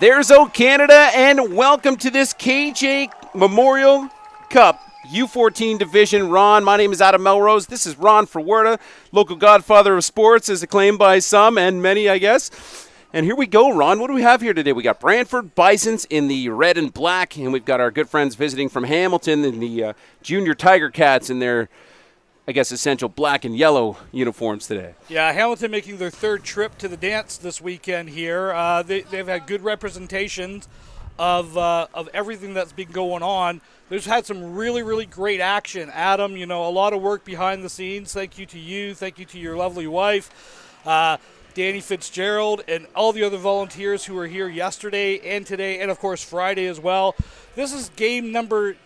There's O Canada, and welcome to this KJ Memorial Cup U14 division. Ron, my name is Adam Melrose. This is Ron Ferwerda, local godfather of sports, as acclaimed by some and many, I guess. And here we go, Ron. What do we have here today? We got Brantford Bisons in the red and black, and we've got our good friends visiting from Hamilton in the Junior Tiger Cats in their, I guess, essential black and yellow uniforms today. Yeah, Hamilton making their third trip to the dance this weekend here. They've had good representations of everything that's been going on. They've had some really, really great action. Adam, a lot of work behind the scenes. Thank you to you. Thank you to your lovely wife, Danny Fitzgerald, and all the other volunteers who were here yesterday and today, and, of course, Friday as well. This is game number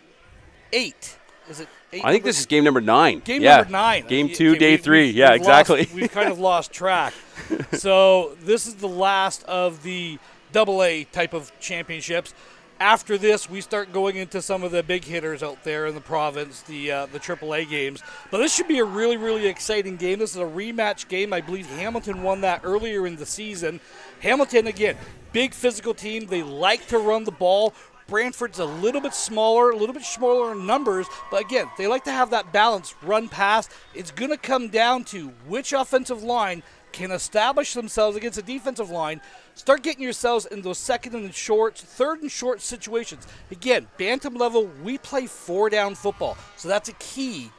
8. Is it 8? I think this is game number 9. Number 9. Game 2, day 3. Yeah, exactly. We've kind of lost track. So this is the last of the AA type of championships. After this, we start going into some of the big hitters out there in the province, the AAA games. But this should be a really, really exciting game. This is a rematch game. I believe Hamilton won that earlier in the season. Hamilton, again, big physical team. They like to run the ball. Brantford's a little bit smaller in numbers, but again, they like to have that balance, run pass. It's going to come down to which offensive line can establish themselves against a defensive line. Start getting yourselves in those third and short situations. Again, bantam level, we play 4-down football, so that's a key,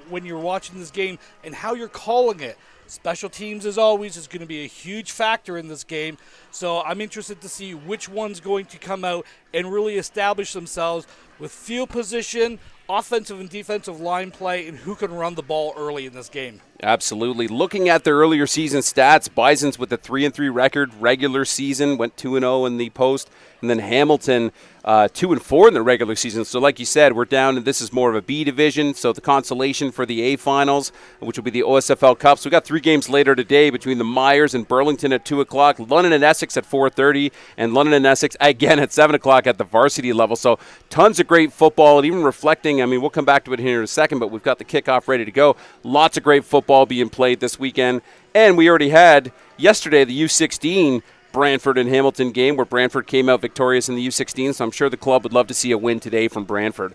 when you're watching this game and how you're calling it. Special teams, as always, is going to be a huge factor in this game. So I'm interested to see which one's going to come out and really establish themselves with field position, offensive and defensive line play, and who can run the ball early in this game. Absolutely. Looking at their earlier season stats, Bisons with a 3-3 record, regular season, went 2-0 in the post, and then Hamilton 2-4 in the regular season. So like you said, we're down, and this is more of a B division, so the consolation for the A finals, which will be the OSFL Cup. So we got 3 games later today between the Myers and Burlington at 2 o'clock, London and Essex at 4:30, and London and Essex again at 7 o'clock at the varsity level. So tons of great football, and even reflecting, we'll come back to it here in a second, but we've got the kickoff ready to go. Lots of great football being played this weekend. And we already had yesterday the U16 Brantford and Hamilton game where Brantford came out victorious in the U16, so I'm sure the club would love to see a win today from Brantford.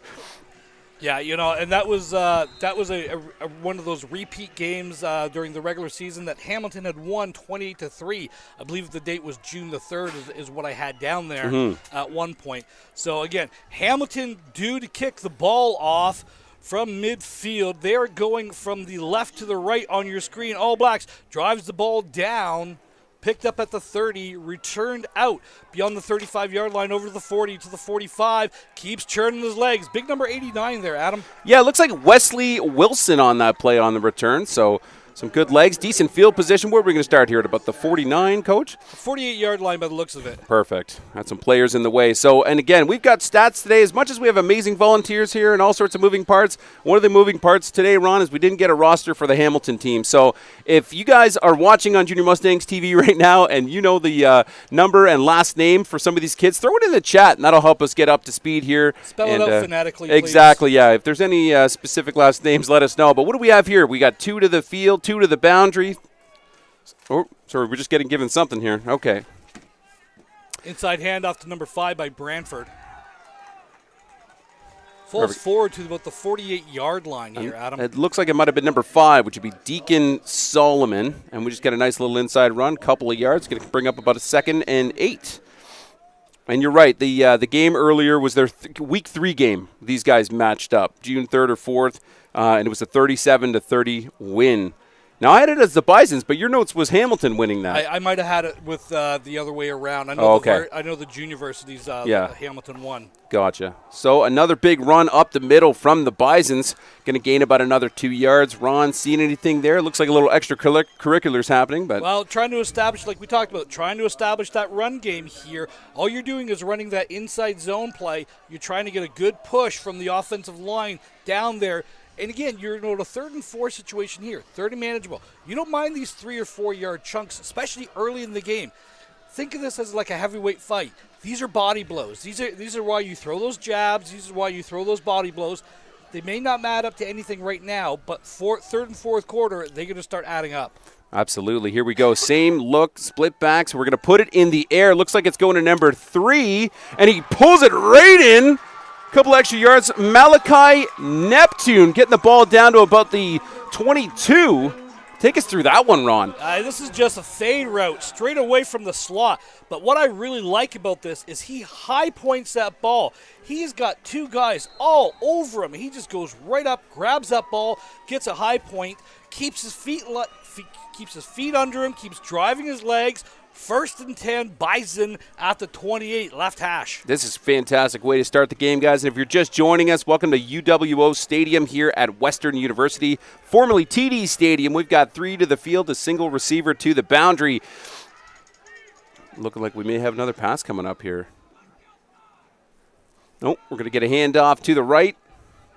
Yeah, and that was one of those repeat games during the regular season that Hamilton had won 20-3. I believe the date was June the 3rd is what I had down there at one point. So again, Hamilton due to kick the ball off from midfield. They are going from the left to the right on your screen. All Blacks drives the ball down, picked up at the 30, returned out beyond the 35-yard line over to the 40 to the 45, keeps churning his legs. Big number 89 there, Adam. Yeah, it looks like Wesley Wilson on that play on the return, so some good legs, decent field position. Where are we going to start here? At about the 49, Coach? 48-yard line by the looks of it. Perfect. Got some players in the way. So, and again, we've got stats today. As much as we have amazing volunteers here and all sorts of moving parts, one of the moving parts today, Ron, is we didn't get a roster for the Hamilton team. So if you guys are watching on Junior Mustangs TV right now and you know the number and last name for some of these kids, throw it in the chat, and that'll help us get up to speed here. Spell it out phonetically, please. Exactly, yeah. If there's any specific last names, let us know. But what do we have here? We got 2 to the field, 2 to the boundary. Oh, sorry, we're just getting given something here. Okay. Inside handoff to number 5 by Brantford. Falls Perfect. Forward to about the 48-yard line here, Adam. It looks like it might have been number 5, which would be Deacon Solomon. And we just got a nice little inside run, couple of yards. Going to bring up about a 2nd and 8. And you're right, the game earlier was their week 3 game. These guys matched up, June 3rd or 4th, and it was a 37-30 win. Now, I had it as the Bisons, but your notes was Hamilton winning that. I might have had it with the other way around. I know I know the junior varsities Hamilton won. Gotcha. So another big run up the middle from the Bisons. Going to gain about another 2 yards. Ron, seen anything there? Looks like a little extracurriculars happening. But well, trying to establish, like we talked about, trying to establish that run game here. All you're doing is running that inside zone play. You're trying to get a good push from the offensive line down there. And again, you're in a 3rd and 4 situation here, 3rd and manageable. You don't mind these 3 or 4 yard chunks, especially early in the game. Think of this as like a heavyweight fight. These are body blows. These are why you throw those jabs. These are why you throw those body blows. They may not add up to anything right now, but third and fourth quarter, they're going to start adding up. Absolutely. Here we go. Same look, split backs. We're going to put it in the air. Looks like it's going to number 3, and he pulls it right in. Couple extra yards. Malachi Neptune getting the ball down to about the 22. Take us through that one, Ron. This is just a fade route straight away from the slot. But what I really like about this is he high points that ball. He's got 2 guys all over him. He just goes right up, grabs that ball, gets a high point, keeps his feet under him, keeps driving his legs. 1st and 10, Bison at the 28, left hash. This is a fantastic way to start the game, guys. And if you're just joining us, welcome to UWO Stadium here at Western University, formerly TD Stadium. We've got 3 to the field, a single receiver to the boundary. Looking like we may have another pass coming up here. Nope, we're going to get a handoff to the right.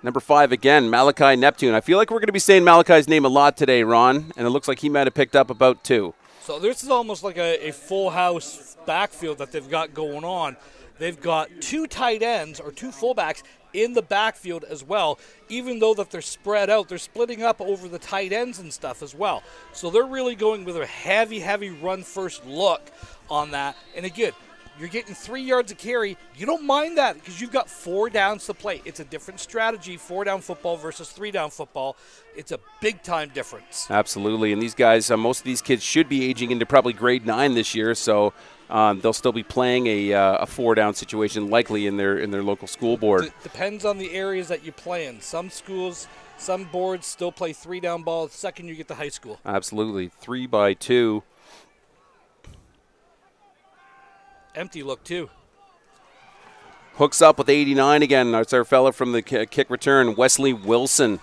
Number 5 again, Malachi Neptune. I feel like we're going to be saying Malachi's name a lot today, Ron, and it looks like he might have picked up about 2. So this is almost like a full house backfield that they've got going on. They've got 2 tight ends or 2 fullbacks in the backfield as well. Even though that they're spread out, they're splitting up over the tight ends and stuff as well. So they're really going with a heavy run first look on that. And again, you're getting 3 yards of carry. You don't mind that because you've got 4 downs to play. It's a different strategy, 4-down football versus 3-down football. It's a big-time difference. Absolutely. And these guys, most of these kids should be aging into probably grade 9 this year, so they'll still be playing a 4-down situation likely in their local school board. Depends on the areas that you play in. Some schools, some boards still play 3-down ball the second you get to high school. Absolutely. 3-by-2. Empty look, too. Hooks up with 89 again. That's our fella from the kick return, Wesley Wilson.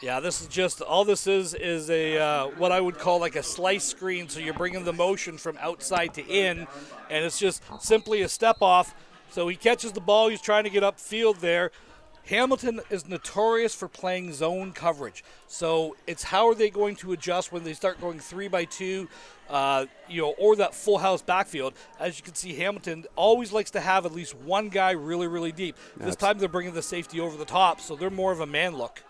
Yeah, this is just, all this is a what I would call like a slice screen. So you're bringing the motion from outside to in, and it's just simply a step off. So he catches the ball. He's trying to get upfield there. Hamilton is notorious for playing zone coverage. So it's how are they going to adjust when they start going 3-by-2, or that full house backfield. As you can see, Hamilton always likes to have at least one guy really deep. This time they're bringing the safety over the top, so they're more of a man look.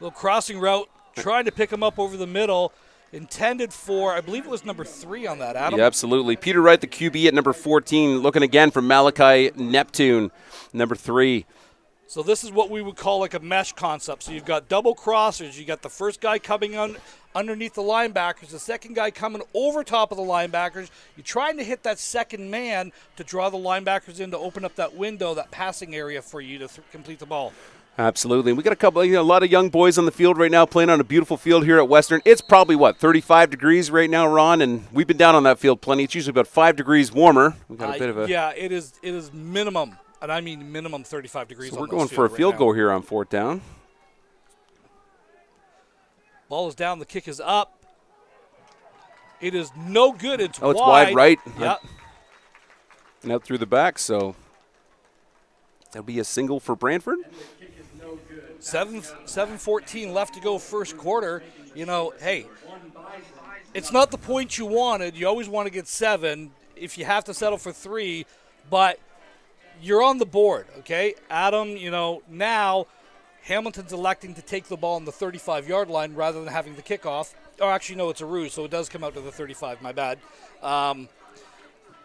Little crossing route, trying to pick him up over the middle. Intended for, I believe it was number 3 on that, Adam. Yeah, absolutely. Peter Wright, the QB at number 14, looking again for Malachi Neptune, number 3. So this is what we would call like a mesh concept. So you've got double crossers. You got the first guy coming underneath the linebackers, the second guy coming over top of the linebackers. You're trying to hit that second man to draw the linebackers in to open up that window, that passing area for you to complete the ball. Absolutely. We got a lot of young boys on the field right now playing on a beautiful field here at Western. It's probably, 35 degrees right now, Ron, and we've been down on that field plenty. It's usually about 5 degrees warmer. We've got a bit of a... Yeah, it is minimum, and I mean minimum 35 degrees. So we're going for a field goal here on 4th down. Ball is down. The kick is up. It is no good. It's wide. It's wide right. Yep. And out through the back, so that'll be a single for Brantford. 7:14 left to go first quarter. Hey, it's not the point you wanted. You always want to get 7 if you have to settle for 3, but you're on the board, okay? Adam, now Hamilton's electing to take the ball on the 35-yard line rather than having the kickoff. Oh, actually, no, it's a ruse, so it does come out to the 35. My bad.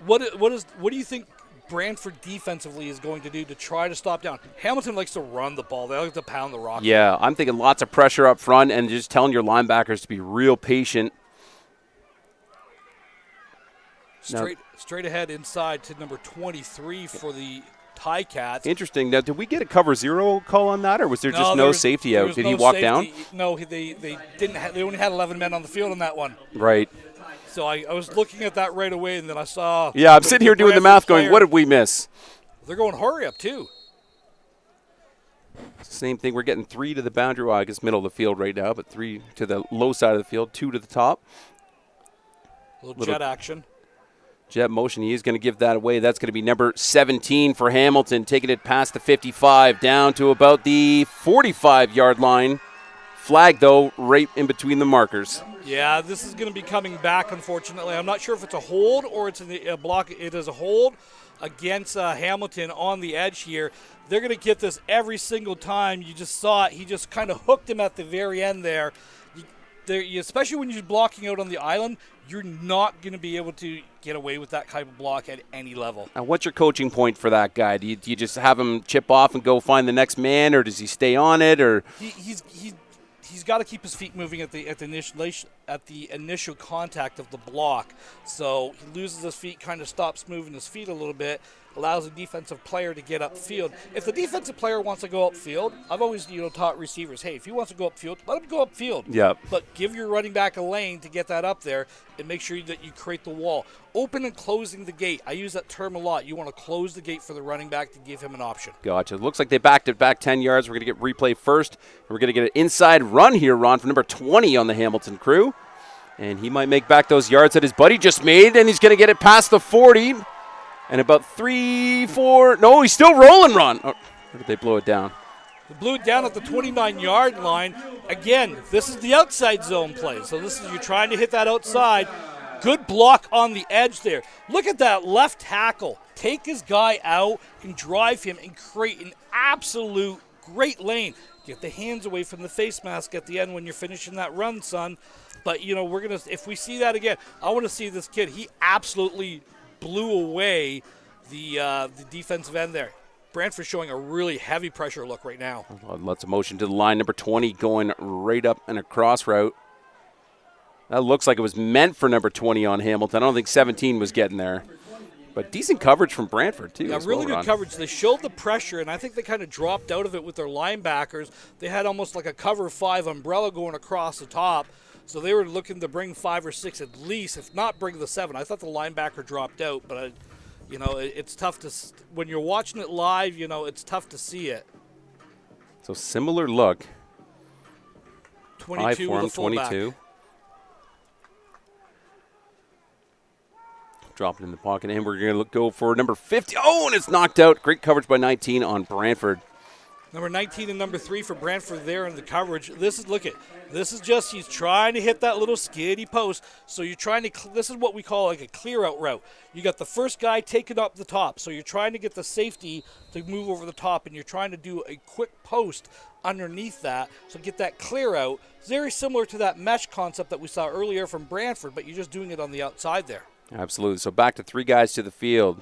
What do you think Brantford defensively is going to do to try to stop down? Hamilton likes to run the ball. They like to pound the rock. Yeah, I'm thinking lots of pressure up front and just telling your linebackers to be real patient. Straight ahead inside to number 23 for the Ticats. Interesting. Now, did we get a cover 0 call on that, or was there just no safety out? Did he walk down? No, they didn't. They only had 11 men on the field on that one. Right. So I was looking at that right away, and then I saw. Yeah, I'm sitting here doing the math going, what did we miss? They're going hurry up, too. Same thing. We're getting 3 to the boundary. Well, I guess middle of the field right now, but 3 to the low side of the field, 2 to the top. Little jet action. Jet motion. He is going to give that away. That's going to be number 17 for Hamilton, taking it past the 55, down to about the 45-yard line. Flag, though, right in between the markers. Yeah, this is going to be coming back, unfortunately. I'm not sure if it's a hold or it's a block. It is a hold. against Hamilton on the edge here. They're going to get this every single time. You just saw it. He just kind of hooked him at the very end there. Especially when you're blocking out on the island, you're not going to be able to get away with that type of block at any level. Now, what's your coaching point for that guy? Do you just have him chip off and go find the next man, or does he stay on it? Or He's got to keep his feet moving at the initial contact of the block. So he loses his feet, kind of stops moving his feet a little bit, allows the defensive player to get upfield. If the defensive player wants to go upfield, I've always taught receivers, hey, if he wants to go upfield, let him go upfield. Yep. But give your running back a lane to get that up there and make sure that you create the wall. Open and closing the gate. I use that term a lot. You want to close the gate for the running back to give him an option. Gotcha. Looks like they backed it back 10 yards. We're going to get replay first. And we're going to get an inside run here, Ron, for number 20 on the Hamilton crew. And he might make back those yards that his buddy just made, and he's going to get it past the 40. And about 3, 4. No, he's still rolling, Ron. Oh, or did they blow it down? They blew it down at the 29-yard line. Again, this is the outside zone play. So this is you're trying to hit that outside. Good block on the edge there. Look at that left tackle. Take his guy out and drive him and create an absolute great lane. Get the hands away from the face mask at the end when you're finishing that run, son. But, we're going to – if we see that again, I want to see this kid. He absolutely blew away the defensive end there. Brantford showing a really heavy pressure look right now. Lots of motion to the line. Number 20 going right up in a cross route. That looks like it was meant for number 20 on Hamilton. I don't think 17 was getting there. But decent coverage from Brantford, too. Yeah, really good coverage. They showed the pressure, and I think they kind of dropped out of it with their linebackers. They had almost like a cover 5 umbrella going across the top. So they were looking to bring 5 or 6 at least, if not bring the 7. I thought the linebacker dropped out, but, it's tough to – when you're watching it live, it's tough to see it. So similar look. 22 with a fullback. 22. Dropping in the pocket, and we're going to go for number 50. Oh, and it's knocked out. Great coverage by 19 on Brantford. Number 19 and number 3 for Brantford there in the coverage. This is just, he's trying to hit that little skiddy post. So you're trying to, this is what we call like a clear out route. You got the first guy taking up the top. So you're trying to get the safety to move over the top, and you're trying to do a quick post underneath that. So get that clear out. It's very similar to that mesh concept that we saw earlier from Brantford, but you're just doing it on the outside there. Absolutely. So back to 3 guys to the field.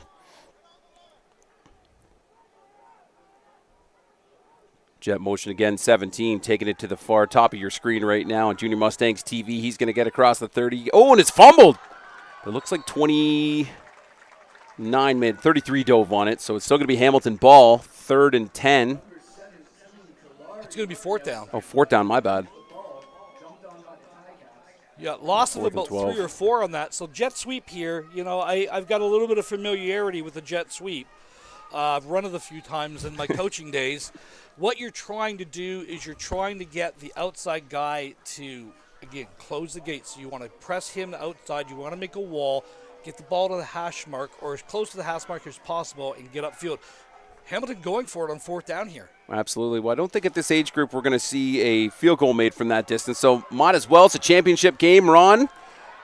Jet motion again, 17, taking it to the far top of your screen right now on Junior Mustangs TV. He's going to get across the 30. Oh, and it's fumbled. It looks like 29 mid, 33 dove on it, so it's still going to be Hamilton ball, 3rd and 10. It's going to be 4th down. Oh, 4th down, my bad. Yeah, loss of about 3 or 4 on that. So jet sweep here, I've got a little bit of familiarity with the jet sweep. I've run it a few times in my coaching days. What you're trying to do is you're trying to get the outside guy to, again, close the gate. So you want to press him outside. You want to make a wall, get the ball to the hash mark or as close to the hash mark as possible and get upfield. Hamilton going for it on 4th down here. Absolutely. Well, I don't think at this age group we're going to see a field goal made from that distance. So might as well. It's a championship game, Ron.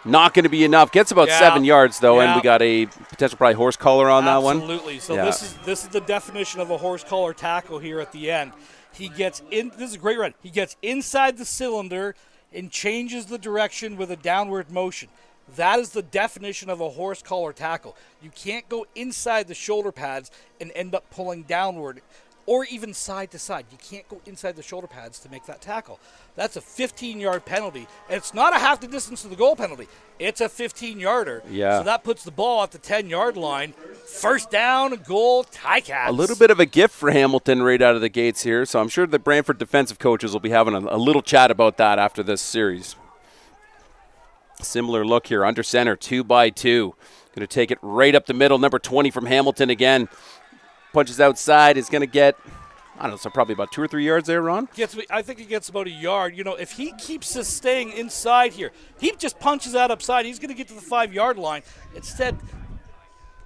Not going to be enough. Gets about 7 yards, though, and we got a potential probably horse collar on that one. Absolutely. So this is the definition of a horse collar tackle here at the end. He gets in. This is a great run. He gets inside the cylinder and changes the direction with a downward motion. That is the definition of a horse collar tackle. You can't go inside the shoulder pads and end up pulling downward or even side to side. You can't go inside the shoulder pads to make that tackle. That's a 15-yard penalty. And it's not a half the distance to the goal penalty. It's a 15-yarder. Yeah. So that puts the ball at the 10-yard line. 1st down, goal, Ticats. A little bit of a gift for Hamilton right out of the gates here. So I'm sure the Brantford defensive coaches will be having a little chat about that after this series. Similar look here, under center, 2x2. Going to take it right up the middle. Number 20 from Hamilton again. Punches outside. Is going to get, I don't know, so probably about 2 or 3 yards there, Ron? I think he gets about a yard. If he keeps this staying inside here, he just punches that upside. He's going to get to the 5-yard line. Instead,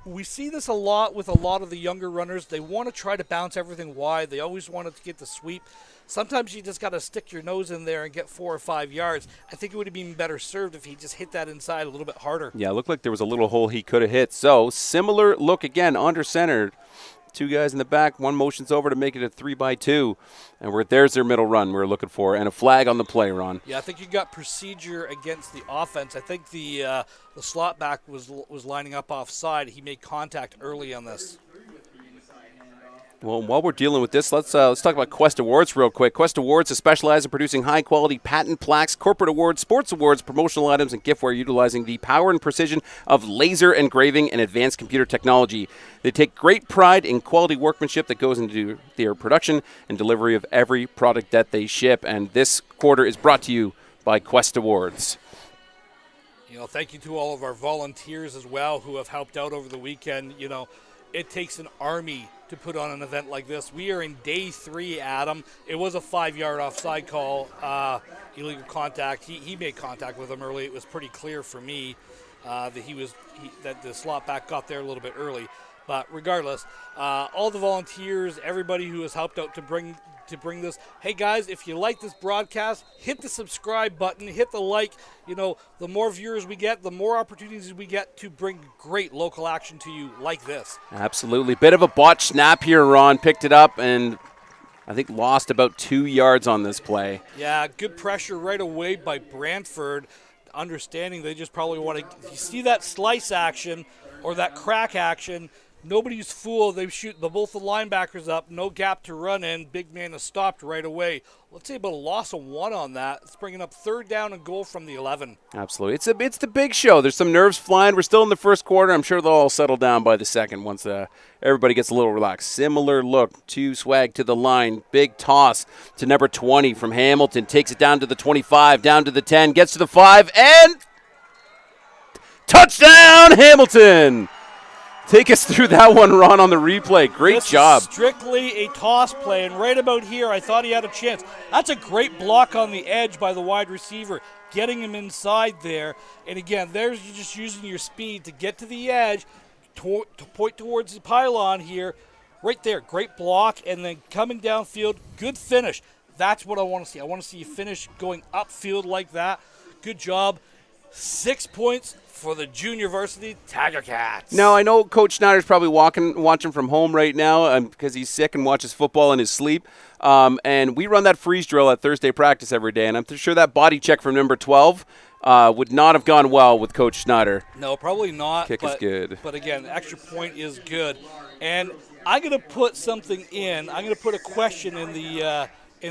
we see this a lot with a lot of the younger runners. They want to try to bounce everything wide. They always want to get the sweep. Sometimes you just got to stick your nose in there and get 4 or 5 yards. I think it would have been better served if he just hit that inside a little bit harder. Yeah, it looked like there was a little hole he could have hit. So, similar look again, under center. 2 guys in the back, 1 motions over to make it a 3-by-2. And there's their middle run we're looking for, and a flag on the play, Ron. Yeah, I think you got procedure against the offense. I think the slot back was lining up offside. He made contact early on this. Well, while we're dealing with this, let's talk about Quest Awards real quick. Quest Awards is specialized in producing high-quality patent plaques, corporate awards, sports awards, promotional items, and giftware utilizing the power and precision of laser engraving and advanced computer technology. They take great pride in quality workmanship that goes into their production and delivery of every product that they ship. And this quarter is brought to you by Quest Awards. Thank you to all of our volunteers as well who have helped out over the weekend. It takes an army to put on an event like this. We are in day 3, Adam. It was a 5-yard offside call, illegal contact. He made contact with him early. It was pretty clear for me that that the slot back got there a little bit early. But regardless, all the volunteers, everybody who has helped out to bring this. Hey guys, if you like this broadcast, hit the subscribe button, hit the like. The more viewers we get, the more opportunities we get to bring great local action to you like this. Absolutely. Bit of a botch snap here, Ron. Picked it up and I think lost about 2 yards on this play. Yeah, good pressure right away by Brantford. Understanding they just probably want to, you see that slice action or that crack action, nobody's fooled. They shoot both the linebackers up, no gap to run in. Big man is stopped right away. Let's say about a loss of 1 on that. It's bringing up 3rd down and goal from the 11. Absolutely. It's the big show. There's some nerves flying. We're still in the first quarter. I'm sure they'll all settle down by the second once everybody gets a little relaxed. Similar look to Swag to the line. Big toss to number 20 from Hamilton. Takes it down to the 25, down to the 10, gets to the 5, and touchdown, Hamilton! Take us through that one, Ron, on the replay. Great job. Strictly a toss play, and right about here, I thought he had a chance. That's a great block on the edge by the wide receiver, getting him inside there. And again, there's you just using your speed to get to the edge, to point towards the pylon here. Right there, great block, and then coming downfield, good finish. That's what I want to see. I want to see you finish going upfield like that. Good job. 6 points for the junior varsity Tiger Cats. Now, I know Coach Schneider's probably watching from home right now because he's sick and watches football in his sleep. And we run that freeze drill at Thursday practice every day, and I'm sure that body check from number 12 would not have gone well with Coach Schneider. No, probably not. Kick is good. But again, extra point is good. And I'm going to put something in. I'm going to put a question in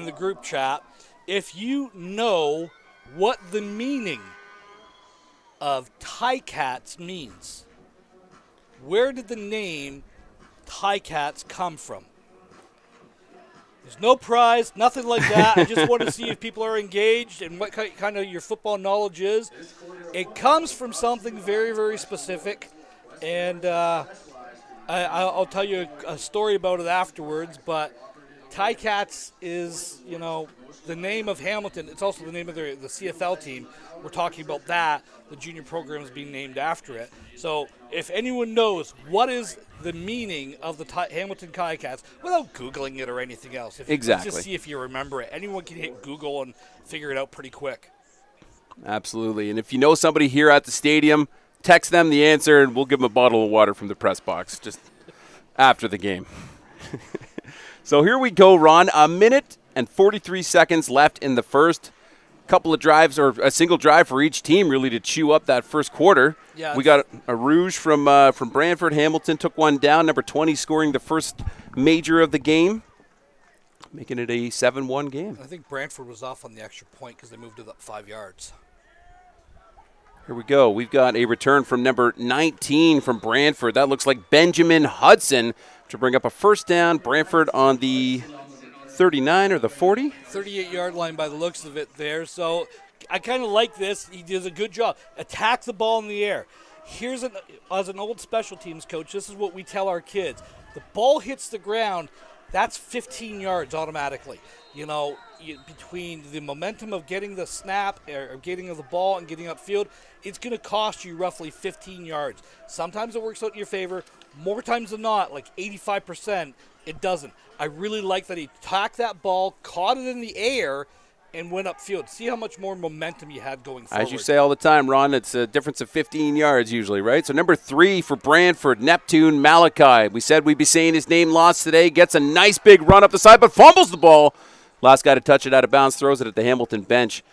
the group chat. If you know what the meaning of Ticats means. Where did the name Ticats come from? There's no prize, nothing like that. I just want to see if people are engaged and what kind of your football knowledge is. It comes from something very, very specific, and I'll tell you a story about it afterwards, but Ticats is, the name of Hamilton. It's also the name of the CFL team. We're talking about that. The junior program is being named after it. So if anyone knows what is the meaning of the Hamilton Ticats, without Googling it or anything else, exactly. Just see if you remember it. Anyone can hit Google and figure it out pretty quick. Absolutely. And if you know somebody here at the stadium, text them the answer, and we'll give them a bottle of water from the press box just after the game. So here we go, Ron. 1 minute and 43 seconds left in the first. Couple of drives, or a single drive for each team, really, to chew up that first quarter. Yeah, we got a rouge from Brantford. Hamilton took one down. Number 20 scoring the first major of the game, making it a 7-1 game. I think Brantford was off on the extra point because they moved it up 5 yards. Here we go. We've got a return from number 19 from Brantford. That looks like Benjamin Hudson to bring up a first down. Brantford on the 39 or the 40? 38-yard line by the looks of it there. So I kind of like this. He does a good job. Attack the ball in the air. As an old special teams coach, this is what we tell our kids. The ball hits the ground. that's 15 yards automatically. Between the momentum of getting the snap or getting the ball and getting upfield, it's going to cost you roughly 15 yards. Sometimes it works out in your favor. More times than not, like 85%, it doesn't. I really like that he tacked that ball, caught it in the air, and went upfield. See how much more momentum you had going forward. As you say all the time, Ron, it's a difference of 15 yards usually, right? So number 3 for Brantford, Neptune Malachi. We said we'd be saying his name lots today. Gets a nice big run up the side, but fumbles the ball. Last guy to touch it out of bounds, throws it at the Hamilton bench.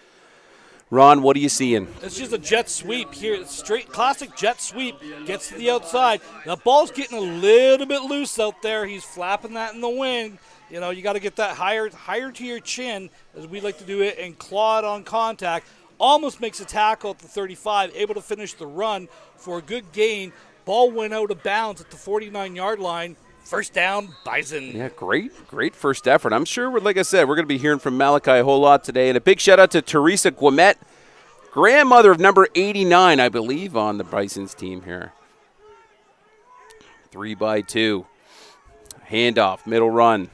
Ron, what are you seeing? It's just a jet sweep here. Straight classic jet sweep. Gets to the outside. The ball's getting a little bit loose out there. He's flapping that in the wind. You got to get that higher to your chin, as we like to do it, and claw it on contact. Almost makes a tackle at the 35, able to finish the run for a good gain. Ball went out of bounds at the 49-yard line. First down, Bison. Yeah, great first effort. I'm sure, like I said, we're going to be hearing from Malachi a whole lot today. And a big shout out to Teresa Guamet, grandmother of number 89, I believe, on the Bisons team here. 3-by-2. Handoff, middle run.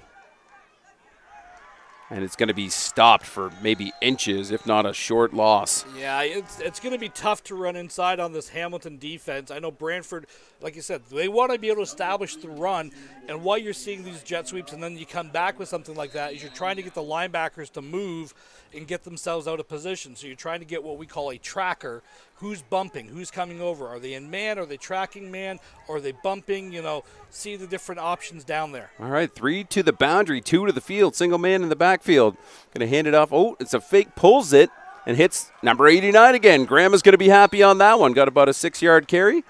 And it's going to be stopped for maybe inches, if not a short loss. Yeah, it's going to be tough to run inside on this Hamilton defense. I know Brantford, like you said, they want to be able to establish the run. And while you're seeing these jet sweeps and then you come back with something like that, is you're trying to get the linebackers to move and get themselves out of position. So you're trying to get what we call a tracker. Who's bumping? Who's coming over? Are they in man? Are they tracking man? Or are they bumping? See the different options down there. All right, 3 to the boundary, 2 to the field. Single man in the backfield. Going to hand it off. Oh, it's a fake. Pulls it and hits number 89 again. Grandma's going to be happy on that one. Got about a 6-yard carry.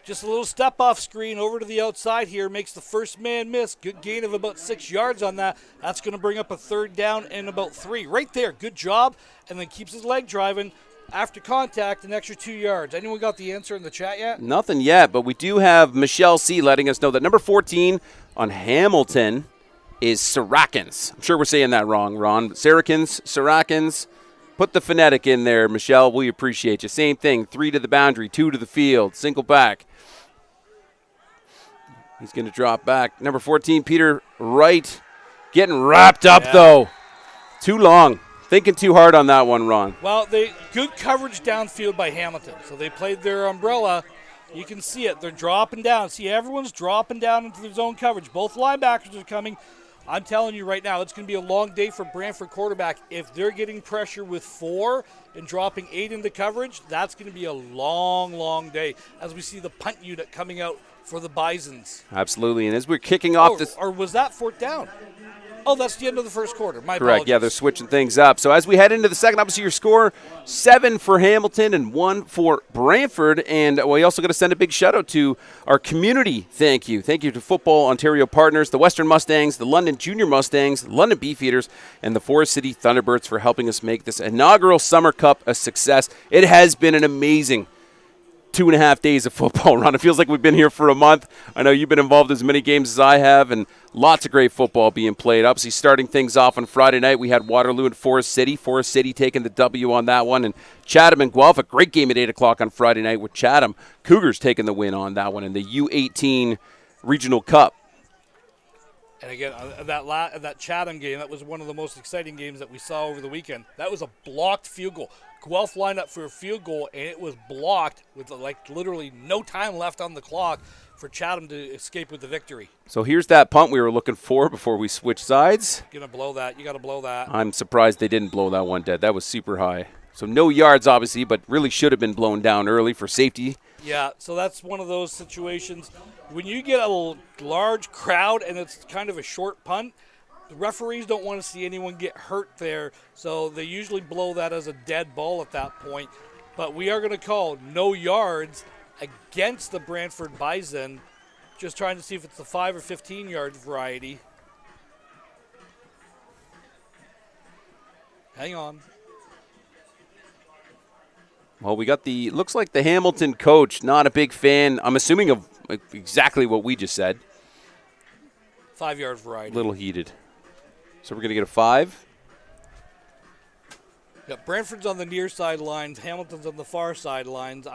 Just a little step-off screen over to the outside here. Makes the first man miss. Good gain of about 6 yards on that. That's going to bring up a third down and about 3. Right there. Good job. And then keeps his leg driving. After contact, an extra 2 yards. Anyone got the answer in the chat yet? Nothing yet, but we do have Michelle C. letting us know that number 14 on Hamilton is Sarakins. I'm sure we're saying that wrong, Ron. But Sarakins. Put the phonetic in there, Michelle. We appreciate you. Same thing. 3 to the boundary, 2 to the field. Single back. He's going to drop back. Number 14, Peter Wright, getting wrapped up, though. Too long. Thinking too hard on that one, Ron. Well, good coverage downfield by Hamilton. So they played their umbrella. You can see it. They're dropping down. See, everyone's dropping down into their zone coverage. Both linebackers are coming. I'm telling you right now, it's going to be a long day for Brantford quarterback. If they're getting pressure with 4 and dropping 8 into coverage, that's going to be a long, long day as we see the punt unit coming out for the Bisons. Absolutely. And as we're kicking off this. Or was that 4th down? Oh, that's the end of the first quarter. My Correct. apologies. Yeah, they're switching things up. So as we head into the second, obviously your score, 7 for Hamilton and 1 for Brantford. And we also got to send a big shout out to our community. Thank you. Thank you to Football Ontario partners, the Western Mustangs, the London Junior Mustangs, the London Beefeaters, and the Forest City Thunderbirds for helping us make this inaugural Summer Cup a success. It has been an amazing 2.5 days of football, Ron. It feels like we've been here for a month. I know you've been involved in as many games as I have, and lots of great football being played. Obviously, starting things off on Friday night, we had Waterloo and Forest City. Forest City taking the W on that one, and Chatham and Guelph, a great game at 8 o'clock on Friday night with Chatham. Cougars taking the win on that one in the U18 Regional Cup. And again, that Chatham game, that was one of the most exciting games that we saw over the weekend. That was a blocked field goal. Guelph lined up for a field goal, and it was blocked with literally no time left on the clock for Chatham to escape with the victory. So here's that punt we were looking for before we switch sides. Gonna blow that. You got to blow that. I'm surprised they didn't blow that one dead. That was super high. So no yards, obviously, but really should have been blown down early for safety. Yeah, so that's one of those situations. When you get a large crowd and it's kind of a short punt, the referees don't want to see anyone get hurt there, so they usually blow that as a dead ball at that point. But we are going to call no yards against the Brantford Bison, just trying to see if it's the 5 or 15-yard variety. Hang on. Well, we got looks like the Hamilton coach, not a big fan, I'm assuming, of exactly what we just said. 5-yard variety. A little heated. So we're going to get a 5. Yeah, Brantford's on the near sidelines. Hamilton's on the far sidelines.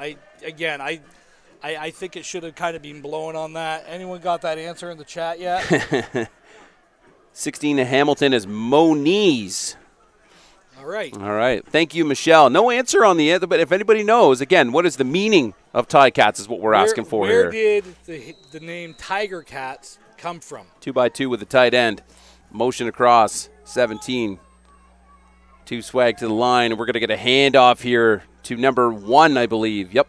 I think it should have kind of been blown on that. Anyone got that answer in the chat yet? 16 to Hamilton is Moniz. All right. All right. Thank you, Michelle. No answer on the answer, but if anybody knows, again, what is the meaning of Ticats is what we're asking for where here. Where did the name Tiger Cats come from? 2x2 with the tight end. Motion across, 17. 2 swag to the line, and we're going to get a handoff here to number 1, I believe. Yep,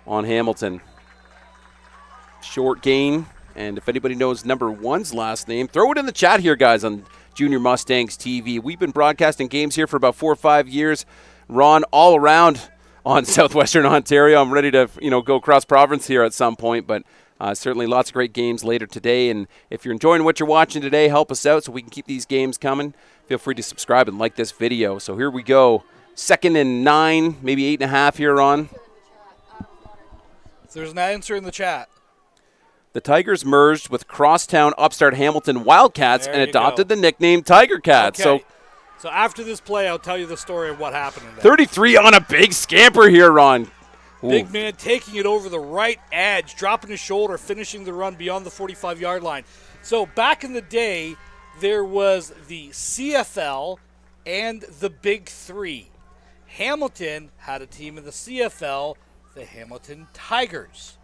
on Hamilton. Short gain, and if anybody knows number 1's last name, throw it in the chat here, guys, on Junior Mustangs TV. We've been broadcasting games here for about 4 or 5 years. Ron, all around on Southwestern Ontario. I'm ready to go cross province here at some point, but certainly lots of great games later today. And if you're enjoying what you're watching today, help us out so we can keep these games coming. Feel free to subscribe and like this video. So here we go. 2nd and 9, maybe 8.5 here, Ron. There's an answer in the chat. The Tigers merged with crosstown upstart Hamilton Wildcats and adopted the nickname Tiger Cats. Okay. So after this play, I'll tell you the story of what happened in there. 33 on a big scamper here, Ron. Big man taking it over the right edge, dropping his shoulder, finishing the run beyond the 45-yard line. So back in the day, there was the CFL and the Big Three. Hamilton had a team in the CFL, the Hamilton Tigers.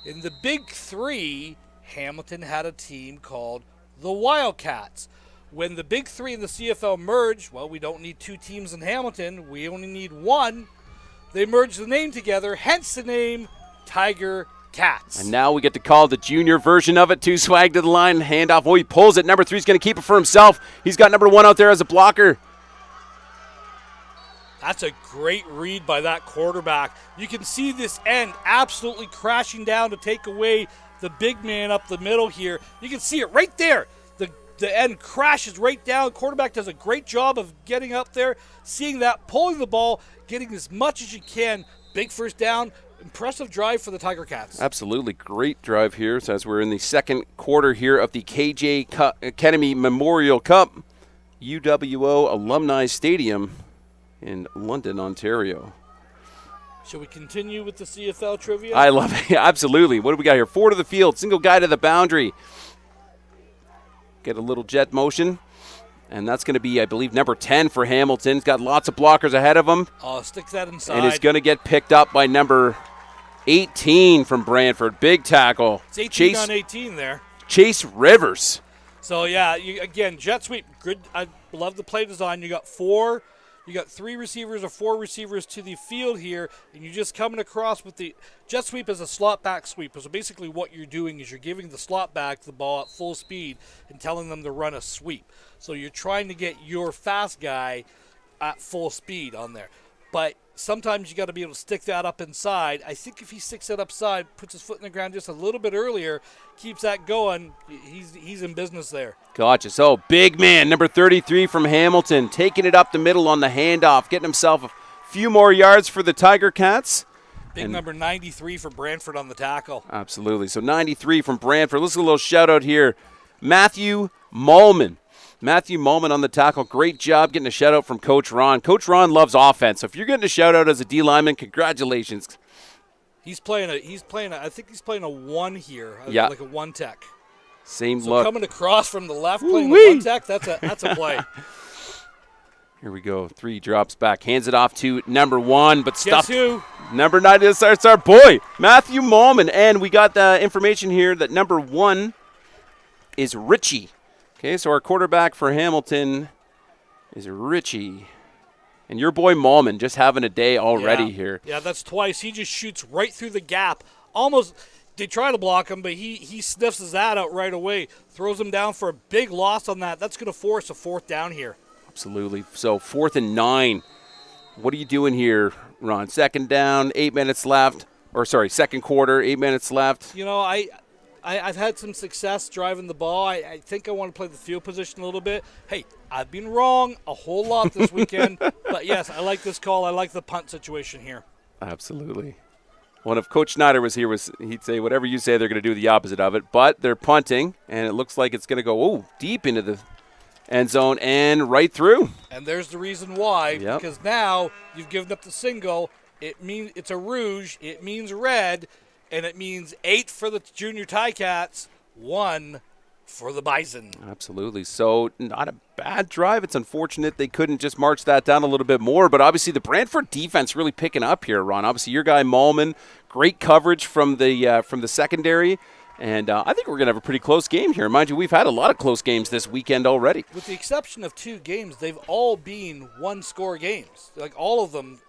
In the Big Three, Hamilton had a team called the Wildcats. When the Big Three and the CFL merged, well, we don't need 2 teams in Hamilton. We only need 1. They merged the name together, hence the name Tiger Cats. And now we get to call the junior version of it. 2 swag to the line, handoff. Oh, he pulls it. Number 3's going to keep it for himself. He's got number 1 out there as a blocker. That's a great read by that quarterback. You can see this end absolutely crashing down to take away the big man up the middle here. You can see it right there. The end crashes right down. Quarterback does a great job of getting up there, seeing that, pulling the ball, getting as much as you can. Big first down. Impressive drive for the Tiger Cats. Absolutely great drive here as we're in the 2nd quarter here of the KJ Academy Memorial Cup, UWO Alumni Stadium in London, Ontario. Shall we continue with the CFL trivia? I love it. Absolutely. What do we got here? 4 to the field, single guy to the boundary. Get a little jet motion. And that's going to be, I believe, number 10 for Hamilton. He's got lots of blockers ahead of him. Oh, stick that inside. And is going to get picked up by number 18 from Brantford. Big tackle. It's 18 on 18 there. Chase Rivers. So, yeah, again, jet sweep. Good. I love the play design. You got 3 receivers or 4 receivers to the field here, and you're just coming across with the jet sweep as a slot back sweep. So basically what you're doing is you're giving the slot back the ball at full speed and telling them to run a sweep. So you're trying to get your fast guy at full speed on there. But sometimes you got to be able to stick that up inside. I think if he sticks that upside, puts his foot in the ground just a little bit earlier, keeps that going, he's in business there. Gotcha. So big man, number 33 from Hamilton, taking it up the middle on the handoff, getting himself a few more yards for the Tiger Cats. Big number 93 for Brantford on the tackle. Absolutely. So 93 from Brantford. Let's get a little shout out here. Matthew Mullman. Matthew Mullman on the tackle. Great job getting a shout out from Coach Ron. Coach Ron loves offense. So if you're getting a shout out as a D lineman, congratulations. I think he's playing a 1 here. Yeah. Like a 1 tech. Same so look. Coming across from the left, playing the 1 tech, that's a play. Here we go. 3 drops back. Hands it off to number 1, but stuffed. Guess who? Number 9 is our boy, Matthew Mullman. And we got the information here that number 1 is Richie. Okay, so our quarterback for Hamilton is Richie. And your boy Mullman just having a day already here. Yeah, that's twice. He just shoots right through the gap. Almost, they try to block him, but he sniffs his that out right away. Throws him down for a big loss on that. That's going to force a 4th down here. Absolutely. So 4th and 9. What are you doing here, Ron? 2nd down, 8 minutes left. Or, sorry, 2nd quarter, 8 minutes left. You know, I've had some success driving the ball. I think I want to play the field position a little bit. Hey, I've been wrong a whole lot this weekend. But, yes, I like this call. I like the punt situation here. Absolutely. Well, if Coach Schneider was here, he'd say whatever you say, they're going to do the opposite of it. But they're punting, and it looks like it's going to go deep into the end zone and right through. And there's the reason why, because now you've given up the single. it means it's a rouge, it means red, and it means 8 for the junior Ticats, 1 for the Bison. Absolutely. So not a bad drive. It's unfortunate they couldn't just march that down a little bit more, but obviously the Brantford defense really picking up here, Ron. Obviously your guy Malman, great coverage from the secondary, and I think we're going to have a pretty close game here. Mind you, we've had a lot of close games this weekend already. With the exception of 2 games, they've all been one-score games. Like all of them,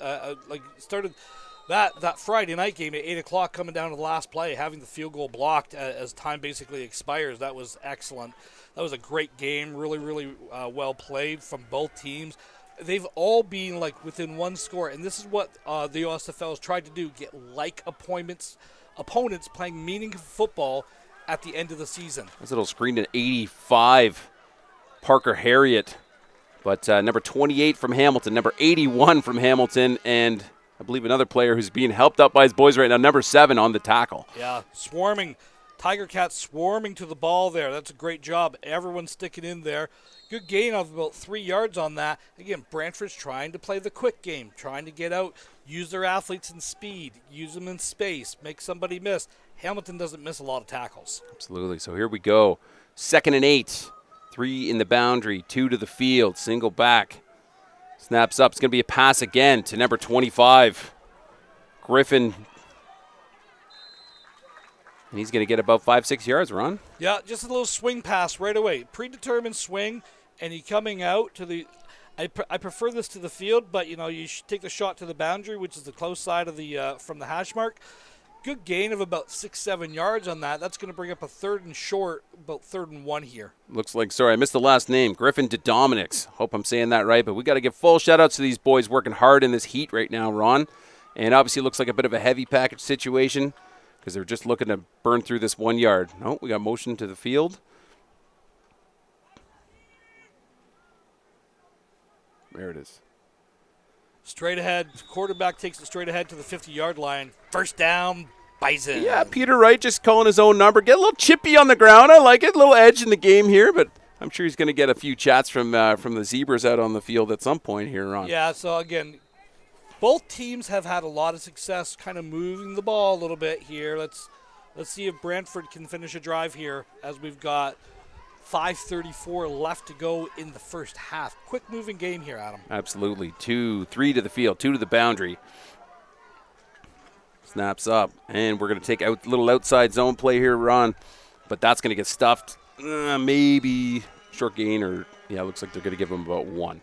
started that Friday night game at 8 o'clock, coming down to the last play, having the field goal blocked as time basically expires. That was excellent. That was a great game, really, really well played from both teams. They've all been like within 1 score, and this is what the OSFL has tried to do: get like opponents playing meaningful football at the end of the season. This little screen at 85, Parker Harriet, but number 28 from Hamilton, number 81 from Hamilton, and I believe another player who's being helped up by his boys right now, number 7 on the tackle. Yeah, swarming. Tiger Cats swarming to the ball there. That's a great job. Everyone's sticking in there. Good gain of about 3 yards on that. Again, Brantford's trying to play the quick game, trying to get out, use their athletes in speed, use them in space, make somebody miss. Hamilton doesn't miss a lot of tackles. Absolutely. So here we go. 2nd and 8. 3 in the boundary, 2 to the field, single back. Snaps up. It's going to be a pass again to number 25, Griffin. And he's going to get about 5-6 yards, Ron. Yeah, just a little swing pass right away. Predetermined swing, and he coming out to the I prefer this to the field, but, you should take the shot to the boundary, which is the close side of the from the hash mark. Good gain of about 6-7 yards on that. That's going to bring up a 3rd and short, about 3rd and 1 here. Looks like, sorry, I missed the last name, Griffin DeDominics. Hope I'm saying that right, but we got to give full shout-outs to these boys working hard in this heat right now, Ron. And obviously it looks like a bit of a heavy package situation because they're just looking to burn through this 1 yard. No, we got motion to the field. There it is. Straight ahead. Quarterback takes it straight ahead to the 50-yard line. First down, Bison. Yeah, Peter Wright just calling his own number. Get a little chippy on the ground. I like it. A little edge in the game here, but I'm sure he's going to get a few chats from the Zebras out on the field at some point here, Ron. Yeah, so again, both teams have had a lot of success kind of moving the ball a little bit here. Let's see if Brantford can finish a drive here as we've got 5:34 left to go in the first half. Quick moving game here, Adam. Absolutely. 2, 3 to the field, 2 to the boundary. Snaps up, and we're going to take a little outside zone play here, Ron. But that's going to get stuffed. Maybe short gain, or, yeah, looks like they're going to give him about 1.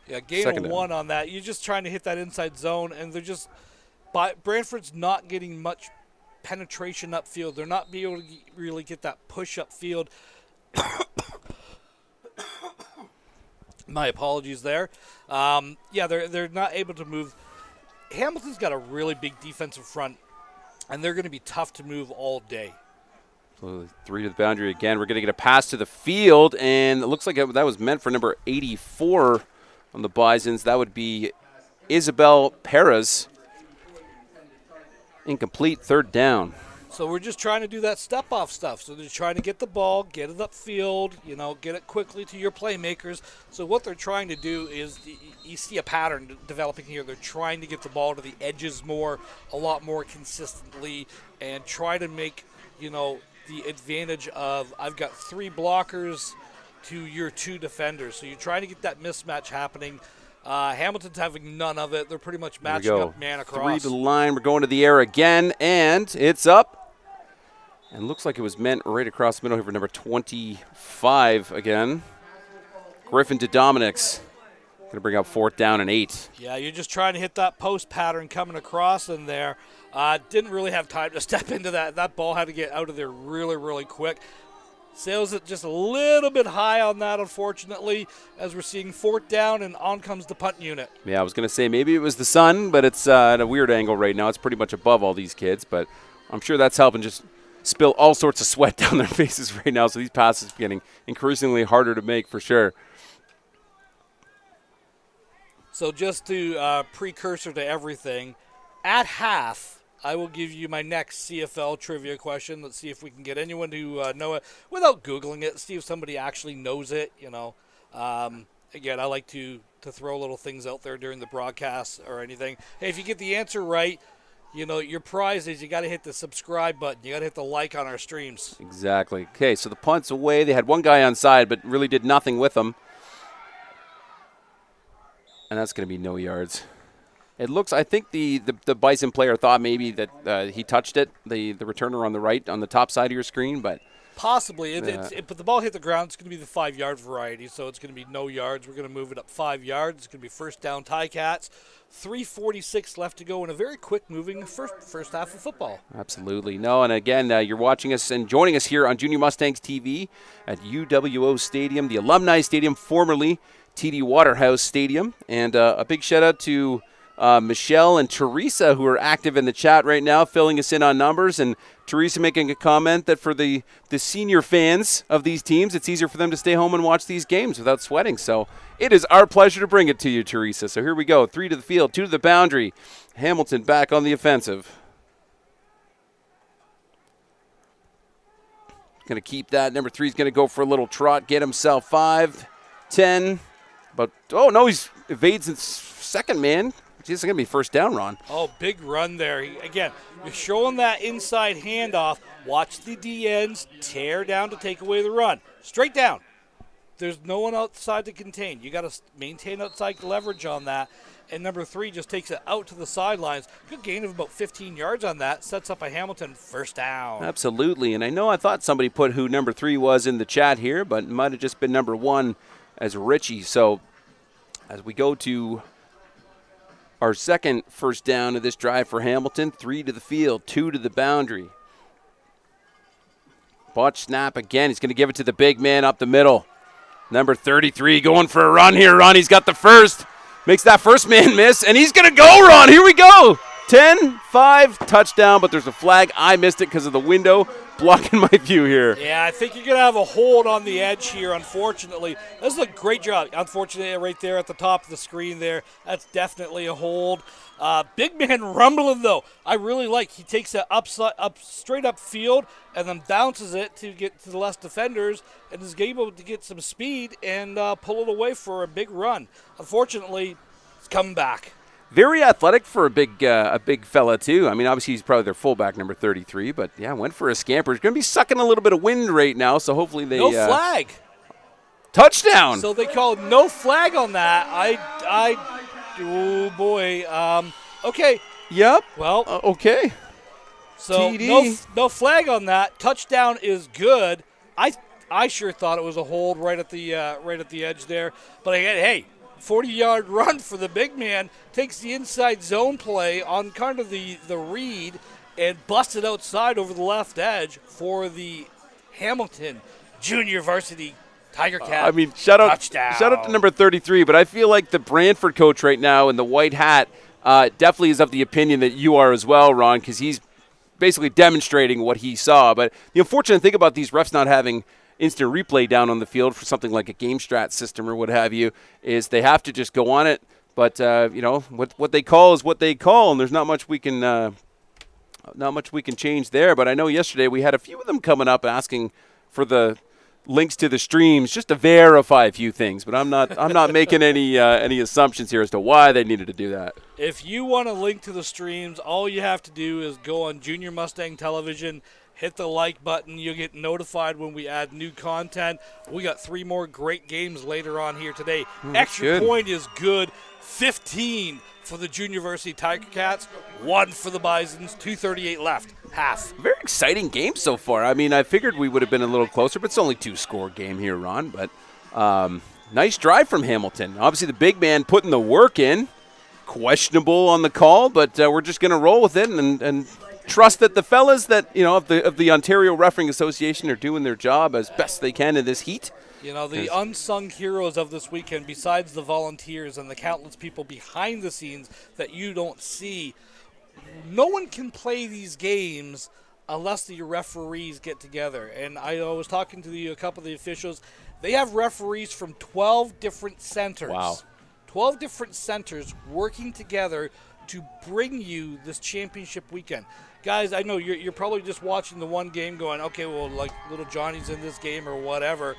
Yeah, gain of 1 on that. You're just trying to hit that inside zone, and they're just – Brantford's not getting much penetration upfield. They're not being able to really get that push upfield. My apologies there. They're not able to move. Hamilton's got a really big defensive front, and they're going to be tough to move all day. So 3 to the boundary again. We're going to get a pass to the field, and it looks like that was meant for number 84 on the Bisons. That would be Isabel Perez. Incomplete, 3rd down. So we're just trying to do that step-off stuff. So they're trying to get the ball, get it upfield, get it quickly to your playmakers. So what they're trying to do is, you see a pattern developing here. They're trying to get the ball to the edges a lot more consistently, and try to make, the advantage of, I've got 3 blockers to your 2 defenders. So you're trying to get that mismatch happening. Hamilton's having none of it. They're pretty much matching up man across. 3 to the line. We're going to the air again, and it's up. And looks like it was meant right across the middle here for number 25 again. Griffin DeDominics. Going to bring up 4th down and 8. Yeah, you're just trying to hit that post pattern coming across in there. Didn't really have time to step into that. That ball had to get out of there really, really quick. Sails it just a little bit high on that, unfortunately, as we're seeing 4th down, and on comes the punt unit. Yeah, I was going to say maybe it was the sun, but it's at a weird angle right now. It's pretty much above all these kids, but I'm sure that's helping just spill all sorts of sweat down their faces right now, so these passes are getting increasingly harder to make for sure. So just to precursor to everything, at half, I will give you my next CFL trivia question. Let's see if we can get anyone to know it without Googling it. See if somebody actually knows it. Again, I like to to throw little things out there during the broadcast or anything. Hey, if you get the answer right, your prize is you got to hit the subscribe button. You got to hit the like on our streams. Exactly. Okay, so the punt's away. They had one guy on side, but really did nothing with him. And that's going to be no yards. It looks, I think the Bison player thought maybe that he touched it, the returner on the right, on the top side of your screen, but possibly. But the ball hit the ground. It's going to be the 5-yard variety, so it's going to be no yards. We're going to move it up 5 yards. It's going to be first down Ticats. 3:46 left to go in a very quick-moving first half of football. Absolutely. No, and again, you're watching us and joining us here on Junior Mustangs TV at UWO Stadium, the Alumni Stadium, formerly TD Waterhouse Stadium. And a big shout-out to Michelle and Teresa, who are active in the chat right now, filling us in on numbers. And Teresa making a comment that for the senior fans of these teams, it's easier for them to stay home and watch these games without sweating. So it is our pleasure to bring it to you, Teresa. So here we go. 3 to the field, 2 to the boundary. Hamilton back on the offensive. Going to keep that. Number 3 is going to go for a little trot, get himself 5, 10. But, oh, no, he evades in second man. It's going to be first down, Ron. Oh, big run there. Again, you're showing that inside handoff. Watch the DNs tear down to take away the run. Straight down. There's no one outside to contain. You got to maintain outside leverage on that. And number 3 just takes it out to the sidelines. Good gain of about 15 yards on that. Sets up a Hamilton first down. Absolutely. And I thought somebody put who number 3 was in the chat here, but it might have just been number 1 as Richie. So as we go to our second first down of this drive for Hamilton, 3 to the field, 2 to the boundary. Botch snap again. He's going to give it to the big man up the middle. Number 33 going for a run here. Ron, he's got the first. Makes that first man miss, and he's going to go, Ron. Here we go. 10-5, touchdown, but there's a flag. I missed it because of the window blocking my view here. Yeah, I think you're going to have a hold on the edge here, unfortunately. This is a great job. Unfortunately, right there at the top of the screen there, that's definitely a hold. Big man rumbling, though. I really like. He takes it straight up field and then bounces it to get to the less defenders and is able to get some speed and pull it away for a big run. Unfortunately, it's coming back. Very athletic for a big fella, too. I mean, obviously, he's probably their fullback, number 33. But, yeah, went for a scamper. He's going to be sucking a little bit of wind right now, so hopefully they... No flag. Touchdown. So they called no flag on that. Oh, boy. Okay. Yep. Well. Okay. So no flag on that. Touchdown is good. I sure thought it was a hold right at the edge there. But again, hey, 40-yard run for the big man, takes the inside zone play on kind of the read and busts it outside over the left edge for the Hamilton Junior Varsity Tiger Cat. Shout touchdown. Shout out to number 33, but I feel like the Brantford coach right now in the white hat definitely is of the opinion that you are as well, Ron, because he's basically demonstrating what he saw. But the unfortunate thing about these refs not having instant replay down on the field for something like a game strat system or what have you is they have to just go on it. But what they call is what they call, and there's not much we can change there. But I know yesterday we had a few of them coming up asking for the links to the streams just to verify a few things. But I'm not making any assumptions here as to why they needed to do that. If you want a link to the streams, all you have to do is go on Junior Mustang Television. Hit the like button. You'll get notified when we add new content. We got 3 more great games later on here today. Extra point is good. 15 for the Junior Varsity Tiger Cats. 1 for the Bisons. 2:38 left. Half. Very exciting game so far. I figured we would have been a little closer, but it's only 2-score game here, Ron. But nice drive from Hamilton. Obviously, the big man putting the work in. Questionable on the call, but we're just going to roll with it and trust that the fellas that of the Ontario Refereeing Association are doing their job as best they can in this heat. The unsung heroes of this weekend, besides the volunteers and the countless people behind the scenes that you don't see, no one can play these games unless the referees get together. And I was talking to a couple of the officials. They have referees from 12 different centers. Wow. 12 different centers working together to bring you this championship weekend. Guys, I know you're probably just watching the one game going, okay, well, like little Johnny's in this game or whatever.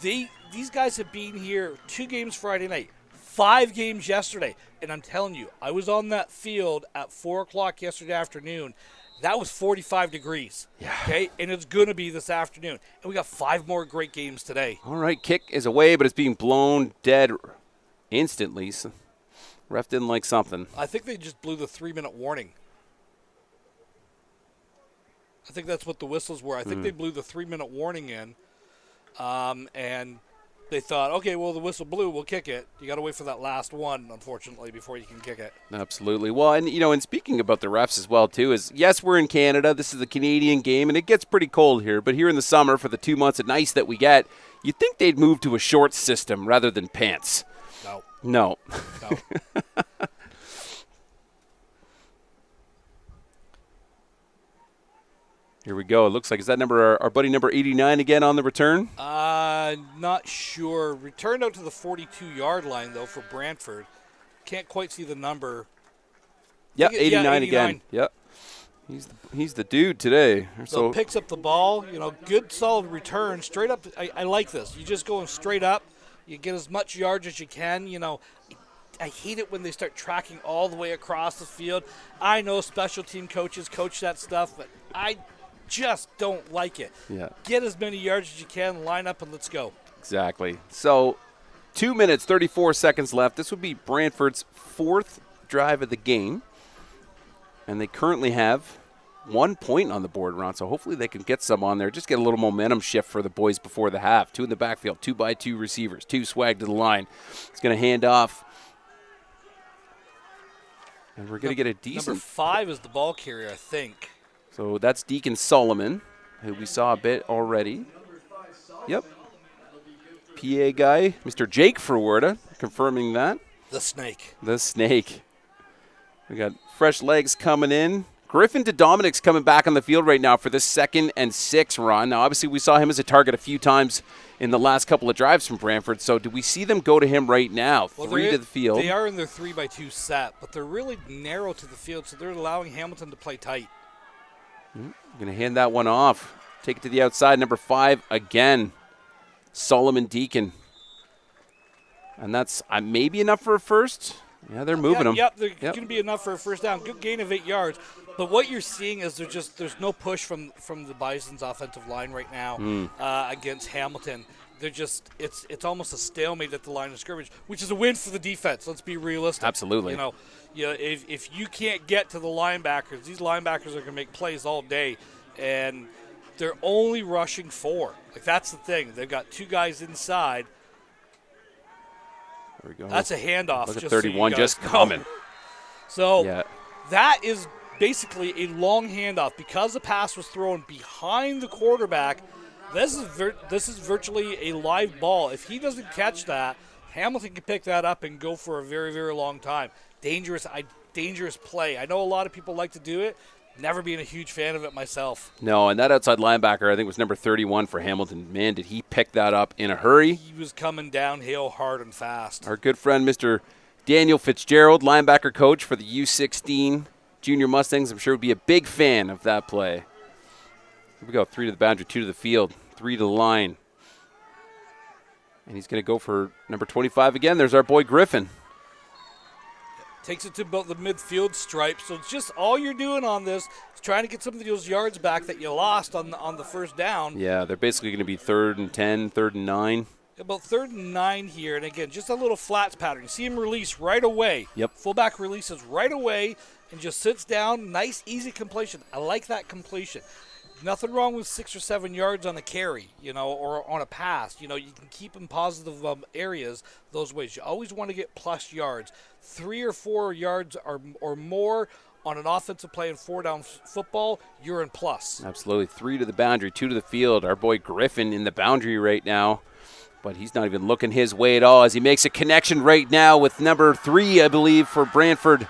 These guys have been here 2 games Friday night, 5 games yesterday. And I'm telling you, I was on that field at 4 o'clock yesterday afternoon. That was 45 degrees. Yeah. Okay, and it's going to be this afternoon. And we got 5 more great games today. All right, kick is away, but it's being blown dead instantly. So ref didn't like something. I think they just blew the 3-minute warning. I think that's what the whistles were. I think they blew the 3-minute warning in, and they thought, okay, well, the whistle blew, we'll kick it. You got to wait for that last one, unfortunately, before you can kick it. Absolutely. Well, and speaking about the refs as well, too, is yes, we're in Canada. This is a Canadian game, and it gets pretty cold here. But here in the summer, for the 2 months of ice that we get, you'd think they'd move to a shorts system rather than pants. No. Here we go. It looks like, is that our buddy number 89 again on the return? Not sure. Returned out to the 42-yard line, though, for Brantford. Can't quite see the number. Yeah, 89 again. Yep. He's the dude today. So picks up the ball. Good, solid return. Straight up. I like this. You just go straight up. You get as much yards as you can. I hate it when they start tracking all the way across the field. I know special team coaches coach that stuff, but I just don't like it. Yeah. Get as many yards as you can, line up, and let's go. Exactly. So 2 minutes, 34 seconds left. This would be Brantford's 4th drive of the game. And they currently have 1 point on the board, Ron. So hopefully they can get some on there. Just get a little momentum shift for the boys before the half. 2 in the backfield, 2x2 receivers, 2 swag to the line. It's going to hand off. And we're going to get a decent. Number 5 is the ball carrier, I think. So that's Deacon Solomon, who we saw a bit already. Yep. PA guy, Mr. Jake Ferwerda, confirming that. The snake. The snake. We got fresh legs coming in. Griffin to Dominic's coming back on the field right now for the 2nd and 6 run. Now, obviously, we saw him as a target a few times in the last couple of drives from Brantford. So do we see them go to him right now? Well, 3 to the field. They are in their 3x2 set, but they're really narrow to the field, so they're allowing Hamilton to play tight. Going to hand that one off. Take it to the outside. Number 5 again. Solomon Deacon. And that's maybe enough for a first. Yeah, they're moving them. Yep, they're going to be enough for a first down. Good gain of 8 yards. But what you're seeing is there's no push from the Bison's offensive line right now against Hamilton. They're just it's almost a stalemate at the line of scrimmage, which is a win for the defense. Let's be realistic. Absolutely. If you can't get to the linebackers, these linebackers are going to make plays all day, and they're only rushing 4. Like, that's the thing. They've got 2 guys inside. There we go. That's a handoff. Look at 31 just coming. So that is basically a long handoff because the pass was thrown behind the quarterback. This is virtually a live ball. If he doesn't catch that, Hamilton can pick that up and go for a very, very long time. Dangerous play. I know a lot of people like to do it. Never being a huge fan of it myself. No, and that outside linebacker, I think, was number 31 for Hamilton. Man, did he pick that up in a hurry. He was coming downhill hard and fast. Our good friend, Mr. Daniel Fitzgerald, linebacker coach for the U14 Junior Mustangs, I'm sure would be a big fan of that play. Here we go, 3 to the boundary, 2 to the field, 3 to the line. And he's going to go for number 25 again. There's our boy Griffin. Takes it to about the midfield stripe. So it's just all you're doing on this is trying to get some of those yards back that you lost on the first down. Yeah, they're basically going to be 3rd and 10, 3rd and 9. About 3rd and 9 here. And again, just a little flats pattern. You see him release right away. Yep. Fullback releases right away and just sits down. Nice, easy completion. I like that completion. Nothing wrong with 6 or 7 yards on a carry, or on a pass. You can keep in positive areas those ways. You always want to get plus yards. 3 or 4 yards or more on an offensive play in 4-down football, you're in plus. Absolutely. 3 to the boundary, 2 to the field. Our boy Griffin in the boundary right now. But he's not even looking his way at all as he makes a connection right now with number 3, I believe, for Brantford.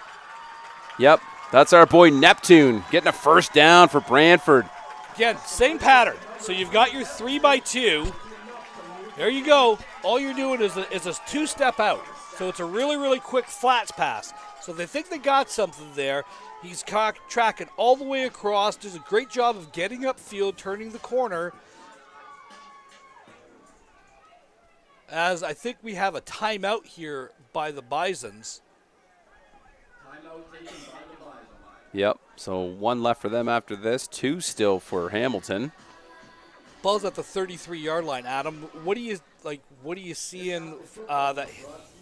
Yep, that's our boy Neptune getting a first down for Brantford. Again, same pattern. So you've got your 3x2. There you go. All you're doing is a 2-step out. So it's a really, really quick flats pass. So they think they got something there. He's tracking all the way across. Does a great job of getting upfield, turning the corner. as I think we have a timeout here by the Bisons. Yep, so 1 left for them after this, 2 still for Hamilton. Ball's at the 33-yard line. Adam, what do you seeing that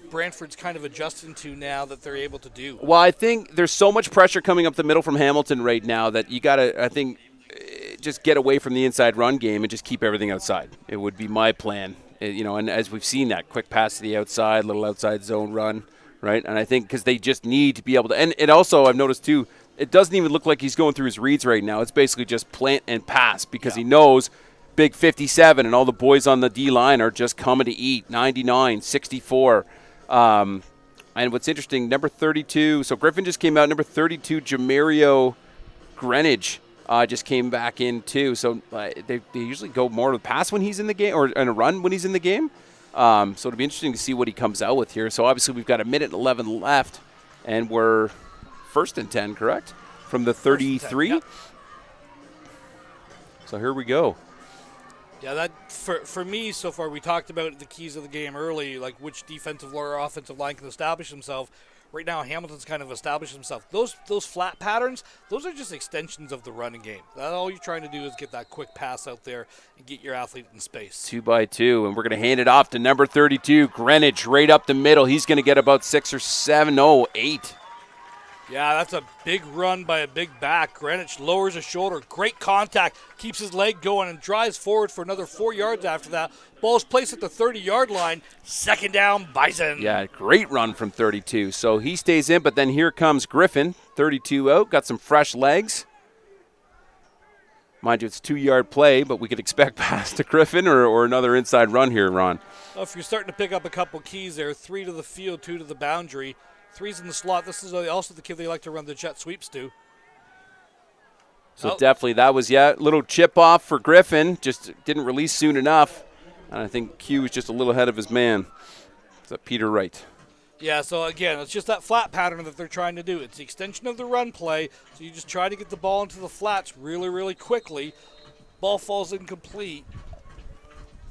Brantford's kind of adjusting to now that they're able to do? Well, I think there's so much pressure coming up the middle from Hamilton right now that you got to, I think, just get away from the inside run game and just keep everything outside. It would be my plan. And as we've seen that, quick pass to the outside, little outside zone run, right? And I think because they just need to be able to – and it also, I've noticed too, it doesn't even look like he's going through his reads right now. It's basically just plant and pass because he knows – big 57, and all the boys on the D-line are just coming to eat. 99, 64. And what's interesting, number 32, so Griffin just came out. Number 32, Jamario Greenwich just came back in too. So they usually go more to the pass when he's in the game, or in a run when he's in the game. So it'll be interesting to see what he comes out with here. So obviously we've got 1:11 left, and we're 1st and 10, correct? From the 33. Yep. So here we go. Yeah, that for me so far, we talked about the keys of the game early, like which defensive or offensive line can establish himself. Right now, Hamilton's kind of established himself. Those flat patterns, those are just extensions of the running game. That's all you're trying to do is get that quick pass out there and get your athlete in space. 2 by 2, and we're going to hand it off to number 32, Greenwich, right up the middle. He's going to get about 6 or 7, 8. Yeah, that's a big run by a big back. Greenwich lowers his shoulder. Great contact. Keeps his leg going and drives forward for another 4 yards after that. Ball's placed at the 30-yard line. 2nd down, Bison. Yeah, great run from 32. So he stays in, but then here comes Griffin. 32 out. Got some fresh legs. Mind you, it's a 2-yard play, but we could expect pass to Griffin or another inside run here, Ron. Well, if you're starting to pick up a couple keys there, 3 to the field, 2 to the boundary. 3's in the slot. This is also the kid they like to run the jet sweeps to. So definitely that was, little chip off for Griffin. Just didn't release soon enough. And I think Q was just a little ahead of his man. Is that Peter Wright? Yeah, so again, it's just that flat pattern that they're trying to do. It's the extension of the run play. So you just try to get the ball into the flats really, really quickly. Ball falls incomplete.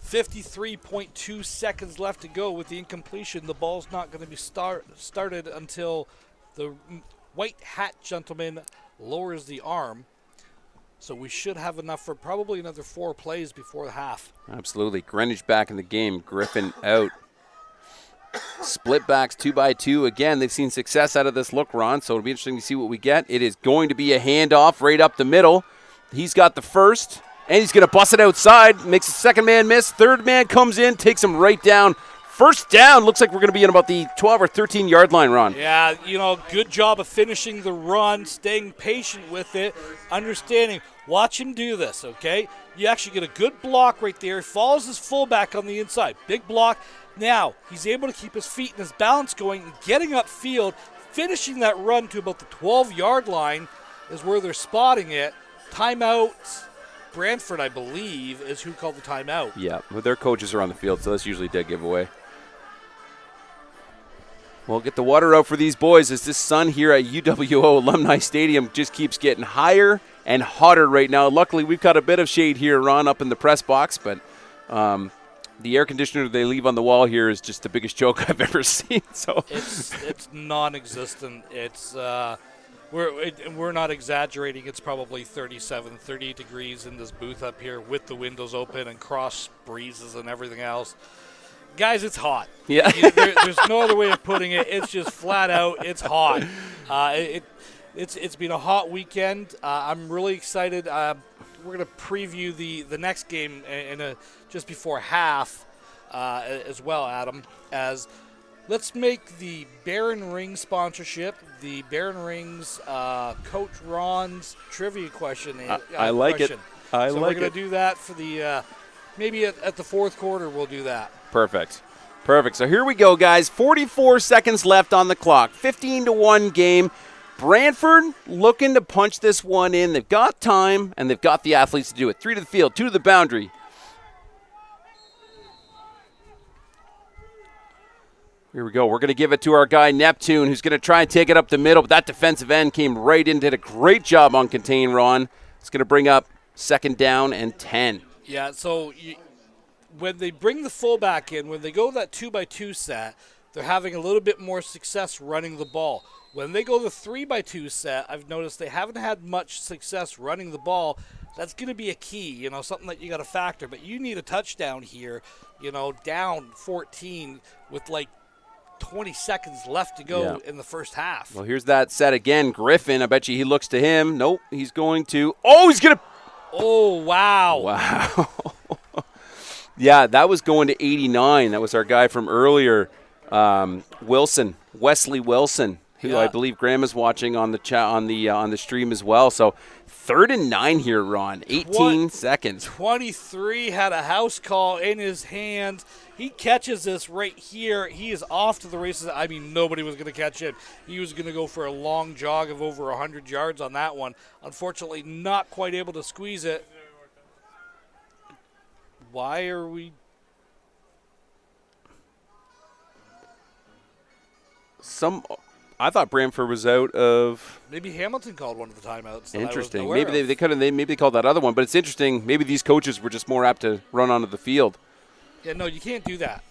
53.2 seconds left to go with the incompletion. The ball's not going to be started until the white hat gentleman lowers the arm. So we should have enough for probably another 4 plays before the half. Absolutely. Greenwich back in the game. Griffin out. Split backs 2 by 2. Again, they've seen success out of this look, Ron, so it'll be interesting to see what we get. It is going to be a handoff right up the middle. He's got the first. And he's going to bust it outside, makes the second man miss. Third man comes in, takes him right down. First down, looks like we're going to be in about the 12 or 13-yard line, Ron. Yeah, good job of finishing the run, staying patient with it, understanding. Watch him do this, okay? You actually get a good block right there. He follows his fullback on the inside. Big block. Now, he's able to keep his feet and his balance going and getting upfield, finishing that run to about the 12-yard line is where they're spotting it. Timeout. Brantford, I believe, is who called the timeout. Yeah, well, their coaches are on the field, so that's usually a dead giveaway. Well, get the water out for these boys as this sun here at UWO Alumni Stadium just keeps getting higher and hotter right now. Luckily, we've got a bit of shade here, Ron, up in the press box, but the air conditioner they leave on the wall here is just the biggest joke I've ever seen. So it's non-existent. It's we're not exaggerating. It's probably 37, 38 degrees in this booth up here with the windows open and cross breezes and everything else. Guys, it's hot. Yeah. There's no other way of putting it. It's just flat out. It's hot. It's been a hot weekend. I'm really excited. We're going to preview the next game just before half as well, Adam, as let's make the Baron Ring sponsorship the Baron Rings Coach Ron's trivia question. I like it. We're going to do that for the maybe at the fourth quarter we'll do that. Perfect. So here we go, guys. 44 seconds left on the clock. 15-1 game. Brantford looking to punch this one in. They've got time, and they've got the athletes to do it. 3 to the field, 2 to the boundary. Here we go. We're going to give it to our guy, Neptune, who's going to try and take it up the middle, but that defensive end came right in, did a great job on contain, Ron. It's going to bring up 2nd down and 10. Yeah, so when they bring the fullback in, when they go that 2x2 set, they're having a little bit more success running the ball. When they go the 3x2 set, I've noticed they haven't had much success running the ball. That's going to be a key, something that you got to factor. But you need a touchdown here, down 14 with like 20 seconds left to go in the first half. Well, here's that set again. Griffin, I bet you he looks to him. Nope, he's going to. Oh, he's going to. Oh, wow. Wow. Yeah, that was going to 89. That was our guy from earlier, Wesley Wilson, who I believe Graham is watching on the chat on the stream as well. So 3rd and 9 here, Ron. 18 seconds. 23 had a house call in his hand. He catches this right here. He is off to the races. I mean, nobody was going to catch him. He was going to go for a long jog of over 100 yards on that one. Unfortunately, not quite able to squeeze it. Why are we... I thought Brantford was out of. Maybe Hamilton called one of the timeouts. Interesting. Maybe they called that other one, but it's interesting. Maybe these coaches were just more apt to run onto the field. Yeah, no, you can't do that.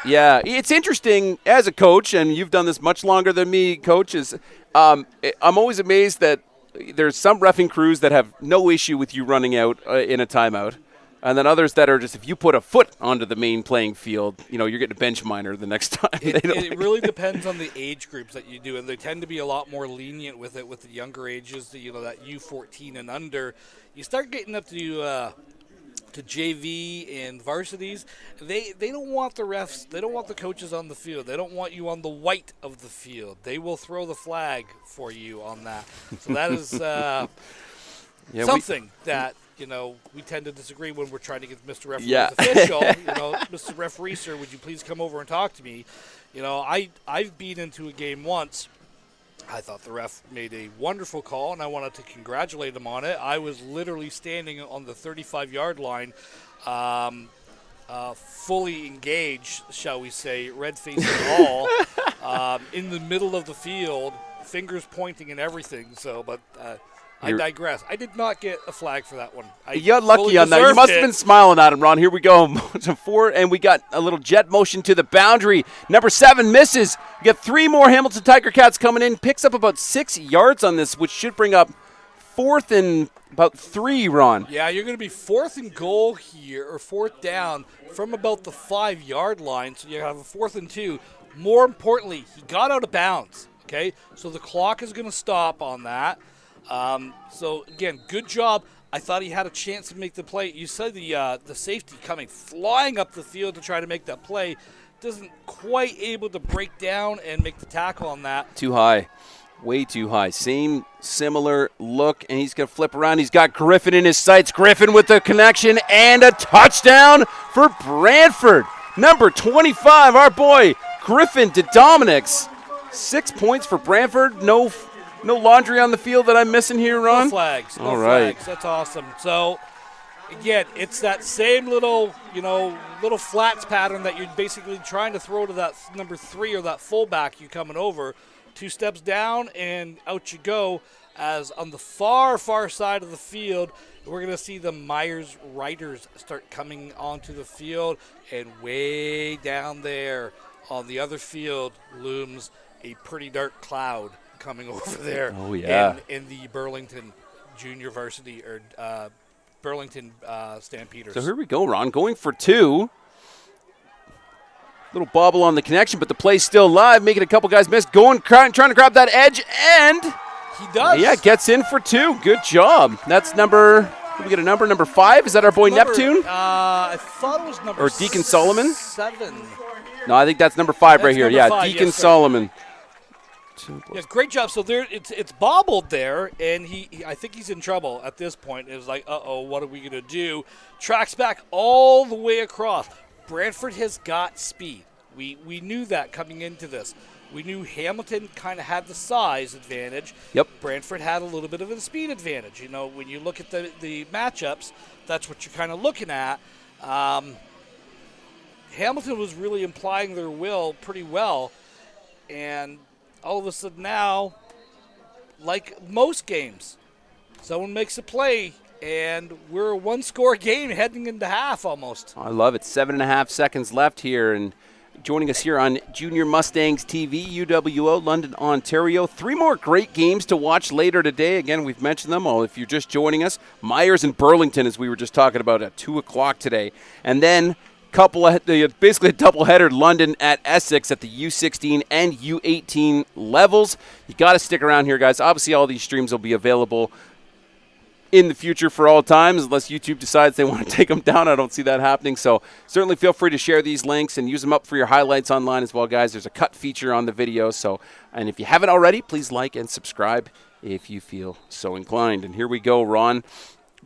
Yeah, it's interesting as a coach, and you've done this much longer than me, coaches. I'm always amazed that there's some reffing crews that have no issue with you running out in a timeout. And then others that are just, if you put a foot onto the main playing field, you're getting a bench minor the next time. It really depends on the age groups that you do, and they tend to be a lot more lenient with it with the younger ages, that U14 and under. You start getting up to JV and varsities, they don't want the refs, they don't want the coaches on the field. They don't want you on the white of the field. They will throw the flag for you on that. So that is something that... we tend to disagree when we're trying to get Mr. Referee official. Mr. Referee, sir, would you please come over and talk to me? I've been into a game once. I thought the ref made a wonderful call, and I wanted to congratulate him on it. I was literally standing on the 35-yard line, fully engaged, shall we say, red face and all, in the middle of the field, fingers pointing and everything. So, but... I digress. I did not get a flag for that one. You got lucky on that. You must have been smiling at him, Ron. Here we go. To 4, and we got a little jet motion to the boundary. Number 7 misses. We got 3 more Hamilton Tiger Cats coming in. Picks up about 6 yards on this, which should bring up 4th and about 3, Ron. Yeah, you're going to be 4th and goal here, or 4th down from about the 5-yard line. So you have a 4th and 2. More importantly, he got out of bounds. Okay, so the clock is going to stop on that. So, again, good job. I thought he had a chance to make the play. You said the safety coming flying up the field to try to make that play. Doesn't quite able to break down and make the tackle on that. Too high. Way too high. Same similar look, and he's going to flip around. He's got Griffin in his sights. Griffin with the connection and a touchdown for Brantford. Number 25, our boy Griffin to Dominic's. 6 points for Brantford. No laundry on the field that I'm missing here, Ron? No flags. All right. Flags. That's awesome. So, again, it's that same little flats pattern that you're basically trying to throw to that number 3 or that fullback you coming over. 2 steps down and out you go. As on the far, far side of the field, we're going to see the Myers Riders start coming onto the field. And way down there on the other field looms a pretty dark cloud coming over there. Oh, yeah. In the Burlington Junior Varsity or Burlington Stampeders. So here we go, Ron. Going for 2. Little bobble on the connection, but the play's still live, making a couple guys miss. Trying to grab that edge, and he does. Yeah, gets in for 2. Good job. That's number. Did we get a number 5? Is that our boy Neptune? I thought it was number or Deacon Solomon. 7. No, I think that's number 5 right here. Yeah, 5, Deacon yes, Solomon. Yeah, great job. So there, it's bobbled there, and he I think he's in trouble at this point. It was like, what are we gonna do? Tracks back all the way across. Brantford has got speed. We knew that coming into this. We knew Hamilton kind of had the size advantage. Yep. Brantford had a little bit of a speed advantage. When you look at the matchups, that's what you're kind of looking at. Hamilton was really implying their will pretty well, and all of a sudden now, like most games, someone makes a play and we're a one-score game heading into half almost. I love it. 7.5 seconds left here, and joining us here on Junior Mustangs TV, UWO, London, Ontario. 3 more great games to watch later today. Again, we've mentioned them all. If you're just joining us, Myers and Burlington, as we were just talking about, at 2 o'clock today. And then basically a doubleheader, London at Essex at the U16 and U18 levels. You got to stick around here, guys. Obviously, all these streams will be available in the future for all times, unless YouTube decides they want to take them down. I don't see that happening. So certainly feel free to share these links and use them up for your highlights online as well, guys. There's a cut feature on the video. And if you haven't already, please like and subscribe if you feel so inclined. And here we go, Ron.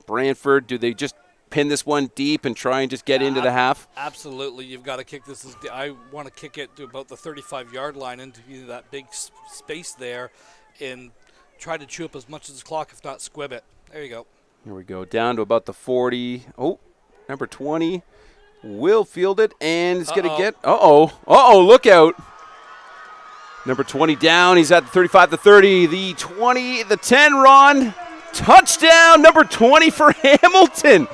Brantford, do they just pin this one deep and try and just get into the half? Absolutely. You've got to kick this. I want to kick it to about the 35-yard line into that big space there and try to chew up as much of the clock, if not squib it. There you go. Here we go, down to about the 40. Oh, number 20 will field it, and it's going to get, look out. Number 20 down. He's at the 35, the 30, the 20, the 10, Ron. Touchdown, number 20 for Hamilton.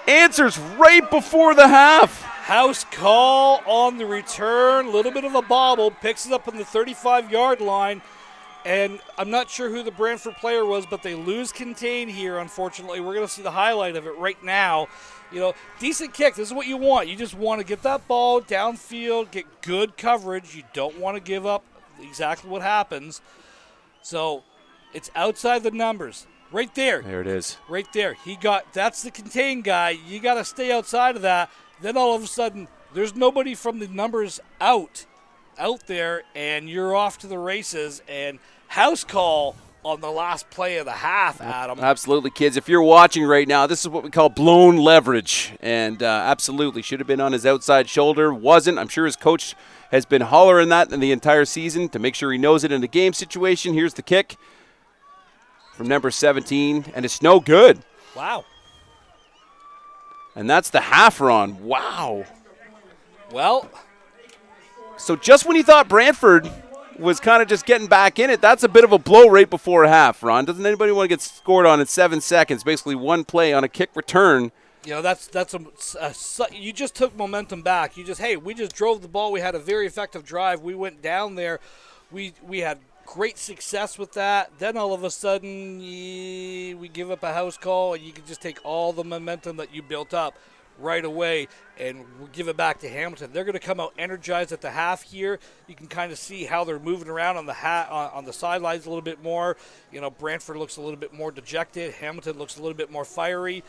Answers right before the half. House call on the return. A little bit of a bobble. Picks it up on the 35-yard line. And I'm not sure who the Brantford player was, but they lose contain here, unfortunately. We're going to see the highlight of it right now. Decent kick. This is what you want. You just want to get that ball downfield, get good coverage. You don't want to give up exactly what happens. So it's outside the numbers. Right there. There it is. Right there. That's the contain guy. You got to stay outside of that. Then all of a sudden, there's nobody from the numbers out there, and you're off to the races. And house call on the last play of the half, Adam. Absolutely, kids. If you're watching right now, this is what we call blown leverage. And absolutely, should have been on his outside shoulder. Wasn't. I'm sure his coach has been hollering that in the entire season to make sure he knows it in the game situation. Here's the kick from number 17, and it's no good. Wow. And that's the half run. Wow. Well, so just when you thought Brantford was kind of just getting back in it, that's a bit of a blow right before half, Ron. Doesn't anybody want to get scored on in 7 seconds? Basically one play on a kick return. That's you just took momentum back. We just drove the ball. We had a very effective drive. We went down there. We had great success with that. Then all of a sudden we give up a house call, and you can just take all the momentum that you built up right away and we'll give it back to Hamilton. They're going to come out energized at the half here. You can kind of see how they're moving around on the sidelines a little bit more. Brantford looks a little bit more dejected. Hamilton looks a little bit more fiery.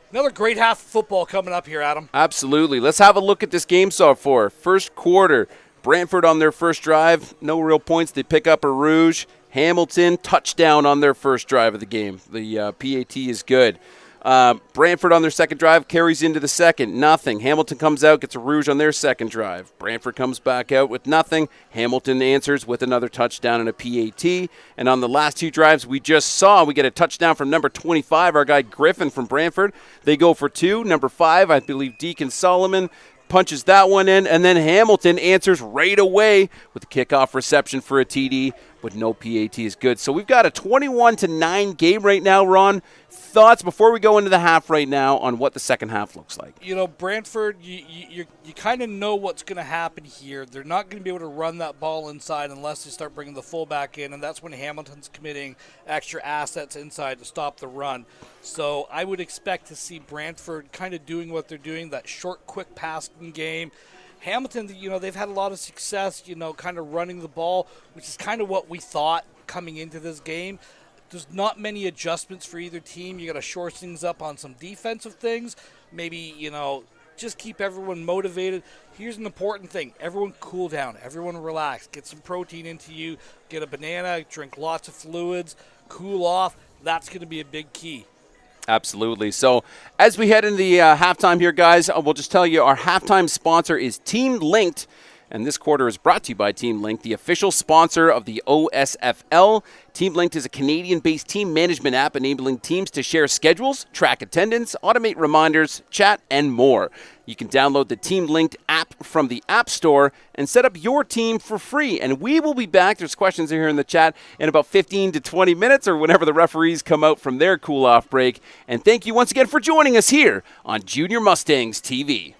Another great half of football coming up here, Adam. Absolutely. Let's have a look at this game so far. First quarter, Brantford on their first drive, no real points. They pick up a rouge. Hamilton, touchdown on their first drive of the game. The PAT is good. Brantford on their second drive carries into the second, nothing. Hamilton comes out, gets a rouge on their second drive. Brantford comes back out with nothing. Hamilton answers with another touchdown and a PAT. And on the last 2 drives we just saw, we get a touchdown from number 25, our guy Griffin from Brantford. They go for 2. Number 5, I believe Deacon Solomon, punches that one in, and then Hamilton answers right away with a kickoff reception for a TD, but no PAT is good. So we've got a 21-9 game right now, Ron. Thoughts before we go into the half right now on what the second half looks like? Brantford, you kind of know what's going to happen here. They're not going to be able to run that ball inside unless they start bringing the fullback in, and that's when Hamilton's committing extra assets inside to stop the run. So I would expect to see Brantford kind of doing what they're doing, that short, quick passing game. Hamilton, they've had a lot of success, kind of running the ball, which is kind of what we thought coming into this game. There's not many adjustments for either team. You got to shore things up on some defensive things. Maybe, just keep everyone motivated. Here's an important thing. Everyone cool down. Everyone relax. Get some protein into you. Get a banana. Drink lots of fluids. Cool off. That's going to be a big key. Absolutely. So as we head into the halftime here, guys, we'll just tell you our halftime sponsor is Team Linked. And this quarter is brought to you by Team Linked, the official sponsor of the OSFL. Team Linked is a Canadian-based team management app enabling teams to share schedules, track attendance, automate reminders, chat, and more. You can download the Team Linked app from the App Store and set up your team for free. And we will be back. There's questions here in the chat in about 15 to 20 minutes or whenever the referees come out from their cool-off break. And thank you once again for joining us here on Junior Mustangs TV.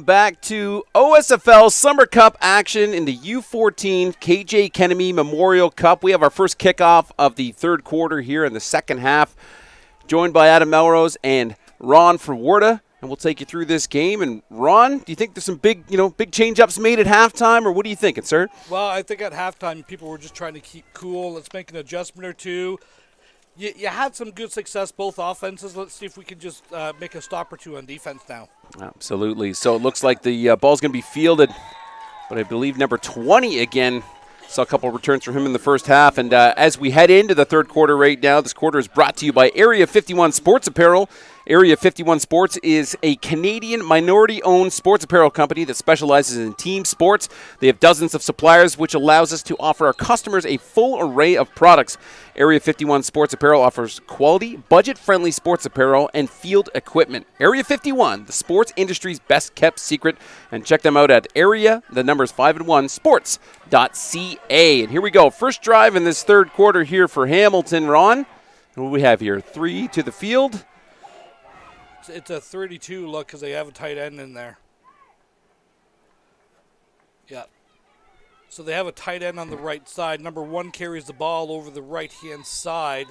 Back to OSFL Summer Cup action in the U14 KJ Kennedy Memorial Cup. We have our first kickoff of the third quarter here in the second half. Joined by Adam Melrose and Ron Frawarda, and we'll take you through this game. And Ron, do you think there's some big change-ups made at halftime, or what are you thinking, sir? Well, I think at halftime people were just trying to keep cool. Let's make an adjustment or two. You had some good success, both offenses. Let's see if we can just make a stop or two on defense now. Absolutely. So it looks like the ball's going to be fielded, but I believe number 20 again. Saw a couple of returns from him in the first half. And as we head into the third quarter right now, this quarter is brought to you by Area 51 Sports Apparel. Area 51 Sports is a Canadian minority-owned sports apparel company that specializes in team sports. They have dozens of suppliers, which allows us to offer our customers a full array of products. Area 51 Sports Apparel offers quality, budget-friendly sports apparel and field equipment. Area 51, the sports industry's best-kept secret. And check them out at area, the numbers 5 and 1, sports.ca. And here we go. First drive in this third quarter here for Hamilton. Ron, what do we have here? 3 to the field. It's a 32 look because they have a tight end in there. Yeah. So they have a tight end on the right side. Number 1 carries the ball over the right-hand side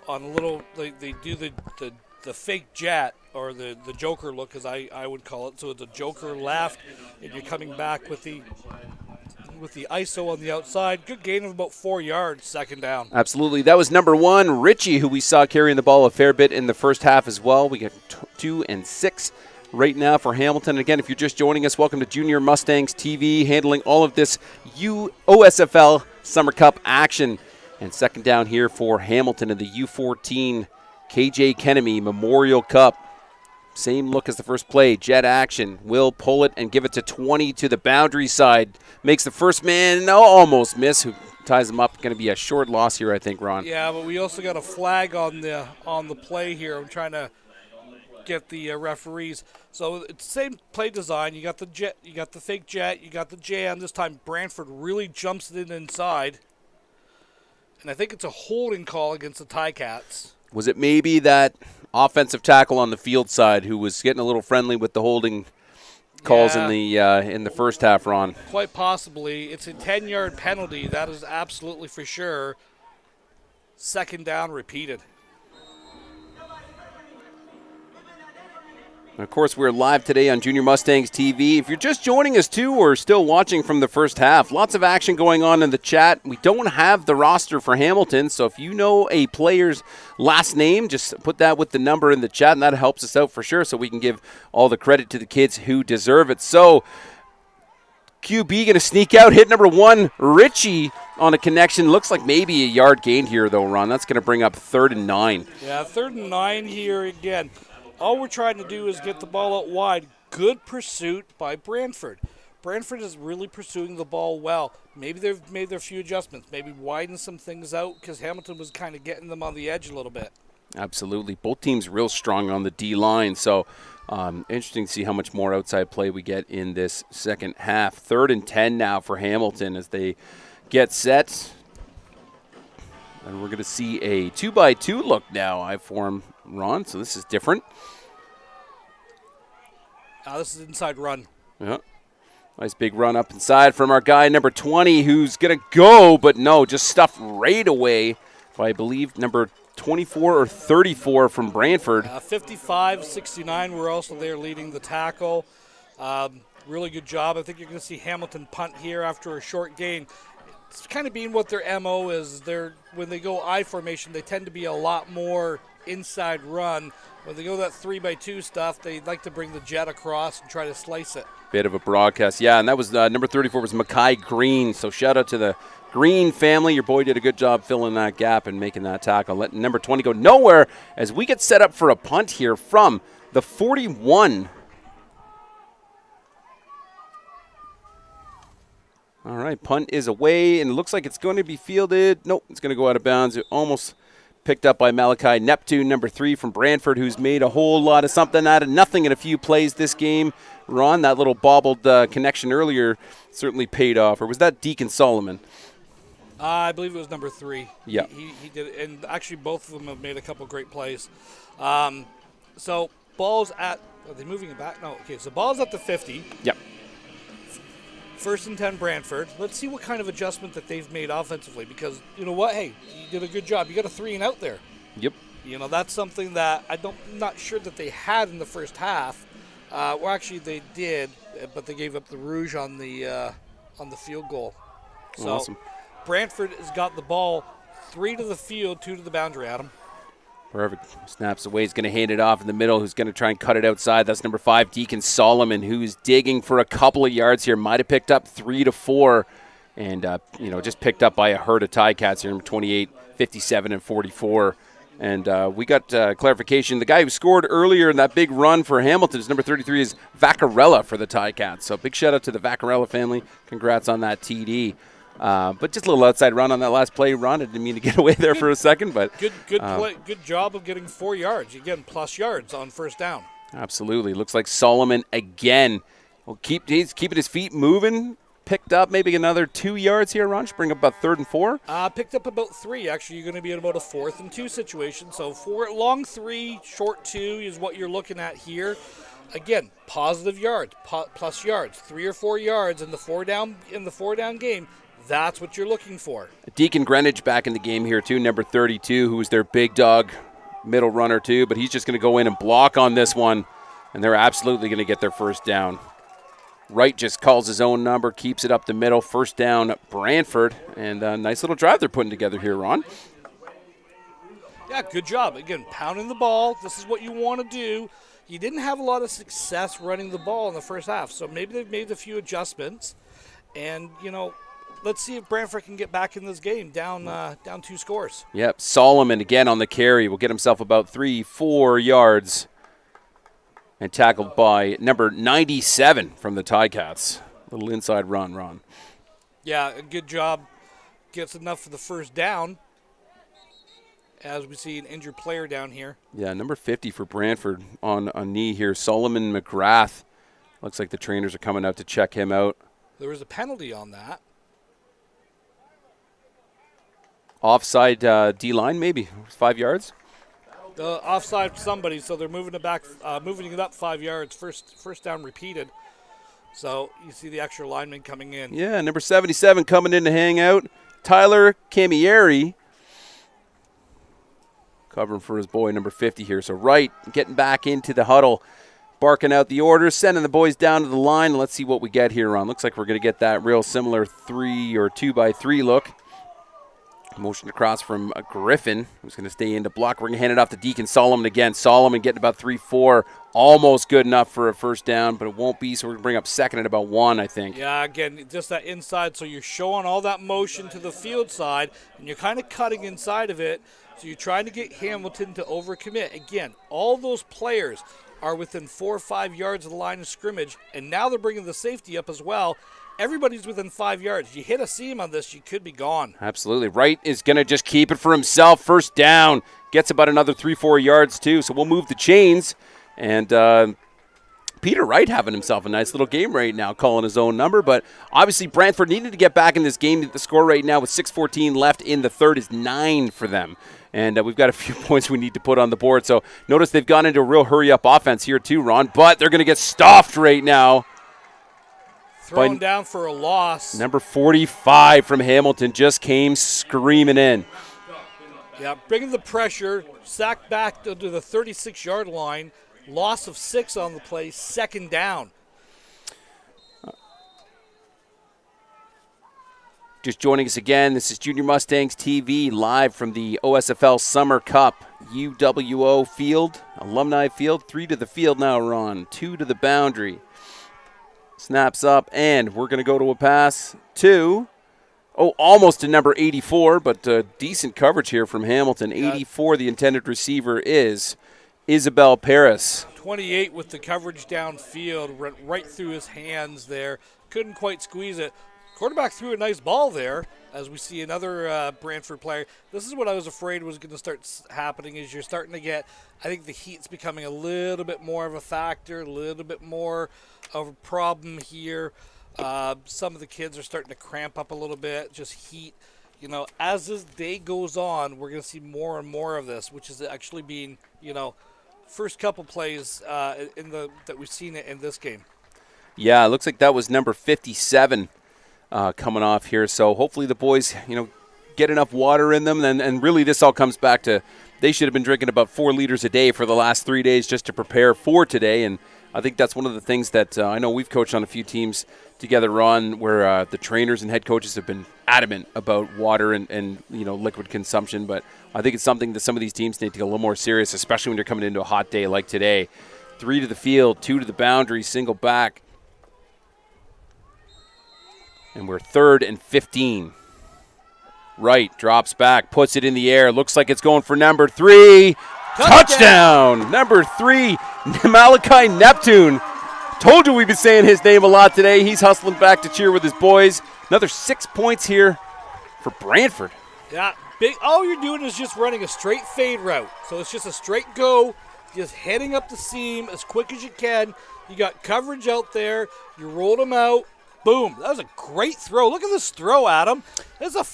on a little, they do the fake jet, or the joker look, as I would call it. So it's a joker left, and you're coming back with the ISO on the outside. Good gain of about 4 yards, second down. Absolutely. That was number 1, Richie, who we saw carrying the ball a fair bit in the first half as well. We got 2 and 6 right now for Hamilton. Again, if you're just joining us, welcome to Junior Mustangs TV, handling all of this OSFL Summer Cup action. And second down here for Hamilton in the U14 KJ Kennedy Memorial Cup. Same look as the first play. Jet action. Will pull it and give it to 20 to the boundary side. Makes the first man almost miss, who ties him up. Going to be a short loss here, I think, Ron. Yeah, but we also got a flag on the play here. I'm trying to get the referees. So it's the same play design. You got the jet, you got the fake jet, you got the jam. This time Brantford really jumps it inside. And I think it's a holding call against the Ticats. Was it maybe that offensive tackle on the field side who was getting a little friendly with the holding calls in the first half, Ron? Quite possibly. It's a 10-yard penalty. That is absolutely for sure. Second down repeated. And of course, we're live today on Junior Mustangs TV. If you're just joining us, too, or still watching from the first half, lots of action going on in the chat. We don't have the roster for Hamilton, so if you know a player's last name, just put that with the number in the chat, and that helps us out for sure, so we can give all the credit to the kids who deserve it. So, QB going to sneak out, hit number 1, Richie, on a connection. Looks like maybe a yard gain here, though, Ron. That's going to bring up 3rd and 9. Yeah, 3rd and 9 here again. All we're trying to do is get the ball out wide. Good pursuit by Brantford. Brantford is really pursuing the ball well. Maybe they've made their few adjustments. Maybe widen some things out because Hamilton was kind of getting them on the edge a little bit. Absolutely. Both teams real strong on the D-line. So interesting to see how much more outside play we get in this second half. 3rd and 10 now for Hamilton as they get set. And we're going to see a 2-by-2 look now, I-form, Ron. So this is different. This is inside run. Yeah. Nice big run up inside from our guy, number 20, who's going to go, but no, just stuffed right away by, I believe, number 24 or 34 from Brantford. 55-69, we're also there leading the tackle. Really good job. I think you're going to see Hamilton punt here after a short gain. It's kind of being what their MO is. When they go I formation, they tend to be a lot more inside run. When they go that 3-by-2 stuff, they like to bring the jet across and try to slice it. Bit of a broadcast. Yeah, and that was number 34 was Mackay Green. So shout out to the Green family. Your boy did a good job filling that gap and making that tackle. Letting number 20 go nowhere as we get set up for a punt here from the 41. All right, punt is away, and it looks like it's going to be fielded. Nope, it's going to go out of bounds. It almost picked up by Malachi Neptune, number 3 from Brantford, who's made a whole lot of something out of nothing in a few plays this game. Ron, that little bobbled connection earlier certainly paid off. Or was that Deacon Solomon? I believe it was number 3. Yeah. He did it, and actually both of them have made a couple great plays. So ball's at, are they moving it back? No, okay, so ball's at the 50. Yep. First and 10 Brantford. Let's see what kind of adjustment that they've made offensively, because you know what? Hey, you did a good job. You got a 3 and out there. Yep. You know, that's something that I'm not sure that they had in the first half. Well, actually, they did, but they gave up the rouge on the field goal. So Awesome. Brantford has got the ball 3 to the field, 2 to the boundary, Adam. Perfect. Snaps away. He's going to hand it off in the middle. Who's going to try and cut it outside? That's number 5, Deacon Solomon, who's digging for a couple of yards here. Might have picked up 3 to 4, and just picked up by a herd of Ticats here. Number 28, 57, and 44. And we got clarification. The guy who scored earlier in that big run for Hamilton is number 33 is Vaccarella for the Ticats. So big shout out to the Vaccarella family. Congrats on that TD. But just a little outside run on that last play, Ron. I didn't mean to get away there for a second, but good play, good job of getting 4 yards. Again, plus yards on first down. Absolutely. Looks like Solomon again. He's keeping his feet moving. Picked up maybe another 2 yards here, Ron. Should bring up about 3rd and 4. Picked up about 3. Actually, you're going to be in about a 4th and 2 situation. So long 3, short 2 is what you're looking at here. Again, positive yards, plus yards, 3 or 4 yards in the 4 down game. That's what you're looking for. Deacon Greenwich back in the game here too, number 32, who's their big dog middle runner too, but he's just going to go in and block on this one, and they're absolutely going to get their first down. Wright just calls his own number, keeps it up the middle, first down Brantford, and a nice little drive they're putting together here, Ron. Yeah, good job. Again, pounding the ball. This is what you want to do. You didn't have a lot of success running the ball in the first half, so maybe they've made a few adjustments, and, let's see if Brantford can get back in this game down 2 scores. Yep, Solomon again on the carry will get himself about 3-4 yards and tackled by number 97 from the Ticats. Little inside run, Ron. Yeah, a good job. Gets enough for the first down as we see an injured player down here. Yeah, number 50 for Brantford on a knee here. Solomon McGrath. Looks like the trainers are coming out to check him out. There was a penalty on that. Offside D-line, maybe 5 yards. Offside somebody, so they're moving it up 5 yards. First down repeated. So you see the extra lineman coming in. Yeah, number 77 coming in to hang out. Tyler Camieri covering for his boy, number 50 here. So Wright getting back into the huddle, barking out the orders, sending the boys down to the line. Let's see what we get here, Ron. Looks like we're going to get that real similar 3 or 2-by-3 look. Motion across from Griffin, who's going to stay in to block. We're going to hand it off to Deacon Solomon again. Solomon getting about 3-4, almost good enough for a first down, but it won't be, so we're going to bring up second at about 1, I think. Yeah, again, just that inside, so you're showing all that motion to the field side, and you're kind of cutting inside of it, so you're trying to get Hamilton to overcommit. Again, all those players are within 4 or 5 yards of the line of scrimmage, and now they're bringing the safety up as well. Everybody's within 5 yards. You hit a seam on this, you could be gone. Absolutely. Wright is going to just keep it for himself. First down. Gets about another 3-4 yards, too. So we'll move the chains. And Peter Wright having himself a nice little game right now, calling his own number. But obviously Brantford needed to get back in this game. The score right now with 6:14 left in the third is 9 for them. And we've got a few points we need to put on the board. So notice they've gone into a real hurry-up offense here, too, Ron. But they're going to get stuffed right now. Thrown down for a loss. Number 45 from Hamilton just came screaming in. Yeah, bringing the pressure, sacked back to the 36-yard line, loss of 6 on the play, second down. Just joining us again, this is Junior Mustangs TV live from the OSFL Summer Cup, UWO Field, Alumni Field. 3 to the field now, Ron, 2 to the boundary. Snaps up, and we're going to go to a pass to, almost to number 84, but decent coverage here from Hamilton. 84, the intended receiver is Isabel Paris. 28 with the coverage downfield, went right through his hands there. Couldn't quite squeeze it. Quarterback threw a nice ball there, as we see another Brantford player. This is what I was afraid was going to start happening, is you're starting to get, I think the heat's becoming a little bit more of a factor, a little bit more of a problem here. Some of the kids are starting to cramp up a little bit, just heat. As this day goes on, we're going to see more and more of this, which is actually being, first couple plays that we've seen in this game. Yeah, it looks like that was number 57 coming off here. So hopefully the boys, get enough water in them. And really this all comes back to they should have been drinking about 4 liters a day for the last 3 days just to prepare for today. And I think that's one of the things that I know we've coached on a few teams together, Ron, where the trainers and head coaches have been adamant about water and liquid consumption. But I think it's something that some of these teams need to get a little more serious, especially when you're coming into a hot day like today. 3 to the field, 2 to the boundary, single back. And we're 3rd and 15. Right, drops back, puts it in the air. Looks like it's going for number 3. Touchdown! Number 3, Malachi Neptune. Told you we've been saying his name a lot today. He's hustling back to cheer with his boys. Another 6 points here for Brantford. Yeah, big. All you're doing is just running a straight fade route. So it's just a straight go, just heading up the seam as quick as you can. You got coverage out there. You rolled them out. Boom. That was a great throw. Look at this throw, Adam. This is a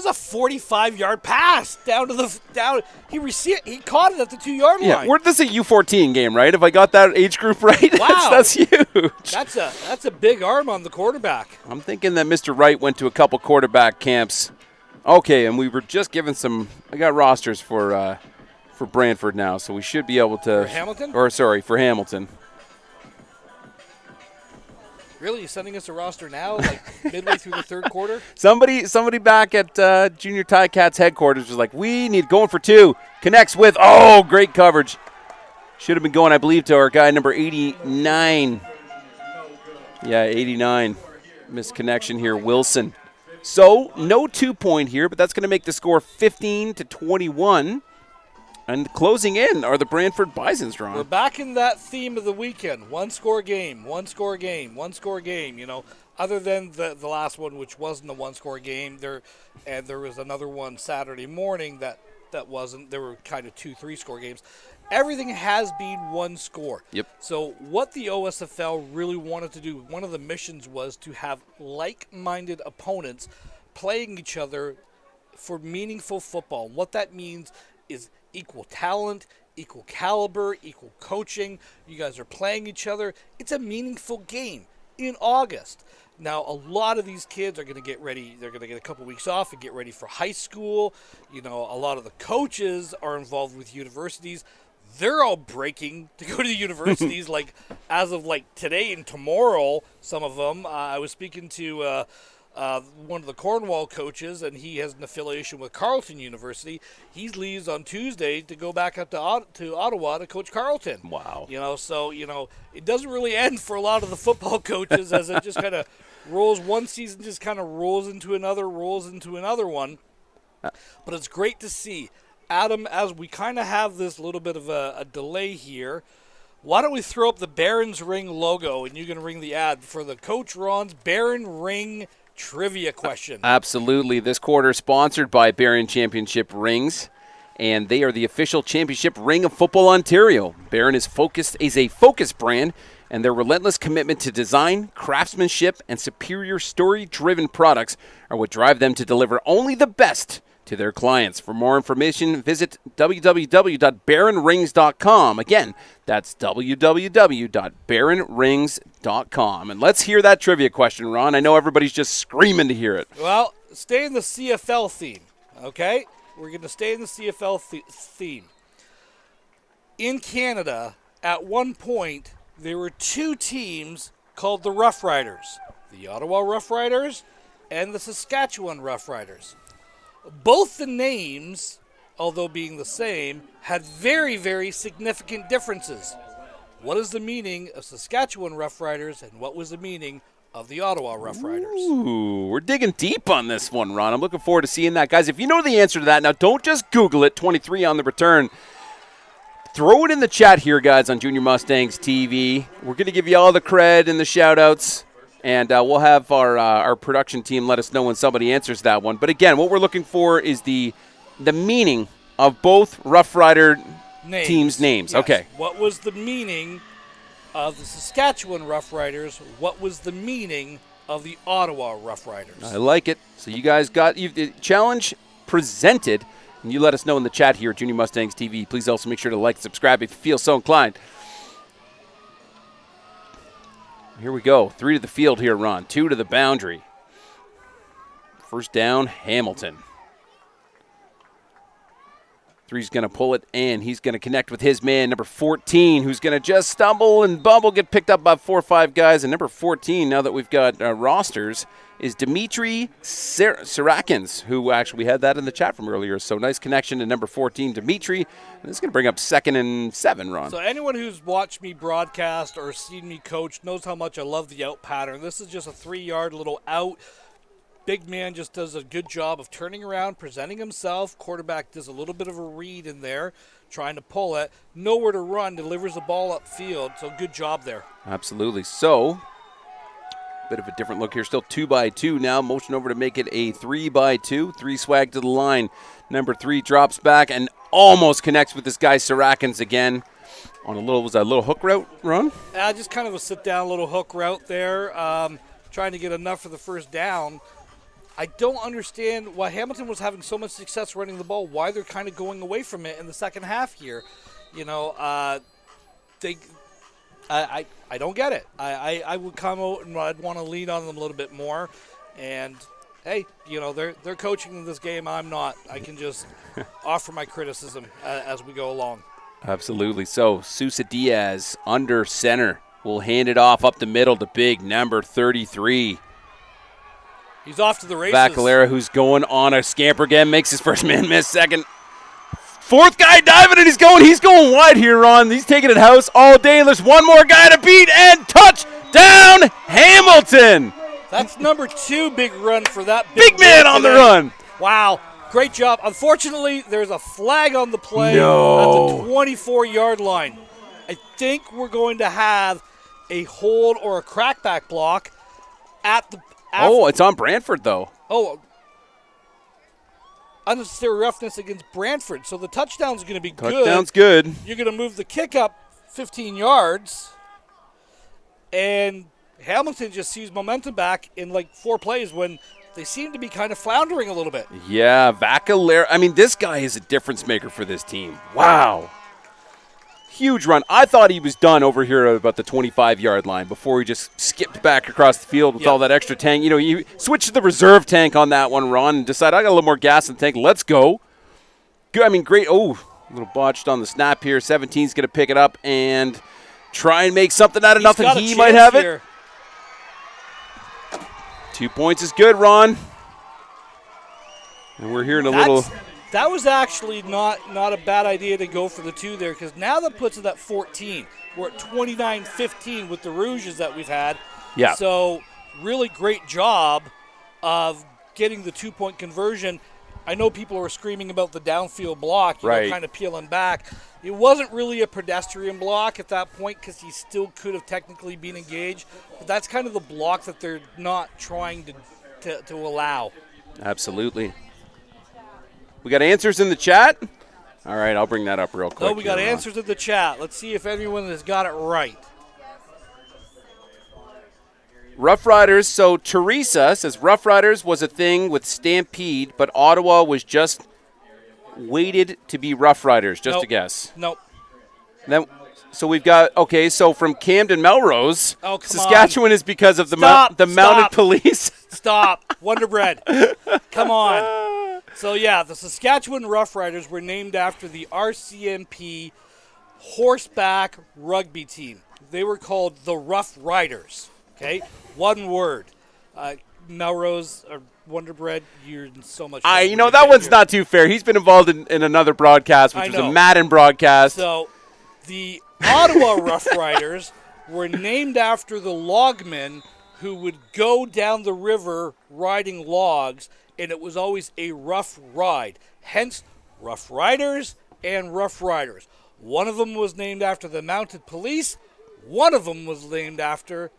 45-yard pass down to the He caught it at the 2-yard line. Yeah, this is a U14 game, right? If I got that age group right, wow. that's huge. That's a big arm on the quarterback. I'm thinking that Mr. Wright went to a couple quarterback camps. Okay, and we were just given I got rosters for Brantford now, so we should be able to. For Hamilton? For Hamilton. Really? You're sending us a roster now, like midway through the third quarter? Somebody back at Junior Ticats headquarters was like, we need going for 2. Connects with, great coverage. Should have been going, I believe, to our guy number 89. Yeah, 89. Missed connection here, Wilson. So, no 2-point here, but that's going to make the score 15-21. And closing in are the Brantford Bisons, Ron. We're back in that theme of the weekend. One-score game. Other than the last one, which wasn't a one-score game, there was another one Saturday morning that wasn't. There were kind of 2-3 score games. Everything has been one score. Yep. So what the OSFL really wanted to do, one of the missions was to have like-minded opponents playing each other for meaningful football. What that means is equal talent, equal caliber, equal coaching. You guys are playing each other. It's a meaningful game in August. Now, a lot of these kids are going to get ready. They're going to get a couple weeks off and get ready for high school. A lot of the coaches are involved with universities. They're all breaking to go to the universities, as of today and tomorrow, some of them. I was speaking to one of the Cornwall coaches, and he has an affiliation with Carleton University. He leaves on Tuesday to go back up to Ottawa to coach Carleton. Wow. So it doesn't really end for a lot of the football coaches as it just kind of rolls. One season just kind of rolls into another one. But it's great to see. Adam, as we kind of have this little bit of a delay here, why don't we throw up the Barron's Ring logo, and you can ring the ad for the Coach Ron's Barron Ring trivia question. Absolutely. This quarter sponsored by Barron Championship Rings, and they are the official championship ring of Football Ontario. Barron is a focused brand, and their relentless commitment to design, craftsmanship, and superior story-driven products are what drive them to deliver only the best to their clients. For more information, visit www.barronrings.com. Again, that's www.barronrings.com. And let's hear that trivia question, Ron. I know everybody's just screaming to hear it. Well, stay in the CFL theme, okay? We're going to stay in the CFL theme. In Canada, at one point, there were 2 teams called the Rough Riders, the Ottawa Rough Riders and the Saskatchewan Rough Riders. Both the names, although being the same, had very, very significant differences. What is the meaning of Saskatchewan Rough Riders, and what was the meaning of the Ottawa Rough Riders? Ooh, we're digging deep on this one, Ron. I'm looking forward to seeing that. Guys, if you know the answer to that, now don't just Google it, 23 on the return. Throw it in the chat here, guys, on Junior Mustangs TV. We're going to give you all the cred and the shout-outs. And we'll have our production team let us know when somebody answers that one. But again, what we're looking for is the meaning of both Rough Rider teams' names. Yes. Okay. What was the meaning of the Saskatchewan Rough Riders? What was the meaning of the Ottawa Rough Riders? I like it. So you guys got the challenge presented. And you let us know in the chat here at Junior Mustangs TV. Please also make sure to like and subscribe if you feel so inclined. Here we go. 3 to the field here, Ron. 2 to the boundary. First down, Hamilton. 3's going to pull it, and he's going to connect with his man, number 14, who's going to just stumble and bumble, get picked up by 4 or 5 guys. And number 14, now that we've got rosters, is Dimitri Sirakins, who actually we had that in the chat from earlier. So nice connection to number 14, Dimitri. And this is going to bring up 2nd and 7, Ron. So anyone who's watched me broadcast or seen me coach knows how much I love the out pattern. This is just a 3-yard little out. Big man just does a good job of turning around, presenting himself. Quarterback does a little bit of a read in there, trying to pull it. Nowhere to run, delivers the ball upfield. So good job there. Absolutely. So, bit of a different look here. Still 2x2 now. Motion over to make it a 3x2. 3 swag to the line. Number 3 drops back and almost connects with this guy Sirakins again. On a little, was that a little hook route, Ron? Just kind of a sit-down little hook route there. Trying to get enough for the first down. I don't understand why Hamilton was having so much success running the ball, why they're kind of going away from it in the second half here. You know, I don't get it. I would come out and I'd want to lean on them a little bit more. And, hey, you know, they're coaching in this game. I'm not. I can just offer my criticism as we go along. Absolutely. So, Sousa Diaz under center will hand it off up the middle to big number 33. He's off to the races. Vacalera, who's going on a scamper again, makes his first man miss. 2nd. 4th guy diving, and he's going wide here, Ron. He's taking it house all day. There's one more guy to beat, and touchdown, Hamilton. That's number 2 big run for that big man on the run. Wow, great job. Unfortunately, there's a flag on the play at the 24-yard line. I think we're going to have a hold or a crackback block at the. It's on Brantford, though. Unnecessary roughness against Brantford. So the touchdown's going to be good. Touchdown's good. You're going to move the kick up 15 yards. And Hamilton just sees momentum back in like 4 plays when they seem to be kind of floundering a little bit. Yeah, Vacalera. I mean, this guy is a difference maker for this team. Wow. Huge run. I thought he was done over here at about the 25-yard line before he just skipped back across the field with all that extra tank. You know, you switched to the reserve tank on that one, Ron, and decided I got a little more gas in the tank. Let's go. Good. I mean, great. Oh, a little botched on the snap here. 17's going to pick it up and try and make something out of nothing. He might have it. 2 points is good, Ron. And we're hearing a little. That was actually not a bad idea to go for the 2 there, because now that puts it at 14. We're at 29-15 with the Rouges that we've had. Yeah. So really great job of getting the 2-point conversion. I know people are screaming about the downfield block, you know, kind of peeling back. It wasn't really a pedestrian block at that point because he still could have technically been engaged. But that's kind of the block that they're not trying to allow. Absolutely. We got answers in the chat? All right, I'll bring that up real quick. We got answers in the chat. Let's see if anyone has got it right. Rough Riders. So Teresa says Rough Riders was a thing with Stampede, but Ottawa was just waited to be Rough Riders. Just a guess. Nope. Then, so we've got, so from Camden Melrose, Saskatchewan is because of the mounted police. Stop. Wonder Bread. Come on. So, yeah, the Saskatchewan Rough Riders were named after the RCMP horseback rugby team. They were called the Rough Riders, okay? One word. Melrose or Wonder Bread, you're in so much trouble. You know, that one's not too fair. He's been involved in another broadcast, which was a Madden broadcast. So, the Ottawa Rough Riders were named after the logmen who would go down the river riding logs, and it was always a rough ride. Hence, Rough Riders and Rough Riders. One of them was named after the mounted police. One of them was named after